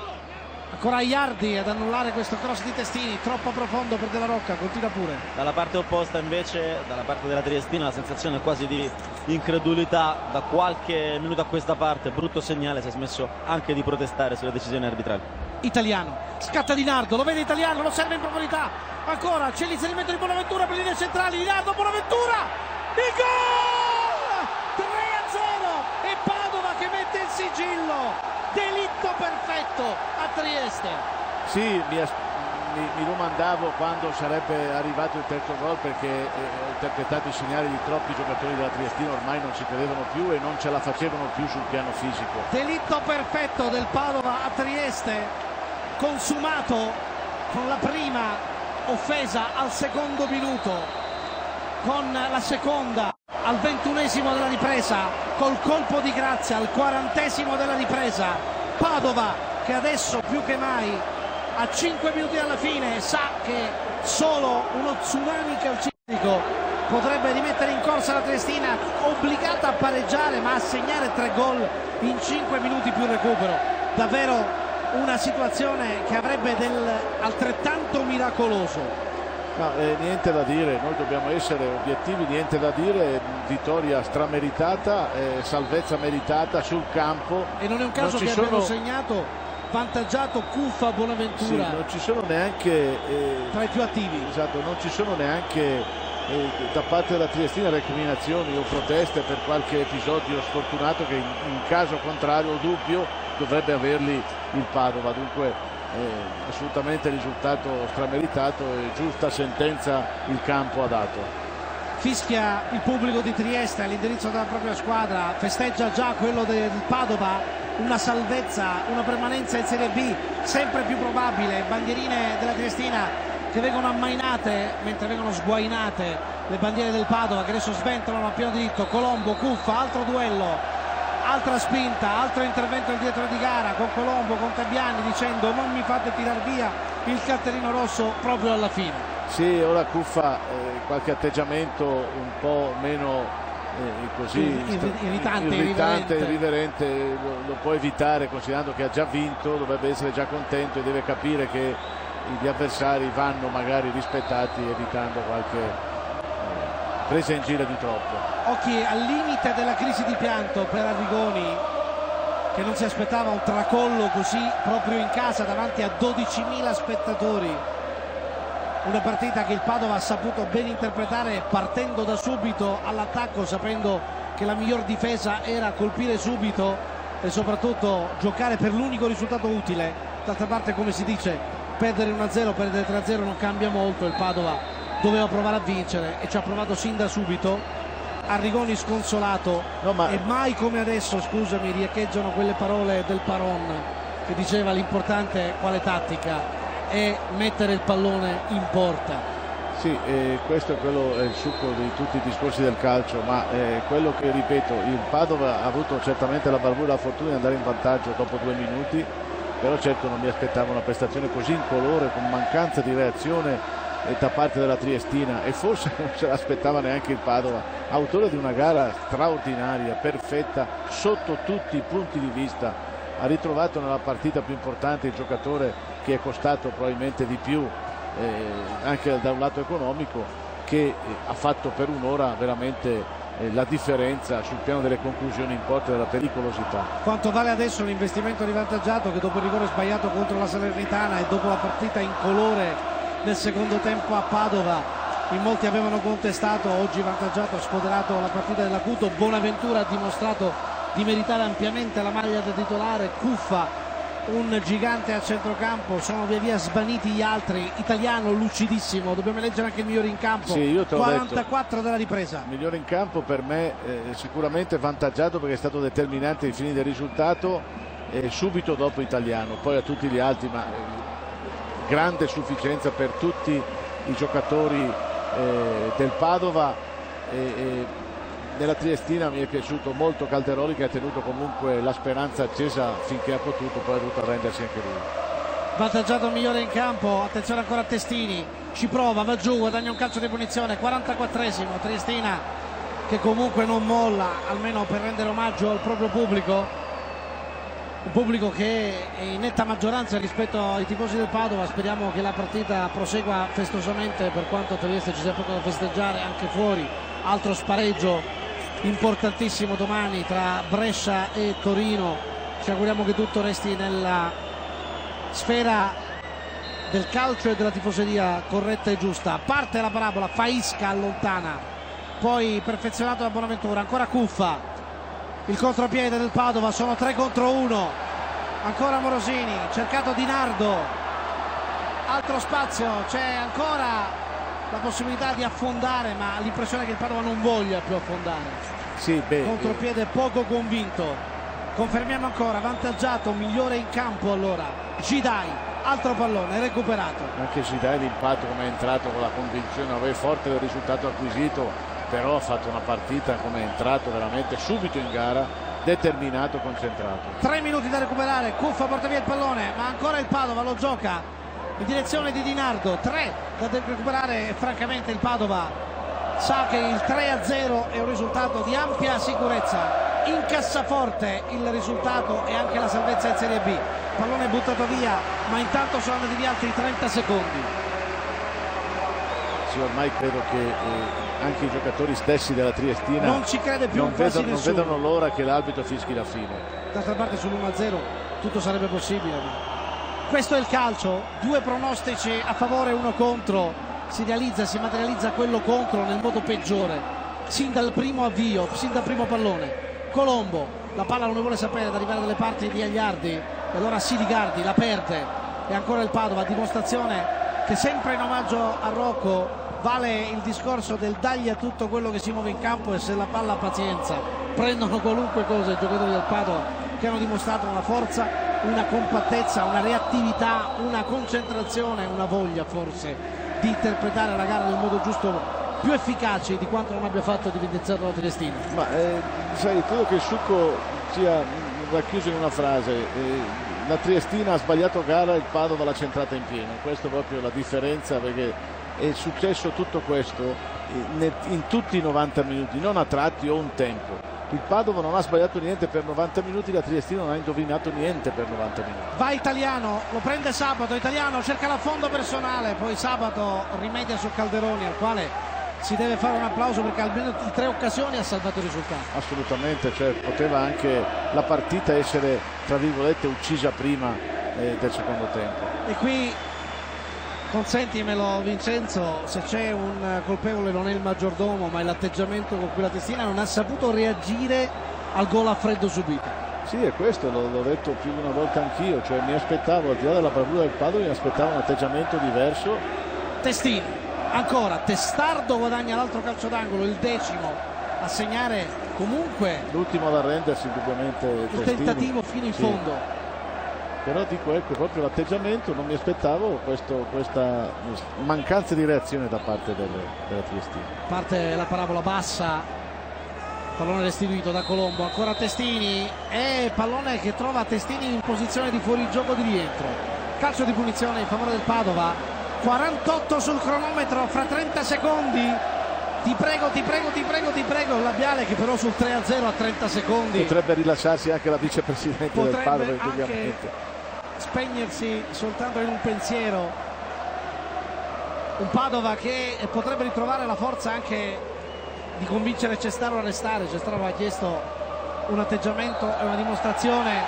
Ancora Iardi ad annullare questo cross di Testini, troppo profondo per Della Rocca, continua pure. Dalla parte opposta invece, dalla parte della Triestina, la sensazione è quasi di incredulità. Da qualche minuto a questa parte, brutto segnale, si è smesso anche di protestare sulle decisioni arbitrali. Italiano, scatta Di Nardo, lo vede Italiano, lo serve in profondità, ancora c'è l'inserimento di Bonaventura per le linee centrali, Di Nardo, Bonaventura, il gol! 3-0 e Padova che mette il sigillo, delitto perfetto a Trieste. Sì, mi domandavo quando sarebbe arrivato il terzo gol, perché ho interpretato i segnali di troppi giocatori della Triestina, ormai non ci credevano più e non ce la facevano più sul piano fisico. Delitto perfetto del Padova a Trieste, consumato con la prima offesa al secondo minuto, con la seconda al 21esimo della ripresa, col colpo di grazia al 40esimo della ripresa. Padova che adesso più che mai a 5 minuti dalla fine sa che solo uno tsunami calcistico potrebbe rimettere in corsa la Triestina, obbligata a pareggiare ma a segnare 3 gol in 5 minuti più recupero. Davvero una situazione che avrebbe altrettanto miracoloso. No, niente da dire, noi dobbiamo essere obiettivi, niente da dire, vittoria strameritata, salvezza meritata sul campo. E non è un caso che abbiano segnato, vantaggiato Cuffa, Bonaventura. Sì, non ci sono neanche tra i più attivi. Esatto, non ci sono neanche da parte della Triestina recriminazioni o proteste per qualche episodio sfortunato che in caso contrario o dubbio dovrebbe averli il Padova. Dunque assolutamente risultato strameritato e giusta sentenza il campo ha dato. Fischia il pubblico di Trieste all'indirizzo della propria squadra, festeggia già quello del Padova, una salvezza, una permanenza in Serie B sempre più probabile. Bandierine della Triestina che vengono ammainate mentre vengono sguainate le bandiere del Padova, che adesso sventolano a pieno diritto. Colombo, Cuffa, altro duello, altra spinta, altro intervento in dietro di gara con Colombo, con Tabiani dicendo non mi fate tirar via il cartellino rosso proprio alla fine. Sì, ora Cuffa qualche atteggiamento un po' meno così irritante, irriverente lo può evitare, considerando che ha già vinto, dovrebbe essere già contento e deve capire che gli avversari vanno magari rispettati, evitando qualche presa in giro di troppo. Occhi al limite della crisi di pianto per Arrigoni, che non si aspettava un tracollo così proprio in casa davanti a 12.000 spettatori. Una partita che il Padova ha saputo ben interpretare, partendo da subito all'attacco, sapendo che la miglior difesa era colpire subito e soprattutto giocare per l'unico risultato utile. D'altra parte, come si dice, perdere 1-0, perdere 3-0 non cambia molto. Il Padova doveva provare a vincere e ci ha provato sin da subito. Arrigoni sconsolato, e mai come adesso, scusami, riecheggiano quelle parole del Paron che diceva l'importante quale tattica è mettere il pallone in porta. Sì, questo è il succo di tutti i discorsi del calcio, ma quello che ripeto, il Padova ha avuto certamente la bravura e la fortuna di andare in vantaggio dopo 2 minuti, però certo non mi aspettavo una prestazione così incolore, con mancanza di reazione da parte della Triestina, e forse non se l'aspettava neanche il Padova, autore di una gara straordinaria, perfetta sotto tutti i punti di vista. Ha ritrovato nella partita più importante il giocatore che è costato probabilmente di più anche da un lato economico, che ha fatto per un'ora veramente la differenza sul piano delle conclusioni in porta e della pericolosità. Quanto vale adesso l'investimento di Vantaggiato, che dopo il rigore sbagliato contro la Salernitana e dopo la partita incolore nel secondo tempo a Padova, in molti avevano contestato, oggi Vantaggiato ha sfoderato la partita dell'Acuto. Bonaventura ha dimostrato di meritare ampiamente la maglia da titolare. Cuffa un gigante a centrocampo, sono via via svaniti gli altri. Italiano lucidissimo, dobbiamo leggere anche il migliore in campo. Sì, io te l'ho 44 detto, della ripresa. Migliore in campo per me sicuramente Vantaggiato, perché è stato determinante ai fini del risultato, subito dopo Italiano, poi a tutti gli altri, ma grande sufficienza per tutti i giocatori del Padova. Nella Triestina mi è piaciuto molto Calderoli, che ha tenuto comunque la speranza accesa finché ha potuto, poi ha dovuto arrendersi anche lui. Vantaggiato migliore in campo, attenzione ancora a Testini, ci prova, va giù, guadagna un calcio di punizione, 44esimo, Triestina che comunque non molla, almeno per rendere omaggio al proprio pubblico, un pubblico che è in netta maggioranza rispetto ai tifosi del Padova. Speriamo che la partita prosegua festosamente, per quanto a Trieste ci sia poco da festeggiare anche fuori. Altro spareggio importantissimo domani tra Brescia e Torino, ci auguriamo che tutto resti nella sfera del calcio e della tifoseria corretta e giusta. Parte la parabola, Faisca allontana, poi perfezionato da Bonaventura, ancora Cuffa, il contropiede del Padova, sono 3 contro 1, ancora Morosini, cercato Di Nardo, altro spazio, c'è ancora la possibilità di affondare, ma l'impressione è che il Padova non voglia più affondare. Sì, contropiede poco convinto. Confermiamo ancora Vantaggiato migliore in campo. Allora Gidai, altro pallone recuperato. Anche Gidai l'impatto come è entrato, con la convinzione, aveva forte del risultato acquisito, però ha fatto una partita come è entrato veramente subito in gara, determinato, concentrato. 3 minuti da recuperare, Cuffa porta via il pallone, ma ancora il Padova lo gioca in direzione di Di Nardo. 3 da recuperare, francamente il Padova sa che il 3-0 è un risultato di ampia sicurezza, in cassaforte il risultato e anche la salvezza in Serie B. Pallone buttato via, ma intanto sono andati via altri 30 secondi. Sì, ormai credo che anche i giocatori stessi della Triestina non ci crede più, non vedono l'ora che l'arbitro fischi la fine. D'altra parte sull'1-0 tutto sarebbe possibile, ma questo è il calcio. 2 pronostici a favore, 1 contro. Si materializza quello contro nel modo peggiore, sin dal primo avvio, sin dal primo pallone. Colombo, la palla non ne vuole sapere, ad arrivare dalle parti di Agliardi, e allora Siligardi la perde, e ancora il Padova, dimostrazione che sempre in omaggio a Rocco vale il discorso del dagli a tutto quello che si muove in campo, e se la palla ha pazienza prendono qualunque cosa i giocatori del Padova, che hanno dimostrato una forza, una compattezza, una reattività, una concentrazione, una voglia forse di interpretare la gara nel modo giusto, più efficace di quanto non abbia fatto di Vincenzo la Triestina. Ma sai, credo che il succo sia racchiuso in una frase: la Triestina ha sbagliato gara, il Padova l'ha centrata in pieno. Questo è proprio la differenza, perché è successo tutto questo in tutti i 90 minuti, non a tratti o un tempo. Il Padova non ha sbagliato niente per 90 minuti, la Triestina non ha indovinato niente per 90 minuti. Va Italiano, lo prende Sabato, Italiano cerca l'affondo personale, poi Sabato rimedia su Calderoni, al quale si deve fare un applauso, perché almeno in 3 occasioni ha salvato il risultato. Assolutamente, cioè, poteva anche la partita essere, tra virgolette, uccisa prima del secondo tempo. E qui, consentimelo Vincenzo, se c'è un colpevole non è il maggiordomo, ma è l'atteggiamento con cui la Triestina non ha saputo reagire al gol a freddo subito. Sì, è questo, l'ho detto più di una volta anch'io, cioè mi aspettavo, al di là della bravura del Padova, mi aspettavo un atteggiamento diverso. Testini, ancora Testardo guadagna l'altro calcio d'angolo, il 10° a segnare, comunque l'ultimo ad arrendersi indubbiamente il Testini. tentativo fino in fondo. Però dico, ecco, proprio l'atteggiamento, non mi aspettavo questa mancanza di reazione da parte della Triestina. Parte la parabola bassa, pallone restituito da Colombo, ancora Testini, e pallone che trova Testini in posizione di fuorigioco di rientro. Calcio di punizione in favore del Padova, 48 sul cronometro, fra 30 secondi. Ti prego, il labiale, che però sul 3-0 a 30 secondi potrebbe rilasciarsi anche la vicepresidente del Padova, indubbiamente spegnersi soltanto in un pensiero. Un Padova che potrebbe ritrovare la forza anche di convincere Cestaro a restare. Cestaro aveva chiesto un atteggiamento e una dimostrazione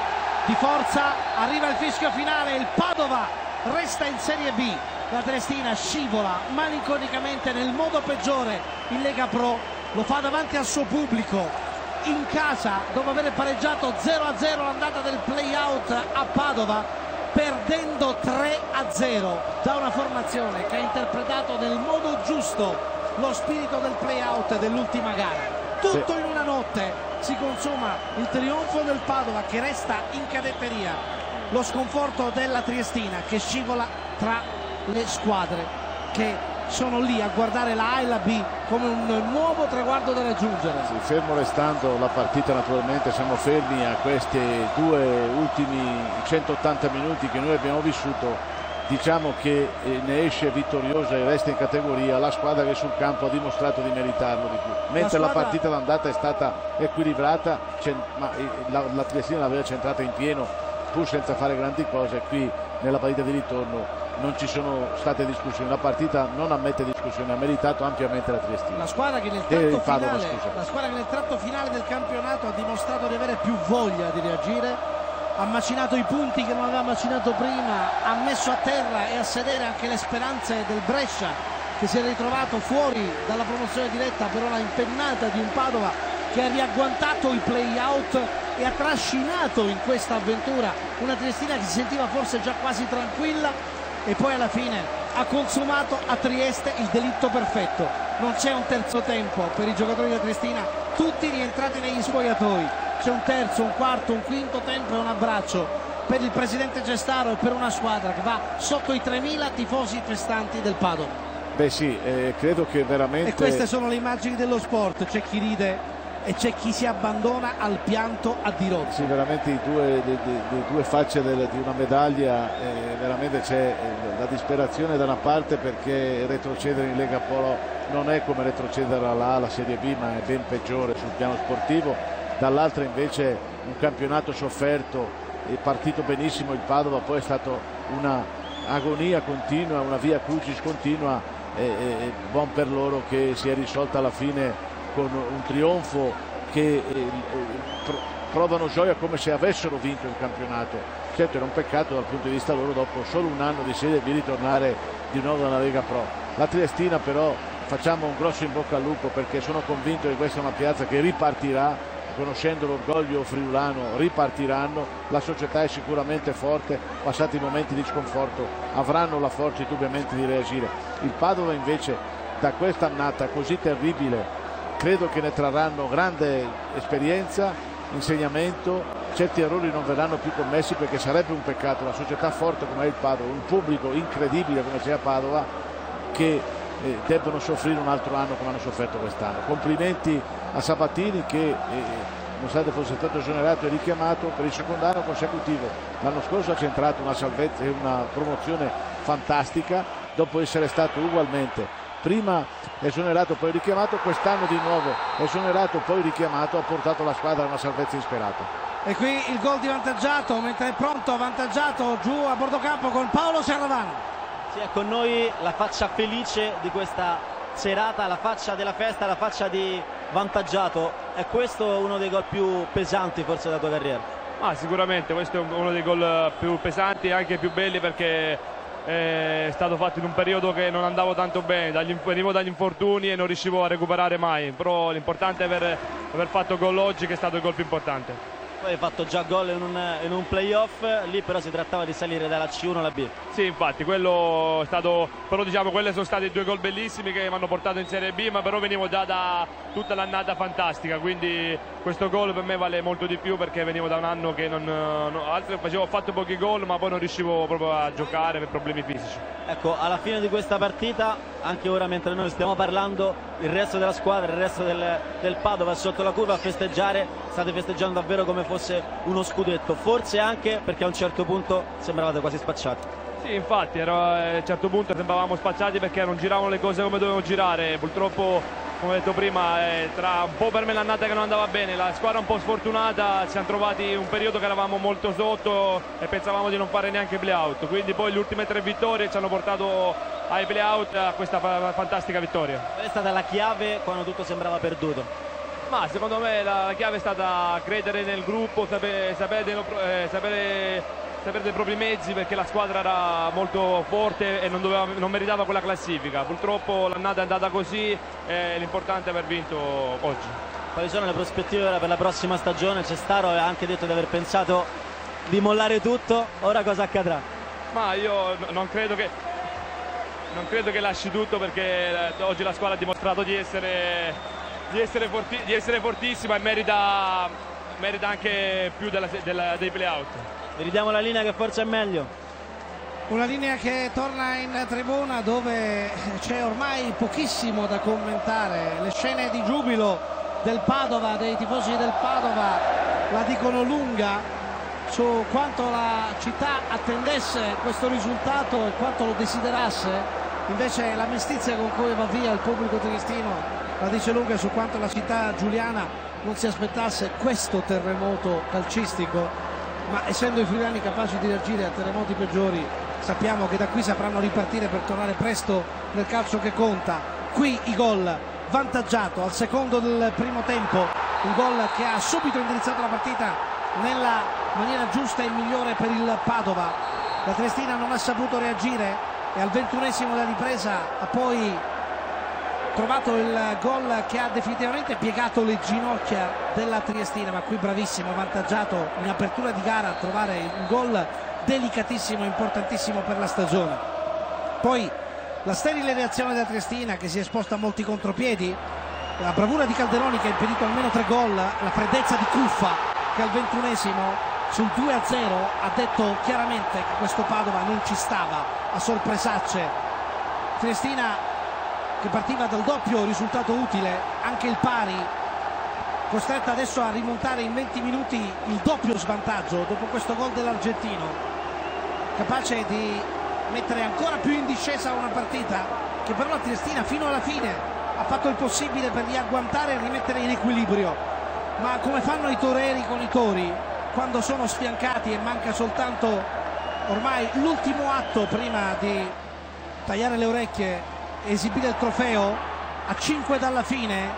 di forza. Arriva il fischio finale, il Padova resta in Serie B, la Triestina scivola malinconicamente nel modo peggiore in Lega Pro, lo fa davanti al suo pubblico in casa dopo aver pareggiato 0-0 l'andata del play-out a Padova, perdendo 3-0 da una formazione che ha interpretato nel modo giusto lo spirito del play-out dell'ultima gara. Tutto in una notte si consuma il trionfo del Padova che resta in cadetteria, lo sconforto della Triestina che scivola tra le squadre che sono lì a guardare la A e la B come un nuovo traguardo da raggiungere. Sì, fermo restando la partita, naturalmente siamo fermi a questi due ultimi 180 minuti che noi abbiamo vissuto. Diciamo che ne esce vittoriosa e resta in categoria la squadra che sul campo ha dimostrato di meritarlo di più, mentre la partita d'andata è stata equilibrata, ma la Triestina l'aveva centrata in pieno pur senza fare grandi cose. Qui nella partita di ritorno non ci sono state discussioni, la partita non ammette discussioni, ha meritato ampiamente la Triestina. La squadra che nel tratto finale del campionato ha dimostrato di avere più voglia di reagire, ha macinato i punti che non aveva macinato prima, ha messo a terra e a sedere anche le speranze del Brescia che si è ritrovato fuori dalla promozione diretta per una impennata di un Padova che ha riagguantato il play-out e ha trascinato in questa avventura una Triestina che si sentiva forse già quasi tranquilla, e poi alla fine ha consumato a Trieste il delitto perfetto. Non c'è un terzo tempo per i giocatori della Triestina, tutti rientrati negli spogliatoi. C'è un terzo, un quarto, un quinto tempo e un abbraccio per il presidente Cestaro e per una squadra che va sotto i 3.000 tifosi festanti del Padova. Beh sì, credo che veramente... E queste sono le immagini dello sport, c'è chi ride e c'è chi si abbandona al pianto a dirotto. Sì, veramente le due facce di una medaglia, veramente c'è la disperazione da una parte, perché retrocedere in Lega Pro non è come retrocedere alla Serie B, ma è ben peggiore sul piano sportivo. Dall'altra invece un campionato sofferto, è partito benissimo il Padova, poi è stato una agonia continua, una via crucis continua, buon per loro che si è risolta alla fine con un trionfo che provano gioia come se avessero vinto il campionato. Certo, era un peccato dal punto di vista loro, dopo solo un anno di Serie B, ritornare di nuovo nella Lega Pro. La Triestina però facciamo un grosso in bocca al lupo, perché sono convinto che questa è una piazza che ripartirà, conoscendo l'orgoglio friulano ripartiranno, la società è sicuramente forte, passati i momenti di sconforto avranno la forza indubbiamente di reagire. Il Padova invece da questa annata così terribile credo che ne trarranno grande esperienza, insegnamento, certi errori non verranno più commessi, perché sarebbe un peccato, la società forte come è il Padova, un pubblico incredibile come c'è a Padova, che debbono soffrire un altro anno come hanno sofferto quest'anno. Complimenti a Sabatini che nonostante fosse stato esonerato e richiamato per il secondo anno consecutivo, l'anno scorso ha centrato una salvezza e una promozione fantastica, dopo essere stato ugualmente prima esonerato poi richiamato, quest'anno di nuovo esonerato poi richiamato, ha portato la squadra a una salvezza insperata. E qui il gol di Vantaggiato, mentre è pronto avvantaggiato giù a bordo campo con Paolo Serravano. Sì, è con noi la faccia felice di questa serata, la faccia della festa, la faccia di Vantaggiato. È questo uno dei gol più pesanti forse della tua carriera? Sicuramente questo è uno dei gol più pesanti e anche più belli, perché è stato fatto in un periodo che non andavo tanto bene, venivo dagli infortuni e non riuscivo a recuperare mai, però l'importante è aver fatto gol oggi, che è stato il gol più importante. Poi hai fatto già gol in un playoff, lì però si trattava di salire dalla C1 alla B. Sì, infatti, quello è stato, però diciamo quelli sono stati due gol bellissimi che mi hanno portato in Serie B, ma però venivo già da tutta l'annata fantastica, quindi questo gol per me vale molto di più, perché venivo da un anno che ho fatto pochi gol, ma poi non riuscivo proprio a giocare per problemi fisici. Ecco, alla fine di questa partita, anche ora mentre noi stiamo parlando, il resto della squadra, il resto del Padova sotto la curva a festeggiare, state festeggiando davvero come fosse uno scudetto, forse anche perché a un certo punto sembravate quasi spacciati. Sì, infatti a un certo punto sembravamo spacciati, perché non giravano le cose come dovevano girare. Purtroppo, come ho detto prima, tra un po' per me l'annata che non andava bene, la squadra un po' sfortunata, ci siamo trovati un periodo che eravamo molto sotto e pensavamo di non fare neanche play out, quindi poi le ultime 3 vittorie ci hanno portato ai playout a questa fantastica vittoria. Qual è stata la chiave quando tutto sembrava perduto? Ma secondo me la chiave è stata credere nel gruppo, sapere dei propri mezzi, perché la squadra era molto forte e non meritava quella classifica. Purtroppo l'annata è andata così e l'importante è aver vinto oggi. Quali sono le prospettive per la prossima stagione? Cestaro ha anche detto di aver pensato di mollare tutto, ora cosa accadrà? Ma io non credo che lasci tutto, perché oggi la squadra ha dimostrato di essere fortissima e merita anche più dei playout. Ridiamo la linea che forse è meglio. Una linea che torna in tribuna, dove c'è ormai pochissimo da commentare. Le scene di giubilo del Padova, dei tifosi del Padova, la dicono lunga su quanto la città attendesse questo risultato e quanto lo desiderasse. Invece la mestizia con cui va via il pubblico triestino la dice lunga su quanto la città giuliana non si aspettasse questo terremoto calcistico. Ma essendo i friulani capaci di reagire a terremoti peggiori, sappiamo che da qui sapranno ripartire per tornare presto nel calcio che conta. Qui i gol, vantaggiato al secondo del primo tempo, un gol che ha subito indirizzato la partita nella maniera giusta e migliore per il Padova. La Triestina non ha saputo reagire e al 21esimo della ripresa ha poi trovato il gol che ha definitivamente piegato le ginocchia della Triestina, ma qui bravissimo, avvantaggiato in apertura di gara a trovare un gol delicatissimo, importantissimo per la stagione. Poi la sterile reazione della Triestina, che si è esposta a molti contropiedi, la bravura di Calderoni che ha impedito almeno 3 gol, la freddezza di Cuffa che al 21esimo sul 2-0 ha detto chiaramente che questo Padova non ci stava a sorpresacce. Triestina che partiva dal doppio risultato utile, anche il pari, costretta adesso a rimontare in 20 minuti il doppio svantaggio dopo questo gol dell'argentino, capace di mettere ancora più in discesa una partita che però la Triestina fino alla fine ha fatto il possibile per riagguantare e rimettere in equilibrio. Ma come fanno i toreri con i tori quando sono sfiancati e manca soltanto ormai l'ultimo atto prima di tagliare le orecchie, esibire il trofeo a 5 dalla fine,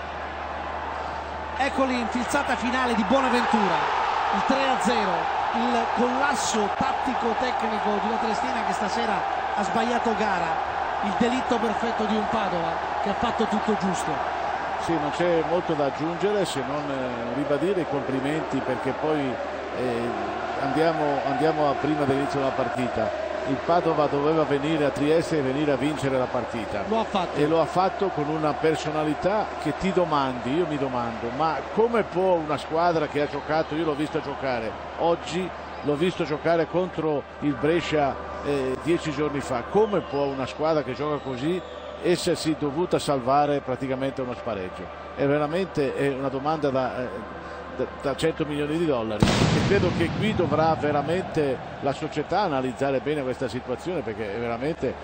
ecco l'infilzata finale di Bonaventura, il 3-0, il collasso tattico tecnico di una Triestina che stasera ha sbagliato gara, il delitto perfetto di un Padova che ha fatto tutto giusto. Sì, non c'è molto da aggiungere se non ribadire i complimenti, perché poi andiamo a prima dell'inizio della partita. Il Padova doveva venire a Trieste e venire a vincere la partita. Lo ha fatto. E lo ha fatto con una personalità che io mi domando, ma come può una squadra che ha giocato, io l'ho visto giocare oggi, l'ho visto giocare contro il Brescia 10 giorni fa, come può una squadra che gioca così essersi dovuta salvare praticamente uno spareggio? È veramente una domanda da 100 milioni di dollari, e credo che qui dovrà veramente la società analizzare bene questa situazione, perché è veramente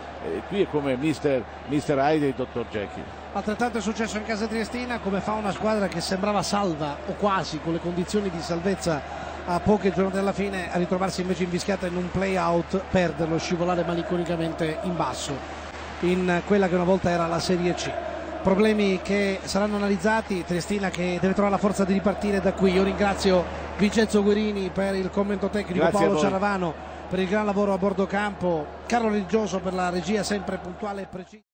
qui è come Mr. Hyde e il Dr. Jekyll. Altrettanto è successo in casa triestina, come fa una squadra che sembrava salva o quasi con le condizioni di salvezza a poche giornate dalla fine, a ritrovarsi invece invischiata in un play out, perderlo, scivolare malinconicamente in basso in quella che una volta era la Serie C. Problemi che saranno analizzati, Triestina che deve trovare la forza di ripartire da qui. Io ringrazio Vincenzo Guerini per il commento tecnico, grazie Paolo Ciaravano per il gran lavoro a bordo campo, Carlo Religioso per la regia sempre puntuale e precisa.